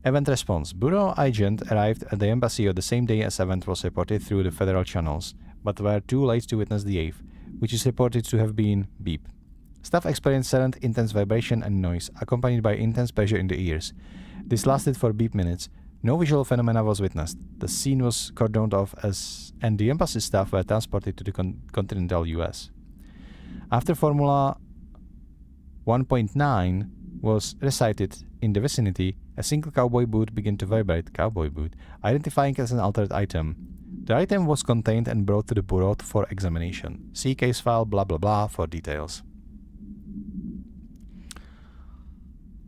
Event response. Bureau agent arrived at the embassy on the same day as event was reported through the federal channels, but were too late to witness the AVE, which is reported to have been beep. Staff experienced sudden intense vibration and noise, accompanied by intense pressure in the ears. This lasted for beep minutes. No visual phenomena was witnessed. The scene was cordoned off and the embassy staff were transported to the continental US. After Formula 1.9 was recited in the vicinity, a single cowboy boot began to vibrate, identifying as an altered item. The item was contained and brought to the bureau for examination. See case file blah blah blah for details.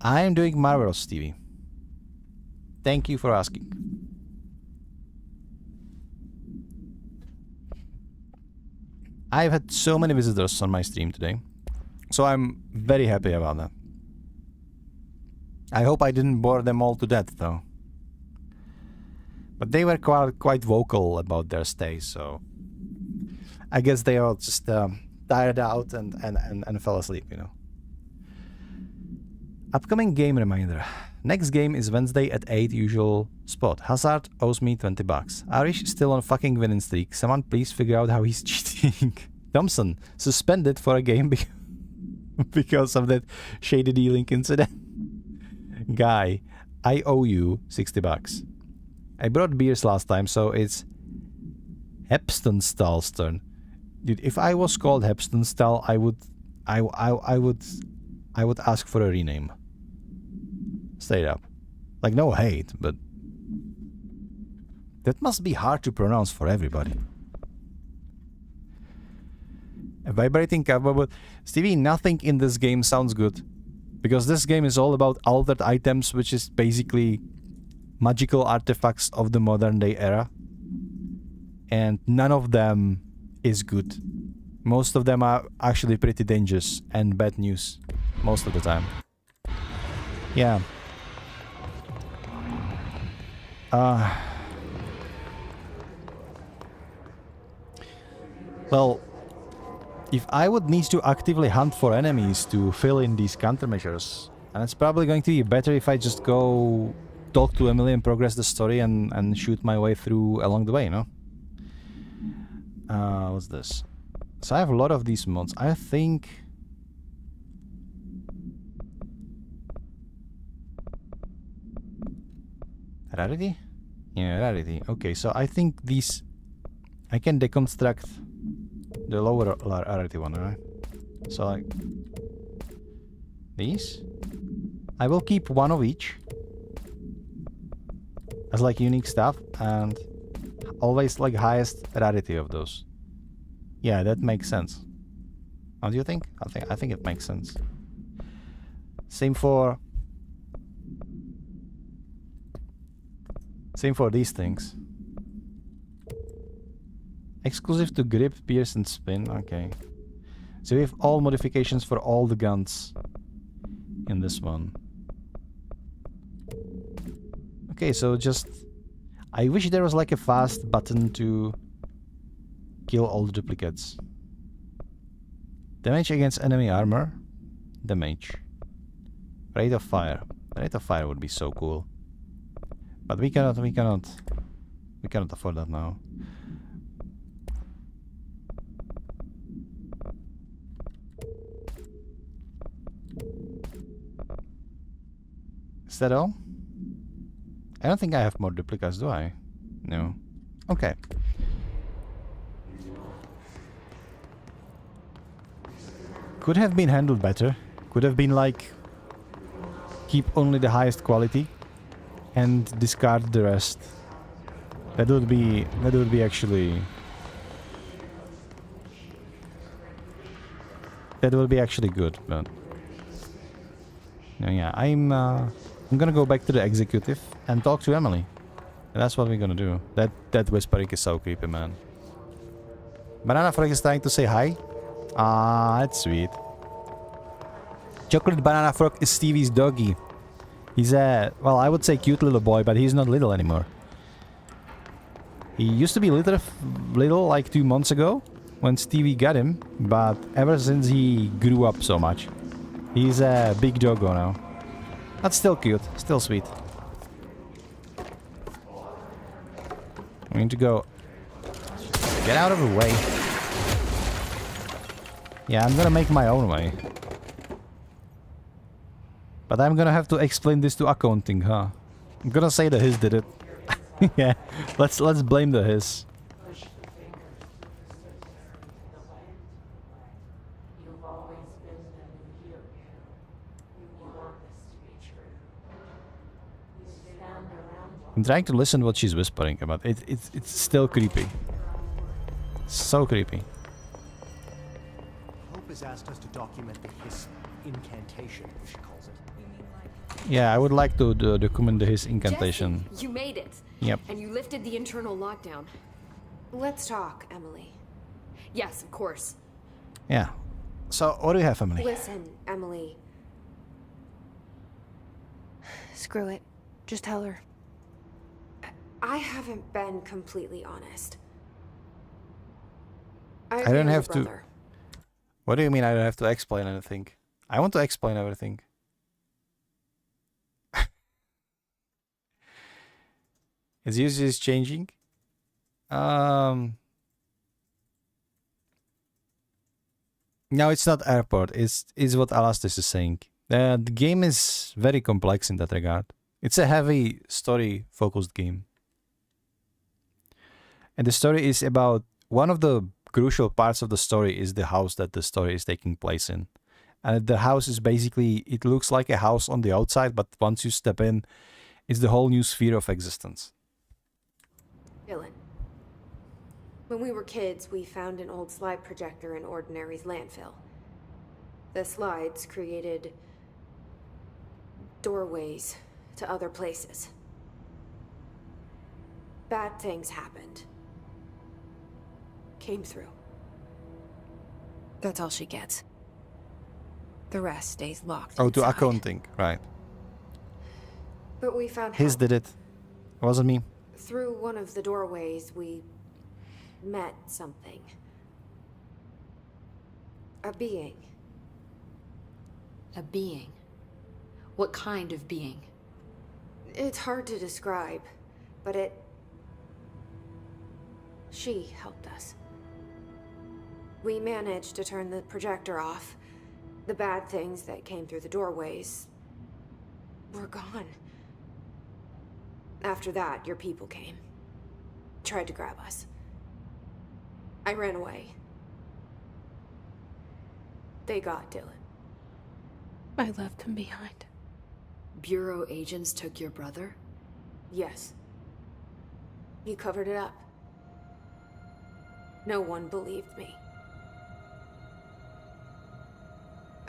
I am doing marvelous, Stevie. Thank you for asking. I've had so many visitors on my stream today, so I'm very happy about that. I hope I didn't bore them all to death, though. But they were quite vocal about their stay, so I guess they all just tired out and fell asleep, you know. Upcoming game reminder. Next game is Wednesday at 8 usual spot. Hazard owes me $20. Irish still on fucking winning streak. Someone please figure out how he's cheating. Thompson suspended for a game because of that shady dealing incident. Guy, I owe you $60. I brought beers last time, so it's Hepstonstall's turn. Dude, if I was called Hepstonstall, I would ask for a rename. Straight up. Like, no hate, but that must be hard to pronounce for everybody. A vibrating cowboy. Stevie, nothing in this game sounds good. Because this game is all about altered items, which is basically magical artifacts of the modern day era. And none of them is good. Most of them are actually pretty dangerous and bad news. Most of the time. Yeah. Well, if I would need to actively hunt for enemies to fill in these countermeasures, and it's probably going to be better if I just go talk to Emily and progress the story and shoot my way through along the way, you know? What's this? So I have a lot of these mods. I think... Rarity? Yeah, rarity. Okay, so I think these... I can deconstruct the lower rarity one, right? So like... These? I will keep one of each. As like unique stuff, and always like highest rarity of those. Yeah, that makes sense. How do you think? I think it makes sense. Same for these things. Exclusive to grip, pierce, and spin. Okay. So we have all modifications for all the guns in this one. Okay, so just... I wish there was like a fast button to kill all the duplicates. Damage against enemy armor. Damage. Rate of fire. Rate of fire would be so cool. But we cannot afford that now. Is that all? I don't think I have more duplicates, do I? No. Okay. Could have been handled better. Could have been like... keep only the highest quality and discard the rest. That would be actually... That will be actually good, but... No, yeah, I'm gonna go back to the executive and talk to Emily. And that's what we're gonna do. That whispering is so creepy, man. Banana Frog is trying to say hi. Ah, that's sweet. Chocolate Banana Frog is Stevie's doggy. He's a, well, I would say cute little boy, but he's not little anymore. He used to be little like 2 months ago when Stevie got him, but ever since he grew up so much. He's a big doggo now. That's still cute, still sweet. I need to go... Get out of the way. Yeah, I'm gonna make my own way. But I'm gonna have to explain this to accounting, huh? I'm gonna say the his did it. Yeah, let's blame the his. I'm trying to listen what she's whispering about. It's still creepy. So creepy. Hope has asked us to document the his incantation, as she calls it. Yeah, I would like to document his incantation. Jesse, you made it. Yep. And you lifted the internal lockdown. Let's talk, Emily. Yes, of course. Yeah. So, what do you have, Emily? Listen, Emily. Screw it. Just tell her. I haven't been completely honest. I don't have to... What do you mean I don't have to explain anything? I want to explain everything. His usage is changing. No, it's not airport. It's what Alastis is saying. The game is very complex in that regard. It's a heavy story-focused game. And the story is about... One of the crucial parts of the story is the house that the story is taking place in. And the house is basically... It looks like a house on the outside, but once you step in, it's the whole new sphere of existence. Dylan. When we were kids, we found an old slide projector in Ordinary's landfill. The slides created doorways to other places. Bad things happened. Came through. That's all she gets. The rest stays locked Oh, to inside. accounting, right. But we found His help. did it. It wasn't me. Through one of the doorways, we met something. A being. A being? What kind of being? It's hard to describe, but she helped us. We managed to turn the projector off. The bad things that came through the doorways were gone. After that, your people came. Tried to grab us. I ran away. They got Dylan. I left him behind. Bureau agents took your brother? Yes. You covered it up. No one believed me.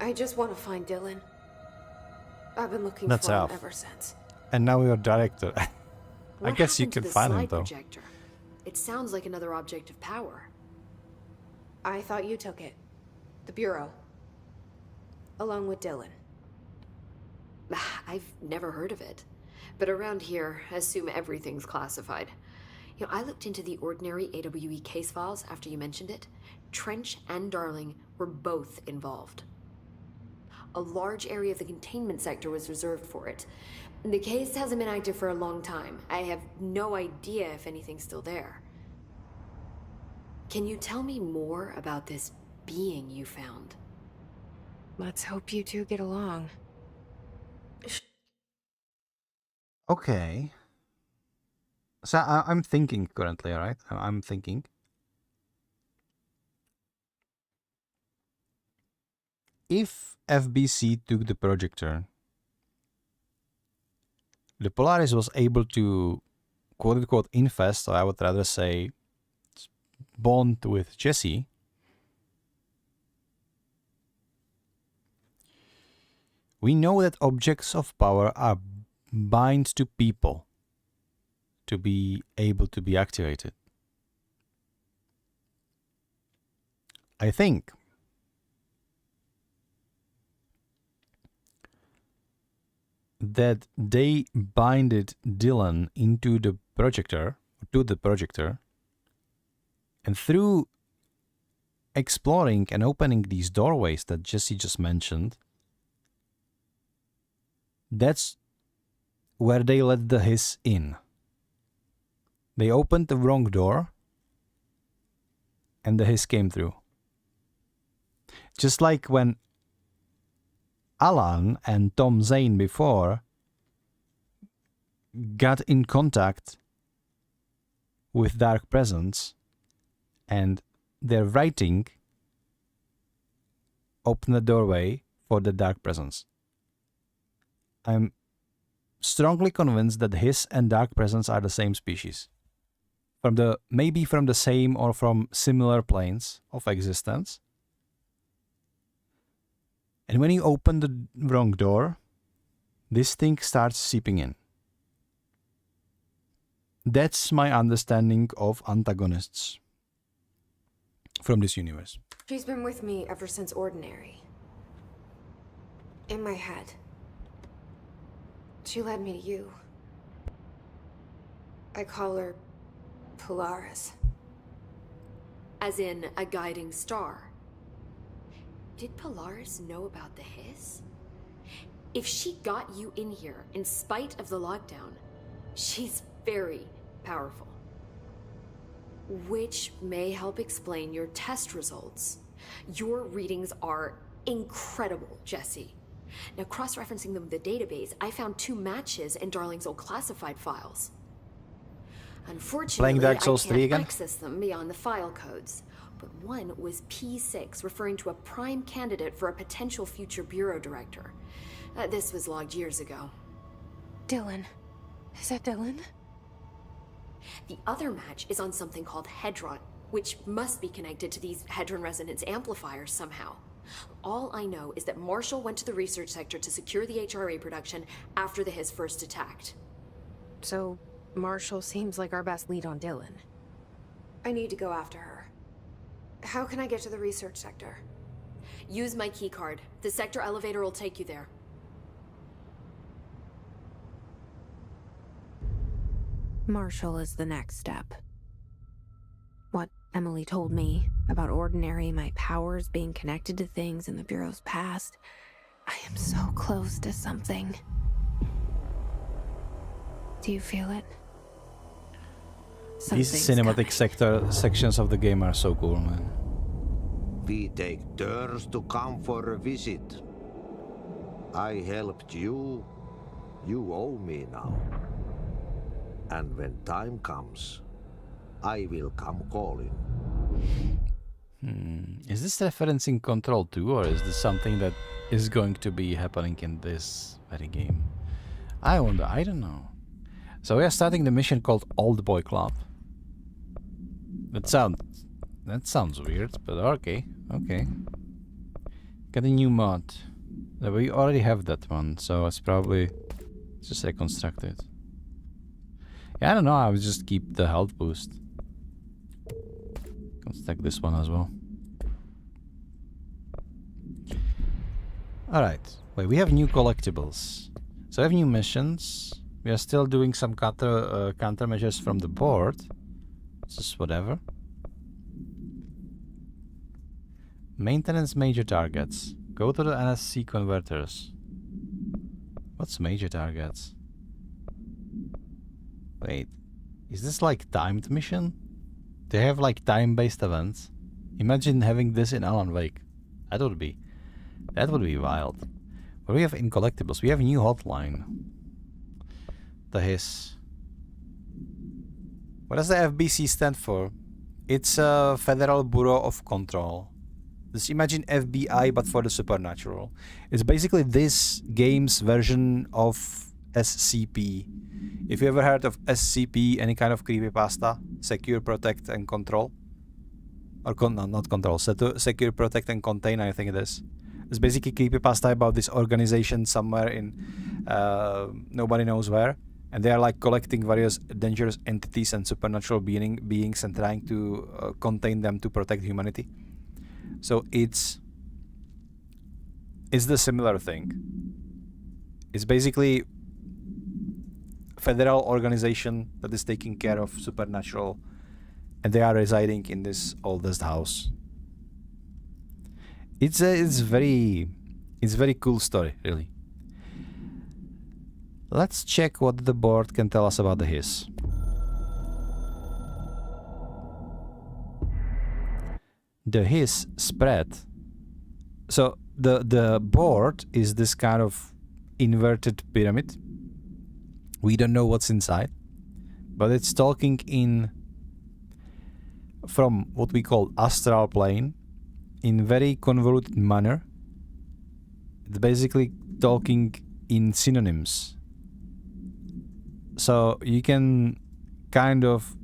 I just want to find Dylan. I've been looking That's for him Alf. ever since. And now you're director. I What guess you happened to can the find him slide though. projector? It sounds like another object of power. I thought you took it. The Bureau. Along with Dylan. I've never heard of it. But around here, I assume everything's classified. You know, I looked into the Ordinary AWE case files after you mentioned it. Trench and Darling were both involved. A large area of the containment sector was reserved for it. The case hasn't been active for a long time. I have no idea if anything's still there. Can you tell me more about this being you found? Let's hope you two get along. Okay. So I'm thinking currently, alright? I'm thinking. If FBC took the projector, the Polaris was able to quote-unquote infest, or I would rather say bond with Jesse, we know that objects of power are bind to people to be able to be activated. I think that they binded Dylan into the projector, to the projector, and through exploring and opening these doorways that Jesse just mentioned, that's where they let the hiss in. They opened the wrong door, and the hiss came through. Just like when Alan and Tom Zane before got in contact with Dark Presence, and their writing opened the doorway for the Dark Presence. I'm strongly convinced that Hiss and Dark Presence are the same species. Maybe from the same or from similar planes of existence. And when you open the wrong door, this thing starts seeping in. That's my understanding of antagonists from this universe. She's been with me ever since Ordinary. In my head. She led me to you. I call her Polaris. As in a guiding star. Did Polaris know about the hiss? If she got you in here in spite of the lockdown, she's very powerful. Which may help explain your test results. Your readings are incredible, Jesse. Now, cross-referencing them with the database, I found 2 matches in Darling's old classified files. Unfortunately, Playing Dark Souls 3 I again? can't access them beyond the file codes. But one was P6, referring to a prime candidate for a potential future bureau director. This was logged years ago. Dylan. Is that Dylan? The other match is on something called Hedron, which must be connected to these Hedron resonance amplifiers somehow. All I know is that Marshall went to the research sector to secure the HRA production after the hiss first attacked. So, Marshall seems like our best lead on Dylan. I need to go after her. How can I get to the research sector? Use my keycard. The sector elevator will take you there. Marshall is the next step. What Emily told me about Ordinary, my powers being connected to things in the Bureau's past. I am so close to something. Do you feel it? These cinematic sections of the game are so cool, man. We take turns to come for a visit. I helped you. You owe me now. And when time comes, I will come calling. Is this referencing Control 2, or is this something that is going to be happening in this very game? I wonder, I don't know. So we are starting the mission called Old Boy Club. That sounds weird, but okay. Got a new mod. We already have that one, so it's probably just reconstructed. Yeah, I don't know, I would just keep the health boost. Construct this one as well. Alright, wait, we have new collectibles. So we have new missions. We are still doing some countermeasures from the board. Just whatever. Maintenance major targets. Go to the NSC converters. What's major targets? Wait, is this like timed mission? They have like time-based events. Imagine having this in Alan Wake. That would be wild. What do we have in collectibles? We have a new hotline. The Hiss. What does the FBC stand for? It's a Federal Bureau of Control. Just imagine FBI but for the supernatural. It's basically this game's version of SCP. If you ever heard of SCP, any kind of creepypasta, secure, protect, and control, or no, not control, secure, protect, and contain, I think it is. It's basically creepypasta about this organization somewhere in nobody knows where, and they are like collecting various dangerous entities and supernatural beings and trying to contain them to protect humanity. So it's the similar thing. It's basically federal organization that is taking care of supernatural, and they are residing in this oldest house. It's very cool story, really. Let's check what the board can tell us about the hiss. The hiss spread. So the board is this kind of inverted pyramid. We don't know what's inside, but it's talking in from what we call astral plane in very convoluted manner. It's basically talking in synonyms. So you can kind of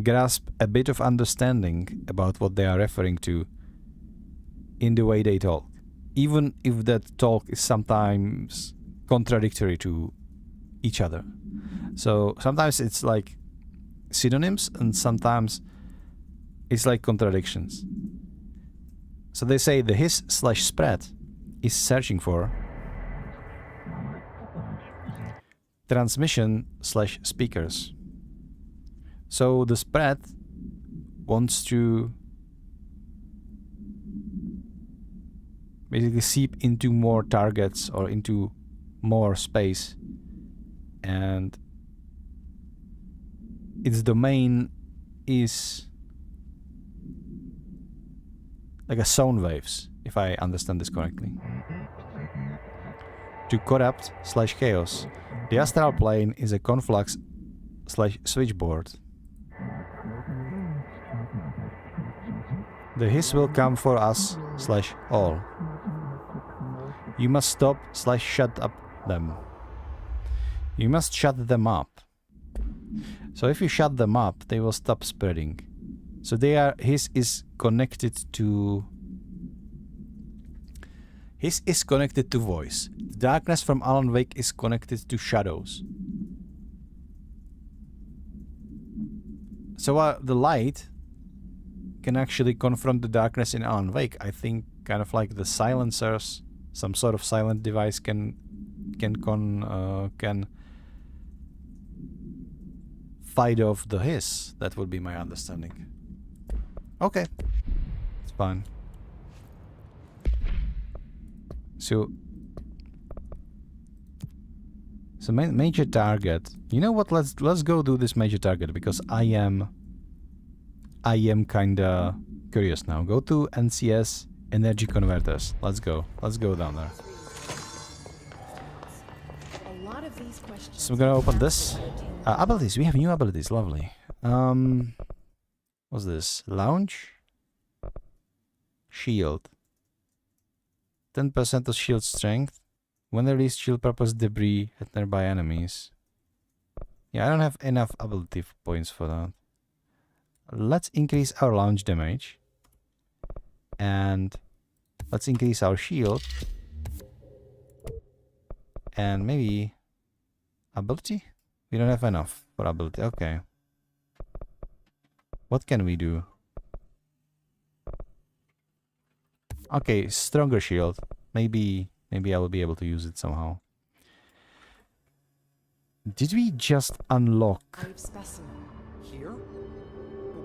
grasp a bit of understanding about what they are referring to in the way they talk, even if that talk is sometimes contradictory to each other. So sometimes it's like synonyms and sometimes it's like contradictions. So they say the hiss/spread is searching for transmission/speakers. So the spread wants to basically seep into more targets or into more space, and its domain is like a sound waves, if I understand this correctly. To corrupt/chaos. The astral plane is a conflux/switchboard. The hiss will come for us/all. You must stop/shut up them. You must shut them up. So if you shut them up, they will stop spreading. So hiss is connected to voice. The darkness from Alan Wake is connected to shadows. So the light can actually confront the darkness in Alan Wake. I think kind of like the silencers, some sort of silent device can fight off the hiss. That would be my understanding. Okay, it's fine. So major target. You know what? Let's go do this major target because I am kinda curious now. Go to NCS energy converters. Let's go. Let's go down there. So we're gonna open this. Abilities. We have new abilities. Lovely. What's this? Lounge. Shield. 10% of shield strength. When released, shield purpose debris at nearby enemies. Yeah, I don't have enough ability points for that. Let's increase our lounge damage. And let's increase our shield. And maybe ability? We don't have enough for ability. Okay. What can we do? Okay, stronger shield. Maybe I will be able to use it somehow. Did we just unlock Here?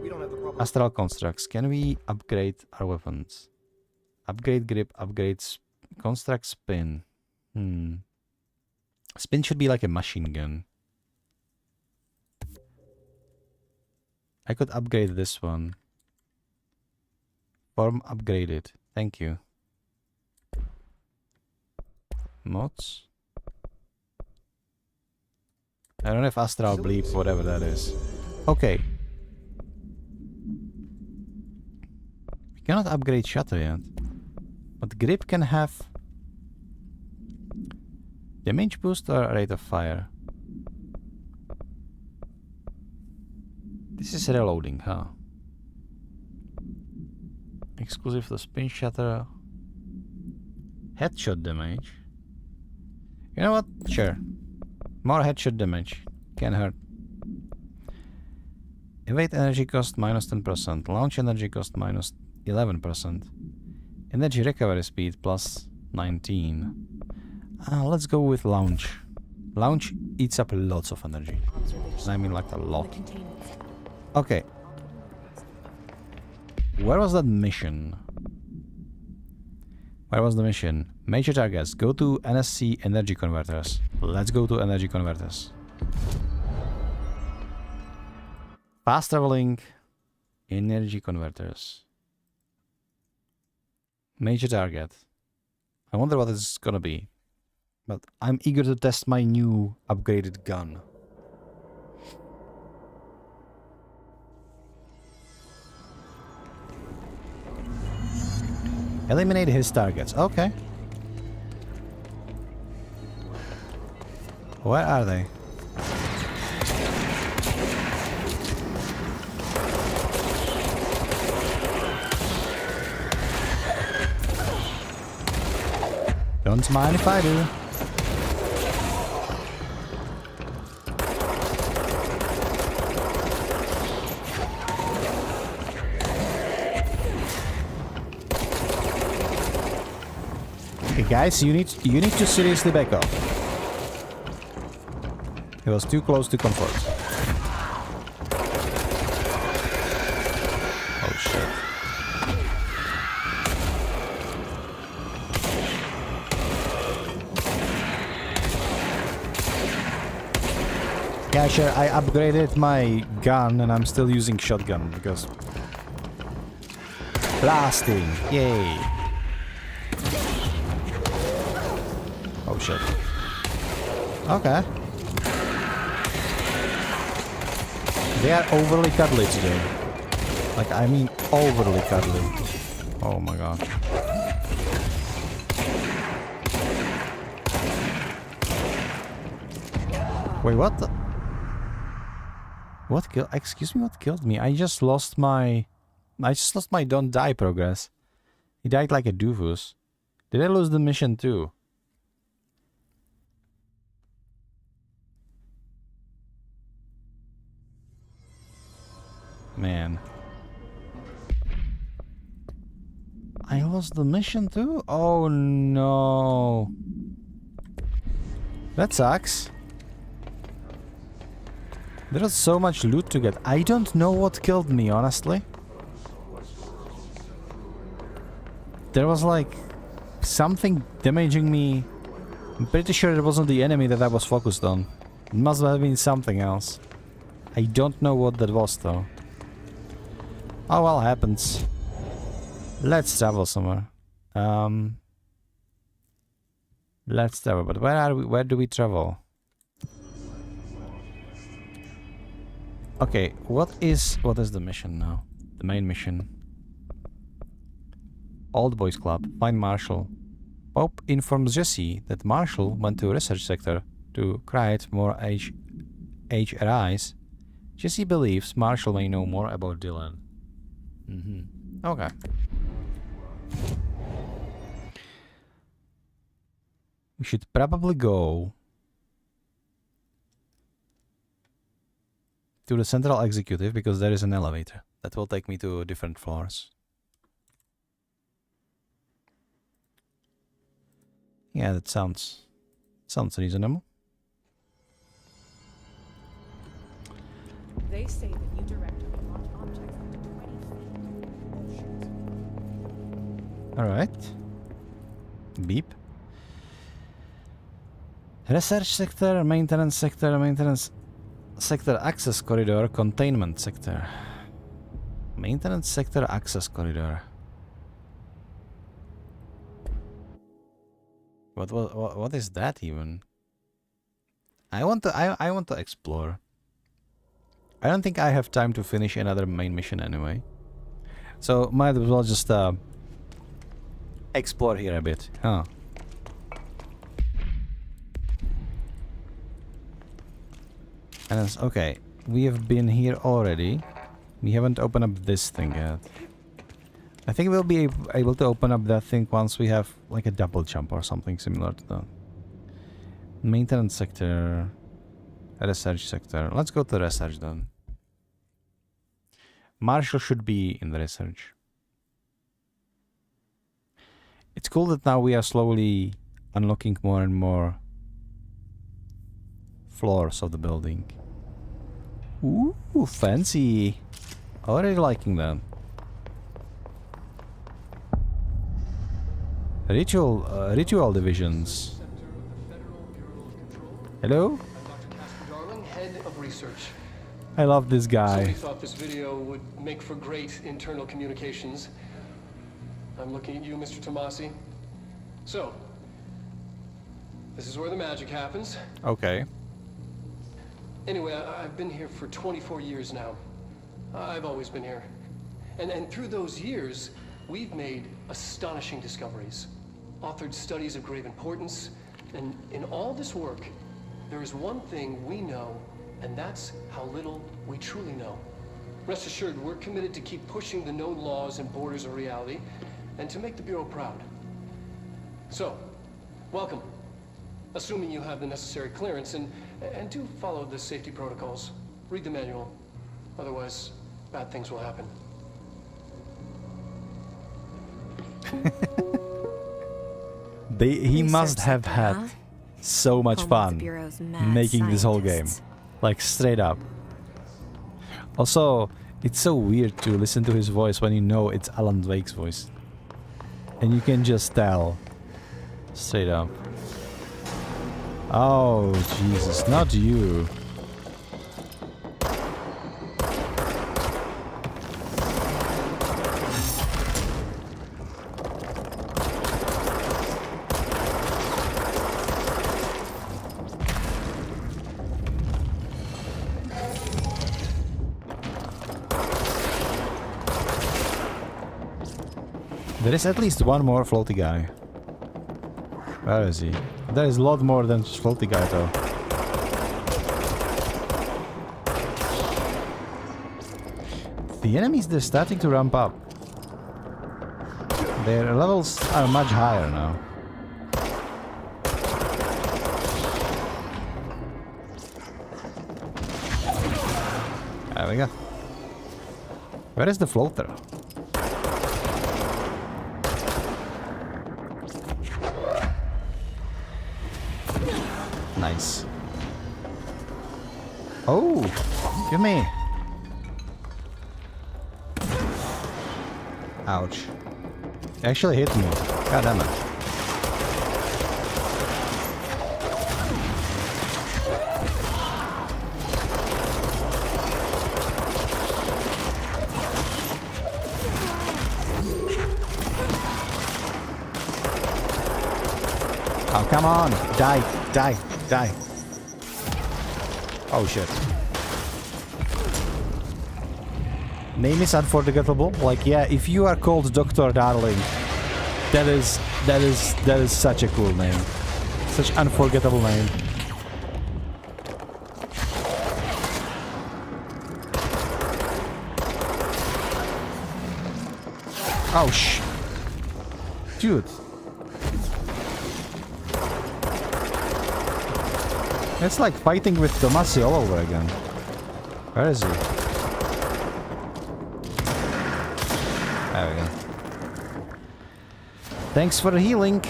We don't have the proper astral constructs? Can we upgrade our weapons? Upgrade grip, upgrade construct spin. Spin should be like a machine gun. I could upgrade this one. Form upgraded. Thank you. Mods. I don't have astral bleep, whatever that is. Okay. We cannot upgrade shutter yet. But grip can have Damage boost or rate of fire? This is reloading, huh? Exclusive to spin shatter. Headshot damage. You know what? Sure. More headshot damage. Can't hurt. Evade energy cost minus 10%. Launch energy cost minus 11%. Energy recovery speed plus 19. Let's go with launch. Launch eats up lots of energy. I mean like a lot. Okay. Where was that mission? Where was the mission? Major targets. Go to NSC energy converters. Let's go to energy converters. Fast traveling energy converters. Major target. I wonder what it's gonna be. But I'm eager to test my new upgraded gun. Eliminate his targets. Okay. Where are they? Don't mind if I do. Okay, guys, you need to seriously back off. It was too close to comfort. Oh shit. Yeah, sure, I upgraded my gun and I'm still using shotgun because... Blasting! Yay! Oh shit. Okay. They are overly cuddly today. Like, I mean overly cuddly. Oh my god. Wait, what the... What killed... Excuse me, what killed me? I just lost my don't die progress. He died like a doofus. Did I lose the mission too? Man. I lost the mission too? Oh no. That sucks. There was so much loot to get. I don't know what killed me, honestly. There was like something damaging me. I'm pretty sure it wasn't the enemy that I was focused on. It must have been something else. I don't know what that was though. Oh well, happens. Let's travel somewhere. Let's travel, but where are we? Where do we travel? Okay, what is the mission now? The main mission. Old Boys Club. Find Marshall. Pope informs Jesse that Marshall went to research sector to create more HRIs. Jesse believes Marshall may know more about Dylan. Okay. We should probably go to the central executive because there is an elevator that will take me to different floors. Yeah, that sounds reasonable. They say that you directly launch objects up to 20 feet. All right. Beep. Research sector, maintenance sector, access corridor, containment sector. Maintenance sector, access corridor. What is that even? I want to explore. I don't think I have time to finish another main mission anyway. So might as well just explore here a bit, huh? And it's okay. We have been here already. We haven't opened up this thing yet. I think we'll be able to open up that thing once we have like a double jump or something similar to that. Maintenance sector. Research sector. Let's go to research then. Marshall should be in the research. It's cool that now we are slowly unlocking more and more floors of the building. Ooh, fancy. Already liking that. Ritual divisions. Hello? Darling, head of research. I love this guy. Somebody thought this video would make for great internal communications. I'm looking at you, Mr. Tomasi. So, this is where the magic happens. Okay. Anyway, I've been here for 24 years now. I've always been here. And through those years, we've made astonishing discoveries, authored studies of grave importance, and in all this work, there is one thing we know, and that's how little we truly know. Rest assured, we're committed to keep pushing the known laws and borders of reality, and to make the Bureau proud. So, welcome. Assuming you have the necessary clearance, and do follow the safety protocols. Read the manual. Otherwise, bad things will happen. He must have had so much fun making this whole game. Like, straight up. Also, it's so weird to listen to his voice when you know it's Alan Wake's voice. And you can just tell. Straight up. Oh, Jesus, not you. There is at least one more floaty guy. Where is he? There is a lot more than just floaty guy though. The enemies, they're starting to ramp up. Their levels are much higher now. There we go. Where is the floater? Nice. Oh, give me. Ouch. It actually hit me. God damn it. Oh, come on. Die, die. Die. Oh shit. Name is unforgettable. Like, yeah, if you are called Dr. Darling, that is such a cool name. Such unforgettable name. Oh dude. It's like fighting with Tomasi all over again. Where is he? There we go. Thanks for the healing.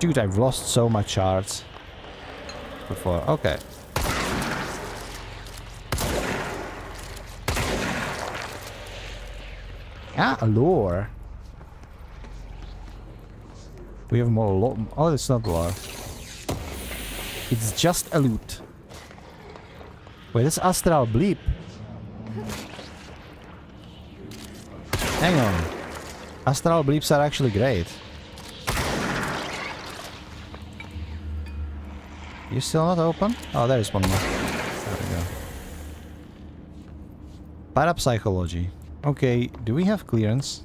Dude, I've lost so much shards before. Okay. Ah, a lore. We have more lore. Oh, it's not lore. It's just a loot. Wait, this astral bleep. Hang on. Astral bleeps are actually great. You still not open? Oh, there is one more. There we go. Parapsychology. Okay, do we have clearance?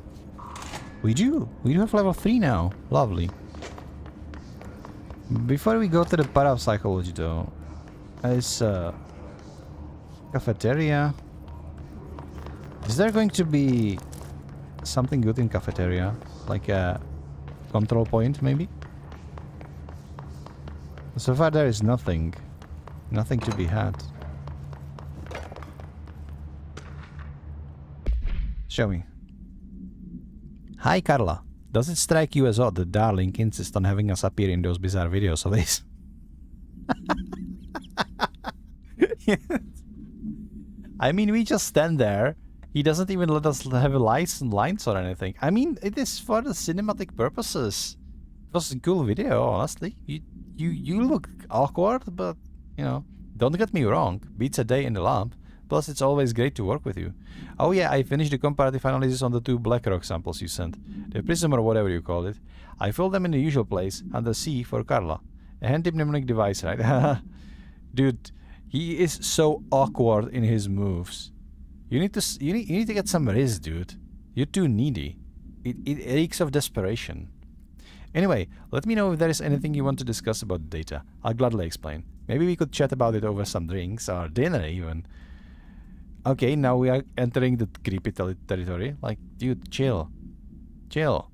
We do. We do have level 3 now. Lovely. Before we go to the parapsychology though, Cafeteria. Is there going to be something good in cafeteria? Like a control point, maybe? So far there is nothing. Nothing to be had. Show me. Hi, Carla. Does it strike you as odd that Darling insists on having us appear in those bizarre videos of his? Yes. I mean, we just stand there. He doesn't even let us have lines or anything. I mean, it is for the cinematic purposes. It was a cool video, honestly. You look awkward, but, you know, don't get me wrong. Beats a day in the lab. Plus, it's always great to work with you. Oh yeah, I finished the comparative analysis on the 2 BlackRock samples you sent. The prism or whatever you call it. I filled them in the usual place, under C for Carla. A hand mnemonic device, right? Dude, he is so awkward in his moves. You need to get some riz, dude. You're too needy. It reeks of desperation. Anyway, let me know if there is anything you want to discuss about the data. I'll gladly explain. Maybe we could chat about it over some drinks, or dinner even. Okay, now we are entering the creepy territory. Like, dude, chill. Chill.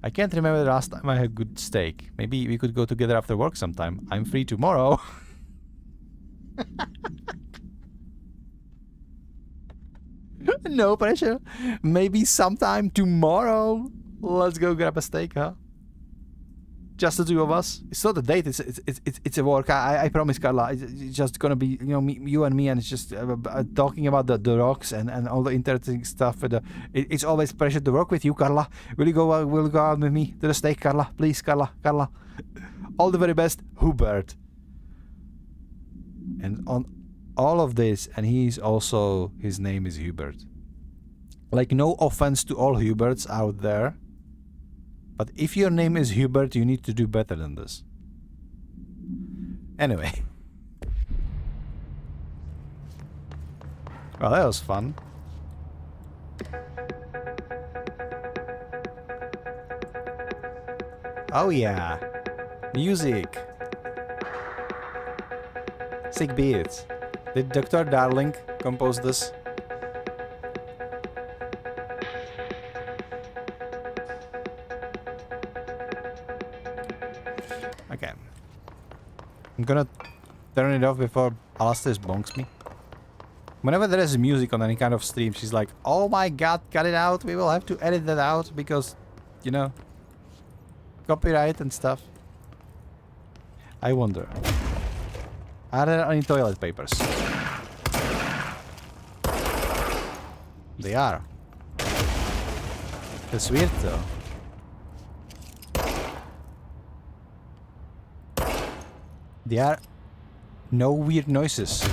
I can't remember the last time I had good steak. Maybe we could go together after work sometime. I'm free tomorrow. No pressure. Maybe sometime tomorrow. Let's go grab a steak, huh? Just the 2 of us. It's not a date. It's a work. I promise, Carla. It's just gonna be, you know, you and me, and it's just talking about the rocks and all the interesting stuff. It's always a pleasure to work with you, Carla. Will you go out with me to the steak, Carla? Please, Carla. All the very best, Hubert. And on all of this, and his name is Hubert. Like, no offense to all Huberts out there. But if your name is Hubert, you need to do better than this. Anyway. Well, that was fun. Oh yeah. Music. Sick beats. Did Dr. Darling compose this? Okay. I'm gonna turn it off before Alastair bonks me. Whenever there is music on any kind of stream, she's like, oh my god, cut it out. We will have to edit that out because, you know, copyright and stuff. I wonder. Are there any toilet papers? They are. That's weird though. There are no weird noises.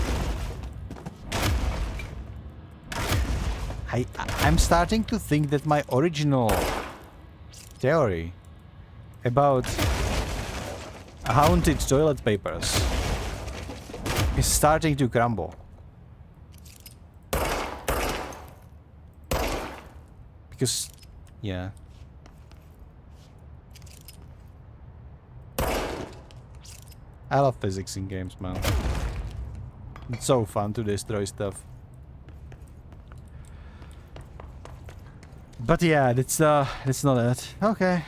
I'm starting to think that my original theory about haunted toilet papers is starting to crumble. Because, yeah. I love physics in games, man. It's so fun to destroy stuff. But yeah, that's not it. Okay.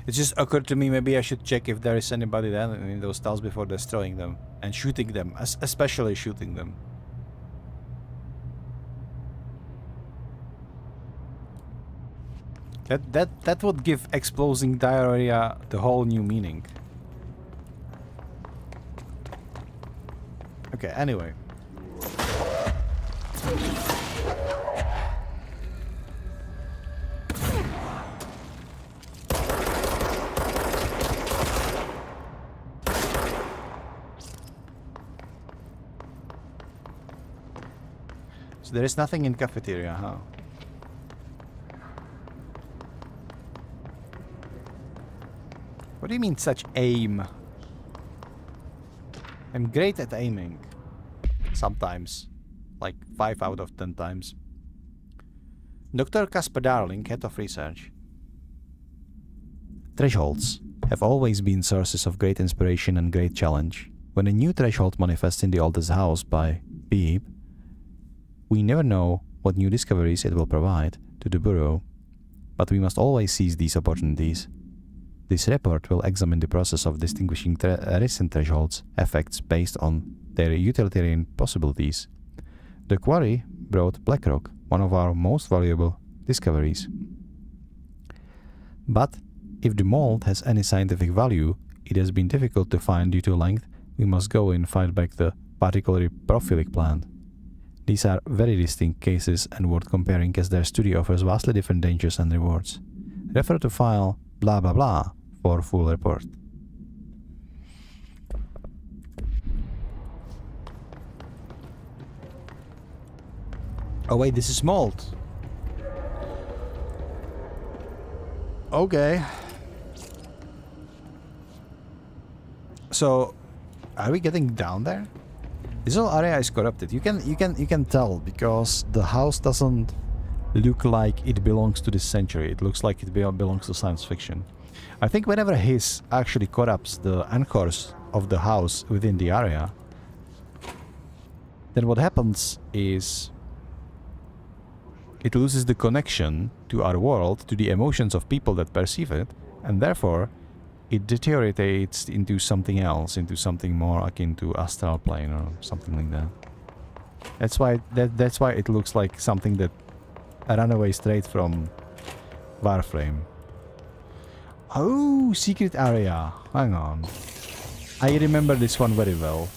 It just occurred to me, maybe I should check if there is anybody there in those tiles before destroying them and shooting them, especially shooting them. That would give exploding diarrhea the whole new meaning. Okay, anyway. So there is nothing in cafeteria, huh? What do you mean such aim? I'm great at aiming. sometimes. Like 5 out of 10 times. Dr. Casper Darling, head of research. Thresholds have always been sources of great inspiration and great challenge. When a new threshold manifests in the oldest house by Beep, we never know what new discoveries it will provide to the Bureau, but we must always seize these opportunities. This report will examine the process of distinguishing recent thresholds effects based on their utilitarian possibilities. The quarry brought Blackrock, one of our most valuable discoveries. But if the mold has any scientific value, it has been difficult to find due to length. We must go and fight back the particularly prophilic plant. These are very distinct cases and worth comparing as their study offers vastly different dangers and rewards. Refer to file blah blah blah for full report. Oh wait, this is mold. Okay. So, are we getting down there? This whole area is corrupted. You can tell because the house doesn't look like it belongs to this century. It looks like it belongs to science fiction. I think whenever Hiss actually corrupts the anchors of the house within the area, then what happens is it loses the connection to our world, to the emotions of people that perceive it, and therefore it deteriorates into something else, into something more akin to astral plane or something like that. That's why it looks like something that ran away straight from Warframe. Oh, secret area. Hang on. I remember this one very well.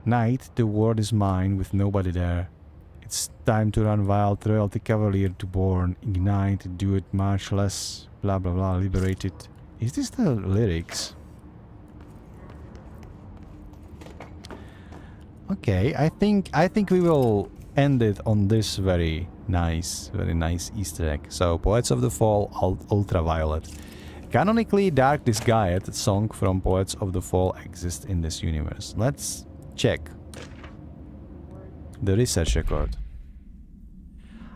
Night, the world is mine with nobody there. It's time to run wild, royalty cavalier to born, ignite, do it much less, blah blah blah, liberated. Is this the lyrics? Okay, I think we will end it on this very nice Easter egg. So, Poets of the Fall, Ultraviolet. Canonically, Dark Disgaea song from Poets of the Fall exists in this universe. Let's check the research record.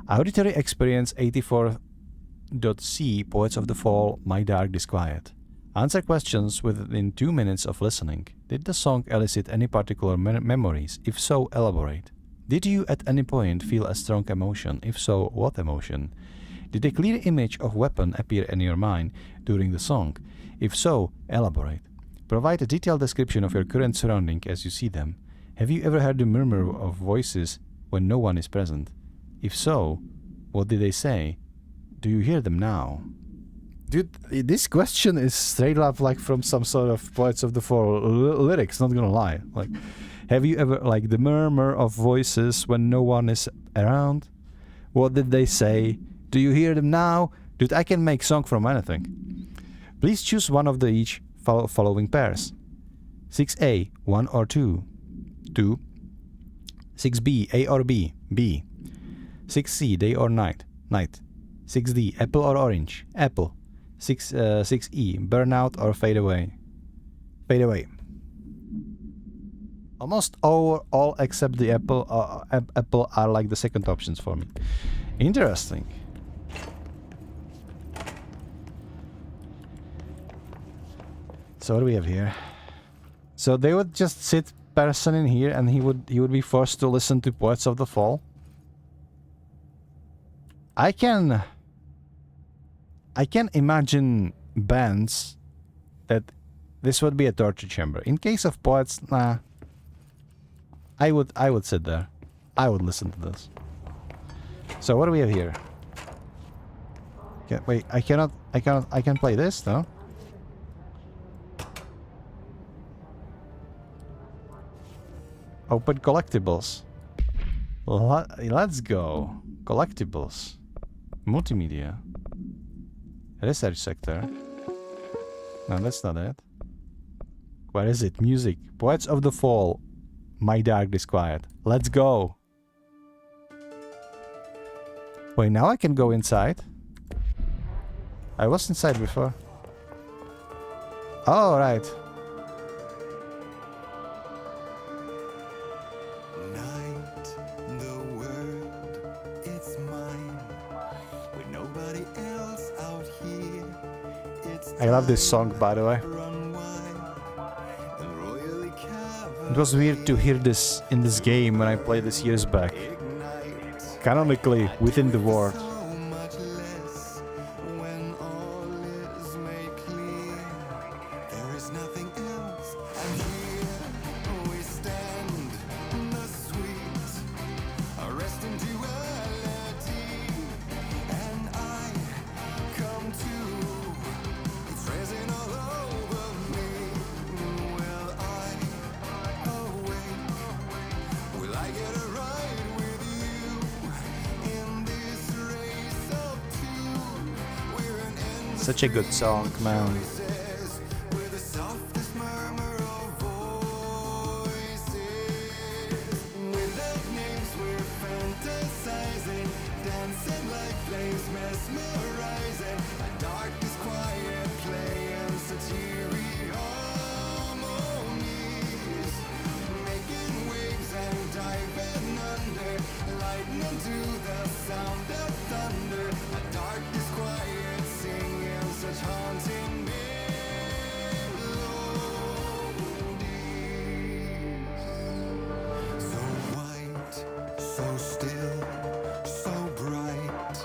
Auditory experience 84.c, Poets of the Fall, My Dark Disquiet. Answer questions within 2 minutes of listening. Did the song elicit any particular memories? If so, elaborate. Did you at any point feel a strong emotion? If so, what emotion? Did a clear image of weapon appear in your mind during the song? If so, elaborate. Provide a detailed description of your current surrounding as you see them. Have you ever heard the murmur of voices when no one is present? If so, what did they say? Do you hear them now? Dude, this question is straight up like from some sort of Poets of the Fall lyrics, not gonna lie. Like, have you ever, like, the murmur of voices when no one is around? What did they say? Do you hear them now? Dude, I can make song from anything. Please choose one of the each following pairs. 6A, 1 or 2. 2. 6B, A or B, B. 6C, day or night, night. 6D, apple or orange, apple. 6E, burnout or fade away, fade away. Almost all except the apple are like the second options for me. Interesting. So what do we have here? So they would just sit person in here and he would be forced to listen to Poets of the Fall. I can imagine bands that this would be a torture chamber. In case of Poets, nah. I would sit there. I would listen to this. So what do we have here? Okay, wait, I can play this, no? Open collectibles. Let's go. Collectibles. Multimedia. Research sector. No, that's not it. Where is it? Music. Poets of the Fall. My Dark Disquiet. Let's go. Wait, now I can go inside. I was inside before. Oh, right. Night, the world, it's mine. With nobody else out here, it's I love this song, by the way. run wild and royally It was weird to hear this in this game when I played this years back. ignite. Canonically, within the world. So much less when all is made clear. There is nothing else, and here we stand, the sweet, rest in duality, and I come to. It's resin all over me. Will I awake? Will I get it right with you in this race of two? We're an endless Such a good song, man. races with the softest murmur of voices. Without names, we're fantasizing, dancing like flames, mesmerizing. A darkness, quiet play and satiric harmonies, making waves and diving under, lightning to the sound of thunder. A darkness, quiet singing such haunting melodies. So white, so still, so bright.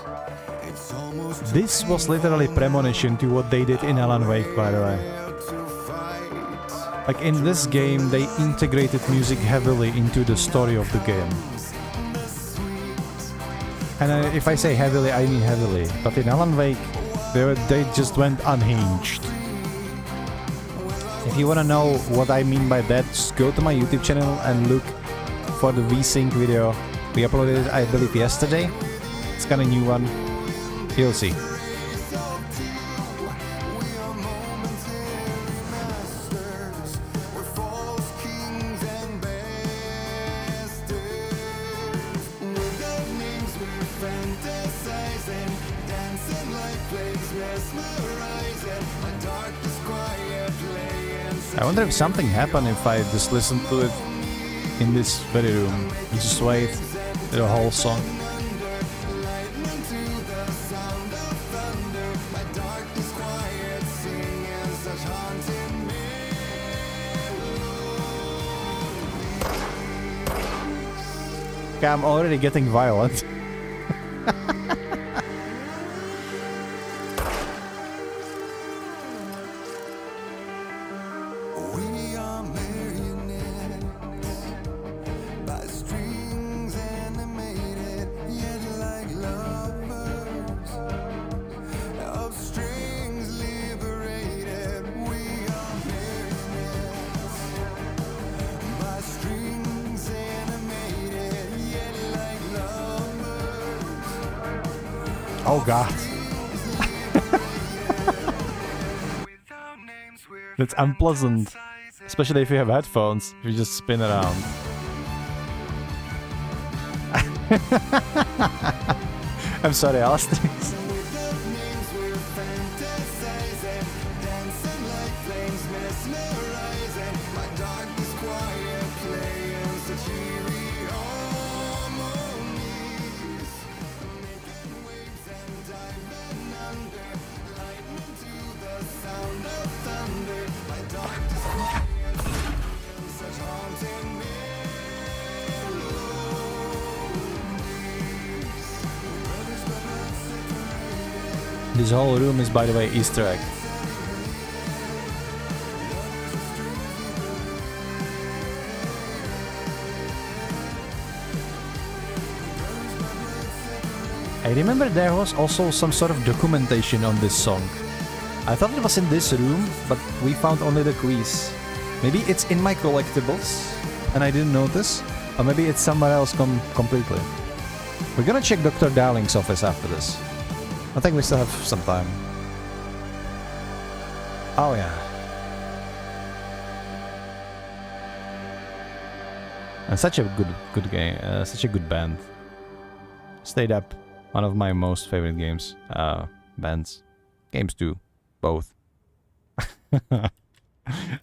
It's almost This was literally premonition to what they did in Alan Wake, by the way. to fight. Like in this game, they integrated music heavily into the story of the game. And if I say heavily, I mean heavily. But in Alan Wake, they just went unhinged. If you wanna know what I mean by that, just go to my YouTube channel and look for the VSync video. We uploaded it, I believe, yesterday. It's kinda new one. You'll see. We're false kings and bastards. Without names, we're fantasizing, dancing like flames, mesmerizing. A darkness, quiet playing. I wonder if something happened if I just listened to it in this very room. You just wait the whole song. Lightning to the sound of thunder. A darkness, quiet singing such haunting melodies. Okay, I'm already getting violent. We are marionettes by strings animated, yet like lovers of strings liberated. We are marionettes by strings animated, yet like lovers. Oh god. That's unpleasant. Especially if you have headphones, if you just spin around. I'm sorry, Alistair. Without names, we're fantasizing, dancing like flames, mesmerizing. My darkness, quiet playing such eerie harmonies, making waves and diving under, lightning to the sound of thunder. My darkness, quiet playing such haunting This whole room is, by the way, Easter egg. I remember there was also some sort of documentation on this song. I thought it was in this room, but we found only the quiz. Maybe it's in my collectibles, and I didn't notice, or maybe it's somewhere else completely. We're gonna check Dr. Darling's office after this. I think we still have some time. Oh yeah. And such a good game, such a good band. Stayed Up, one of my most favorite games, bands. Games do both.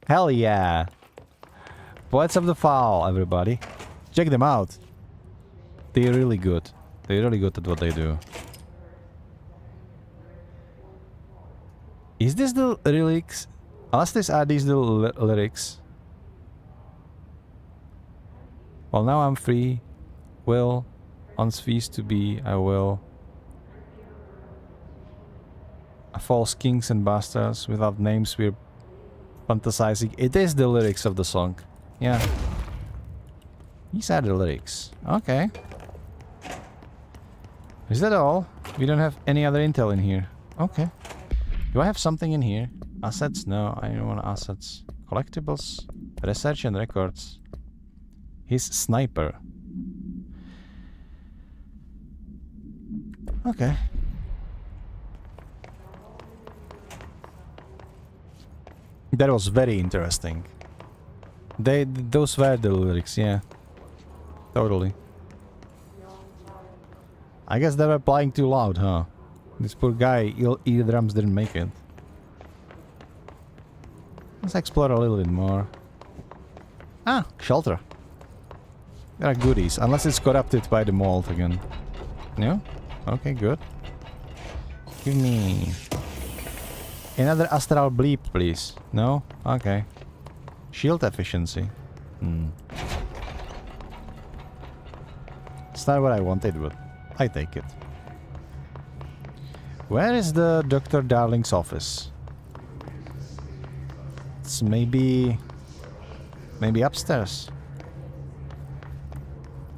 Hell yeah. Poets of the Fall, everybody. Check them out. They're really good. They're really good at what they do. Is this the lyrics? Unless are these the lyrics? Well, now I'm free. Will. On feast to be, I will. False kings and bastards without names, we're fantasizing. It is the lyrics of the song. Yeah. These are the lyrics. Okay. Is that all? We don't have any other intel in here. Okay. Do I have something in here? Assets? No, I don't want assets. Collectibles? Research and records. His sniper. Okay. That was very interesting. Those were the lyrics, yeah. Totally. I guess they were playing too loud, huh? This poor guy, eardrums didn't make it. Let's explore a little bit more. Ah, shelter. There are goodies, unless it's corrupted by the mold again. No? Okay, good. Give me another astral bleep, please. No? Okay. Shield efficiency. It's not what I wanted, but I take it. Where is the Dr. Darling's office? It's maybe upstairs.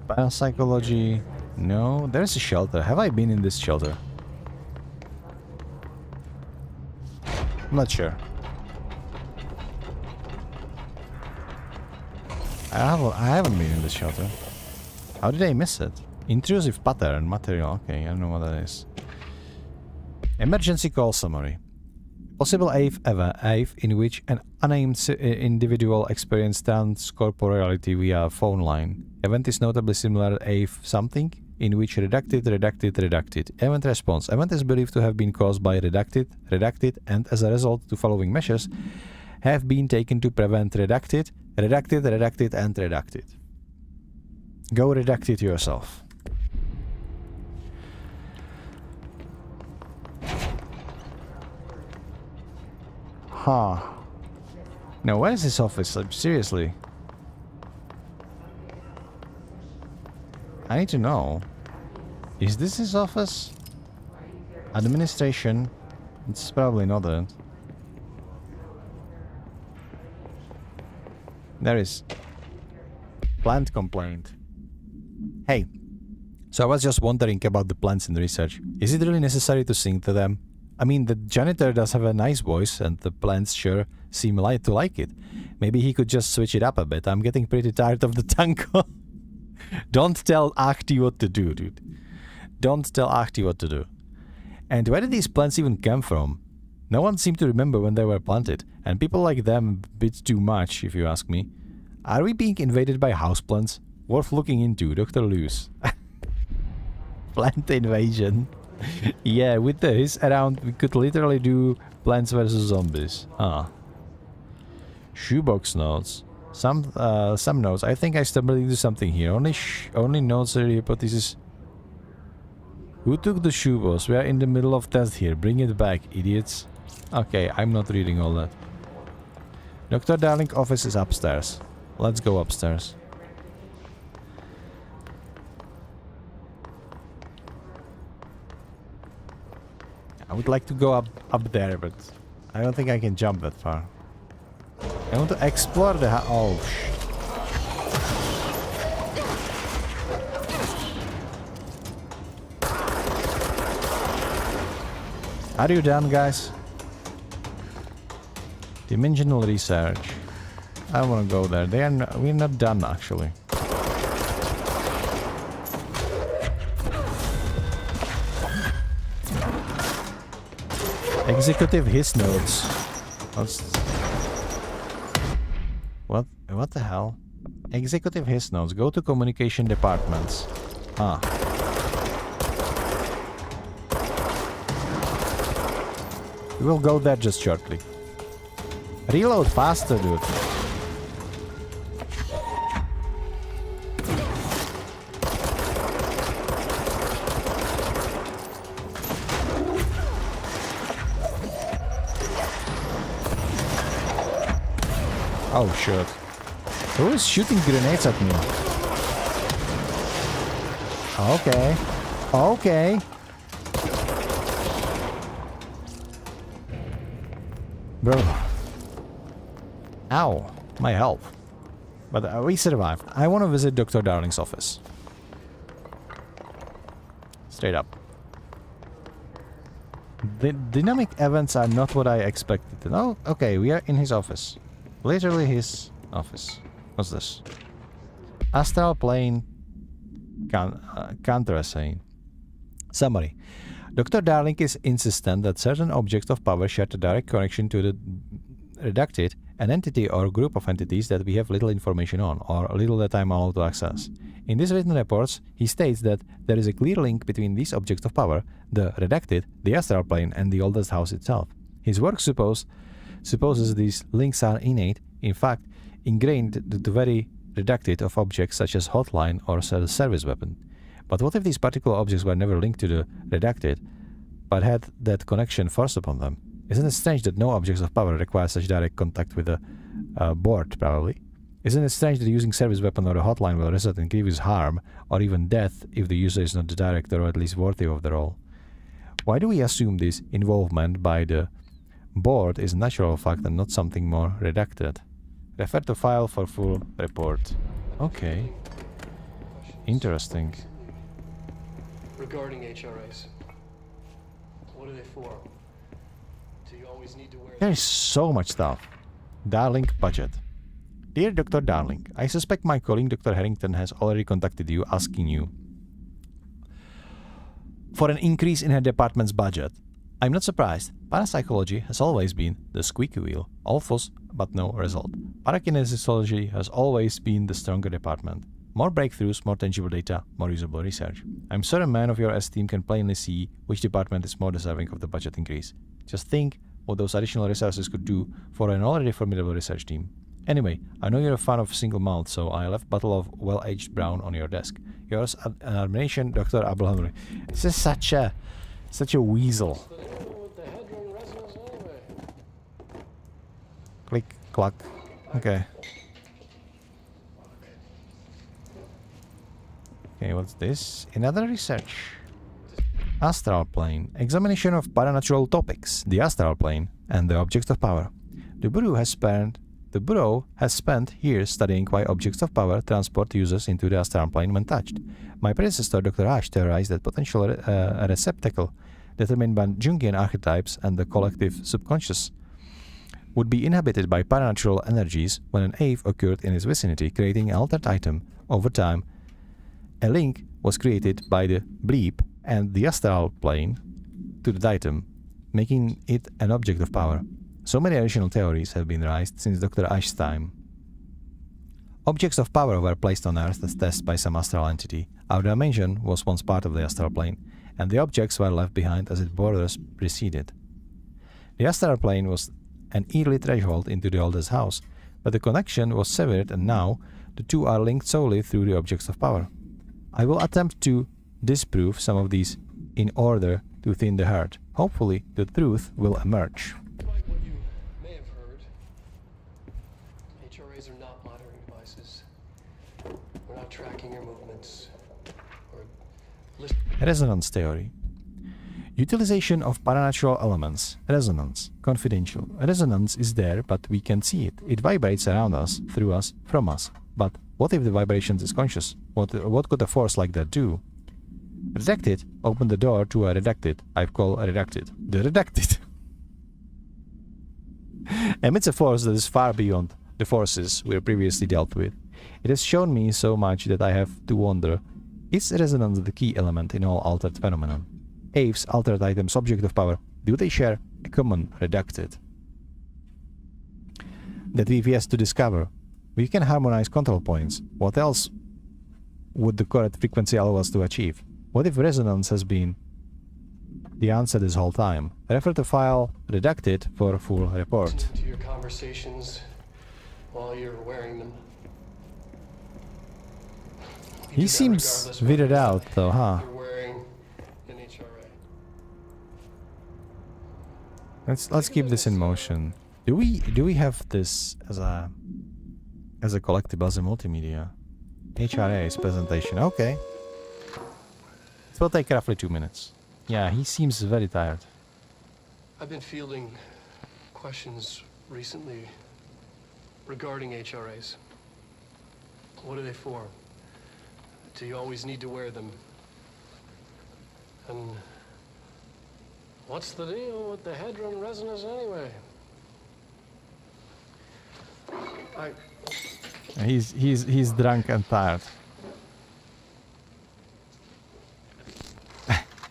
Biopsychology. No, there's a shelter. Have I been in this shelter? I'm not sure. I haven't been in this shelter. How did I miss it? Intrusive pattern material. Okay, I don't know what that is. Emergency call summary. Possible AIF ever. AIF in which an unnamed individual experienced transcorporeality via phone line. Event is notably similar to AIF something, in which redacted. Event response. Event is believed to have been caused by redacted, and as a result, the following measures have been taken to prevent redacted, and redacted. Go redact it yourself. Huh. Now, where is this office? Seriously. I need to know. Is this his office? Administration? It's probably not it. There is. Plant complaint. Hey. So I was just wondering about the plants in research. Is it really necessary to sing to them? I mean, the janitor does have a nice voice, and the plants sure seem to like it. Maybe he could just switch it up a bit. I'm getting pretty tired of the tango. Don't tell Ahti what to do, dude. Don't tell Ahti what to do. And where did these plants even come from? No one seemed to remember when they were planted, and people like them a bit too much, if you ask me. Are we being invaded by houseplants? Worth looking into, Dr. Luce. Plant invasion. Yeah, with this around, we could literally do Plants vs. Zombies. Ah. Shoebox notes. Some notes. I think I stumbled into something here. Only notes are hypothesis. Who took the shoebox? We are in the middle of test here. Bring it back, idiots. Okay, I'm not reading all that. Dr. Darling's office is upstairs. Let's go upstairs. I would like to go up there, but I don't think I can jump that far. I want to explore the oh Are you done, guys? Dimensional research. I don't want to go there. We're not done, actually. Executive his notes. What the hell? Executive his notes. Go to communication departments. Ah. We will go there just shortly. Reload faster, dude. Oh shit. Who is shooting grenades at me? Okay. Okay. Bro. Ow. My health. But we survived. I want to visit Dr. Darling's office. Straight up. The dynamic events are not what I expected. Oh, okay, we are in his office. Literally his office. What's this? Astral plane counter-assay. Summary. Dr. Darling is insistent that certain objects of power share a direct connection to the redacted, an entity or group of entities that we have little information on, or little that I am allowed to access. In these written reports, he states that there is a clear link between these objects of power, the redacted, the astral plane, and the oldest house itself. His work supposes these links are innate, in fact, ingrained to very redacted of objects such as hotline or service weapon. But what if these particular objects were never linked to the redacted, but had that connection forced upon them? Isn't it strange that no objects of power require such direct contact with the board, probably? Isn't it strange that using service weapon or a hotline will result in grievous harm, or even death, if the user is not the director or at least worthy of the role? Why do we assume this involvement by the board is a natural fact and not something more redacted? Refer to file for full report. Okay. Interesting. Regarding HRAs, what are they for? Do you always need to wear... There is so much stuff. Darling budget. Dear Dr. Darling, I suspect my colleague Dr. Harrington has already contacted you asking you for an increase in her department's budget. I'm not surprised. Parapsychology has always been the squeaky wheel. All fuss, but no result. Parakinesiology has always been the stronger department. More breakthroughs, more tangible data, more usable research. I'm sure a man of your esteem can plainly see which department is more deserving of the budget increase. Just think what those additional resources could do for an already formidable research team. Anyway, I know you're a fan of single malt, so I left a bottle of well-aged brown on your desk. Yours, an admiration, Dr. Abelhamri. This is such a weasel. Click, clack. Okay. Okay, what's this? Another research. Astral plane. Examination of paranatural topics, the astral plane, and the objects of power. The Bureau has spent years studying why objects of power transport users into the astral plane when touched. My predecessor, Dr. Ash, theorized that potential receptacle determined by Jungian archetypes and the collective subconscious would be inhabited by paranatural energies when an AVE occurred in its vicinity, creating an altered item. Over time, a link was created by the bleep and the astral plane to the item, making it an object of power. So many additional theories have been raised since Dr. Ash's time. Objects of power were placed on Earth as tests by some astral entity. Our dimension was once part of the astral plane, and the objects were left behind as its borders receded. The astral plane was an early threshold into the oldest house, but the connection was severed and now the two are linked solely through the objects of power. I will attempt to disprove some of these in order to thin the herd. Hopefully, the truth will emerge. Despite what you may have heard, HRAs are not monitoring devices. We're not tracking your movements or listening. Resonance theory. Utilization of paranatural elements. Resonance. Confidential. Resonance is there, but we can see it. It vibrates around us, through us, from us. But what if the vibrations is conscious? What could a force like that do? Redacted opened the door to a redacted. I've called a redacted. The redacted emits a force that is far beyond the forces we previously dealt with. It has shown me so much that I have to wonder, is resonance the key element in all altered phenomenon? AVEs, altered items, object of power, do they share a common redacted? That we've yet to discover. We can harmonize control points. What else would the correct frequency allow us to achieve? What if resonance has been the answer this whole time. Refer to file redacted for full report. Listening to your conversations while you're wearing them. You He do that seems regardless weirded whether out though, huh? you're wearing an HRA. Let's keep this in motion. Do we have this as a collectible, as a multimedia? HRA's presentation. Okay. It will take roughly 2 minutes. Yeah, he seems very tired. I've been fielding questions recently regarding HRAs. What are they for? Do you always need to wear them? And what's the deal with the Hedron resonance anyway? He's drunk and tired.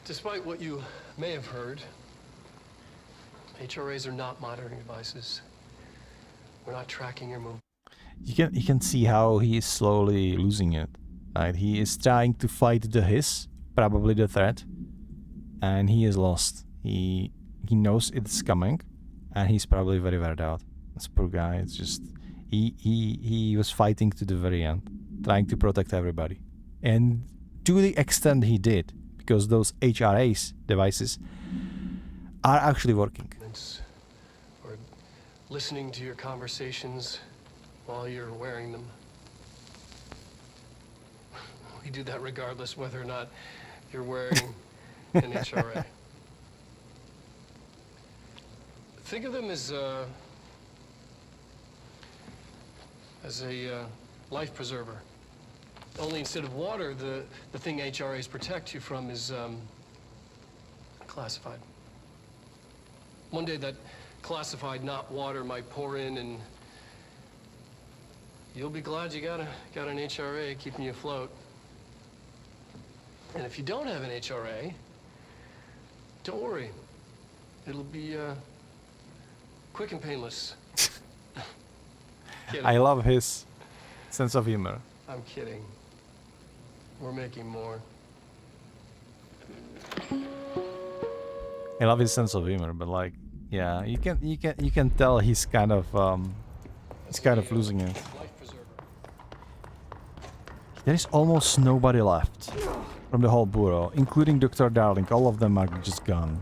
Despite what you may have heard, HRAs are not monitoring devices. We're not tracking your movement. You can see how he is slowly losing it. Right? He is trying to fight the hiss, probably the threat, and he is lost. He knows it's coming, and he's probably very wearied out. This poor guy. It's just he was fighting to the very end, trying to protect everybody, and to the extent he did, because those HRAs devices are actually working. Or listening to your conversations while you're wearing them. We do that regardless whether or not you're wearing an HRA. Think of them as a life preserver. Only instead of water, the thing HRAs protect you from is classified. One day that classified, not water, might pour in, and you'll be glad you got an HRA keeping you afloat. And if you don't have an HRA, don't worry. It'll be quick and painless. I love his sense of humor. I'm kidding. We're making more. I love his sense of humor, but like, yeah, you can tell he's kind of losing it. There is almost nobody left from the whole bureau, including Dr. Darling. All of them are just gone.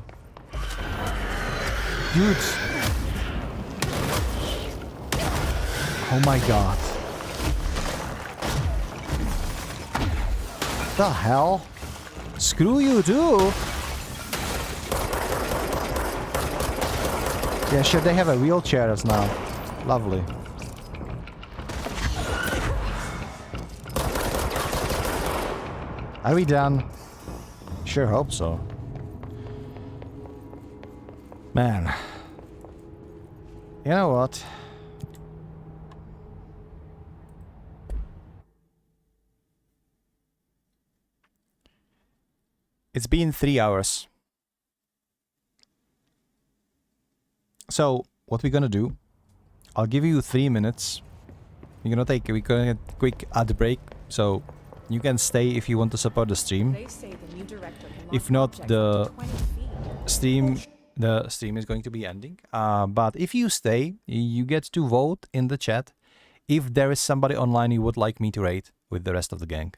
Dudes! Oh my god. What the hell? Screw you too! Yeah, sure, they have a wheelchairs now. Lovely. Are we done? Sure hope so. Man. You know what? It's been 3 hours. So, what we're gonna do, I'll give you 3 minutes. We're gonna take a quick ad break, so you can stay if you want to support the stream. If not, the stream is going to be ending. But if you stay, you get to vote in the chat if there is somebody online you would like me to raid with the rest of the gang.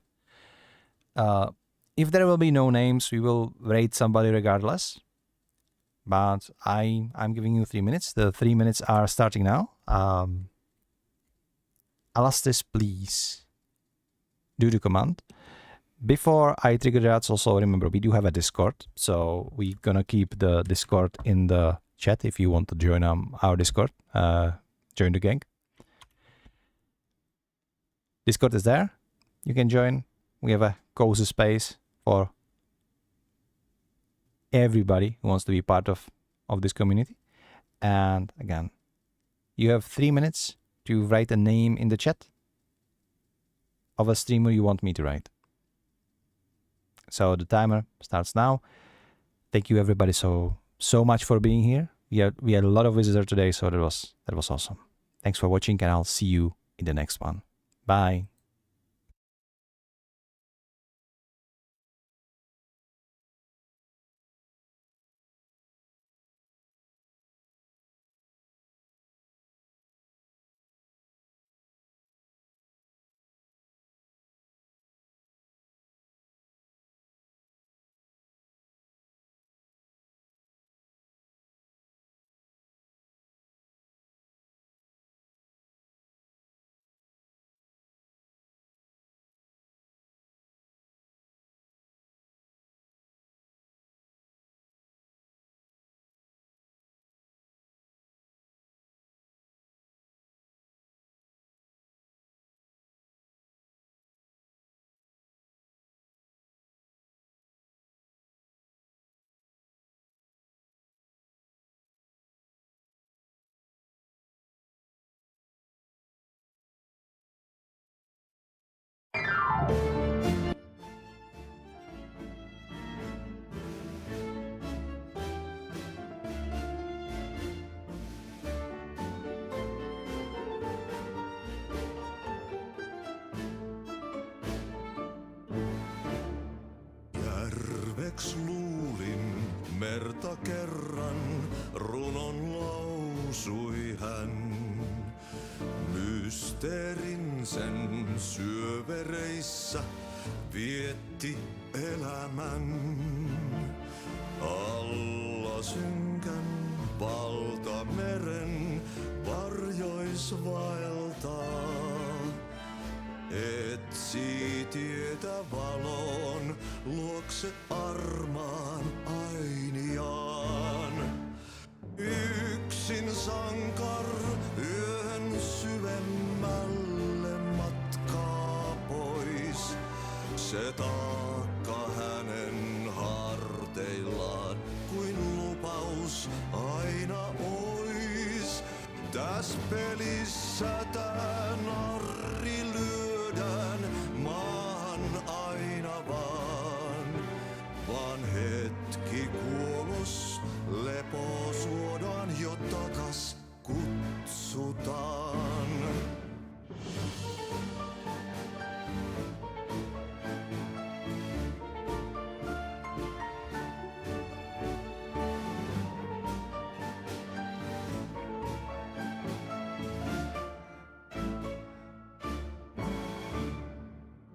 If there will be no names, we will raid somebody regardless. But I'm giving you 3 minutes. The 3 minutes are starting now. Alastis, please do the command. Before I trigger that, also remember we do have a Discord, so we're gonna keep the Discord in the chat if you want to join our Discord. Join the gang. Discord is there. You can join. We have a cozy space for everybody who wants to be part of this community. And again, you have 3 minutes to write a name in the chat of a streamer you want me to write. So the timer starts now. Thank you everybody so much for being here. We had a lot of visitors today, so that was awesome. Thanks for watching, and I'll see you in the next one. Bye. Järveks luulin merta kerran, runon lausui hän. Mysteerin sen syövereissä vietti elämän. Alla synkän valtameren varjois vaeltaa. Etsi tietä valon luokse armaan ainiaan. Yksin sankar yön syvemmälle matkaa pois. Se taakka hänen harteillaan kuin lupaus aina ois. Täs pelissä tää narri lyödään maahan aina vaan hetki kuolos lepo suodaan jo takas kutsutaan.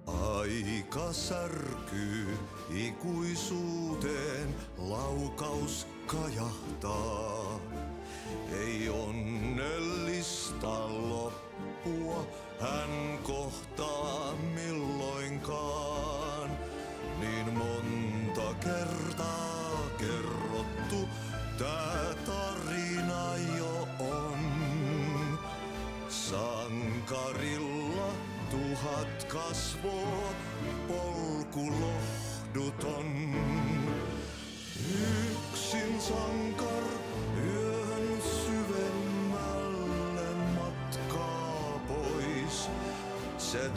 Aika särkyy ikuisuuteen, laukaus kajahtaa. Ei onnellista loppua hän kohtaa milloinkaan. Niin monta kertaa kerrottu tää tarina jo on. Sankarilla 1000 kasvoo, polku lohduton. Yksin sankar yön syvemmälle matkaa pois. Se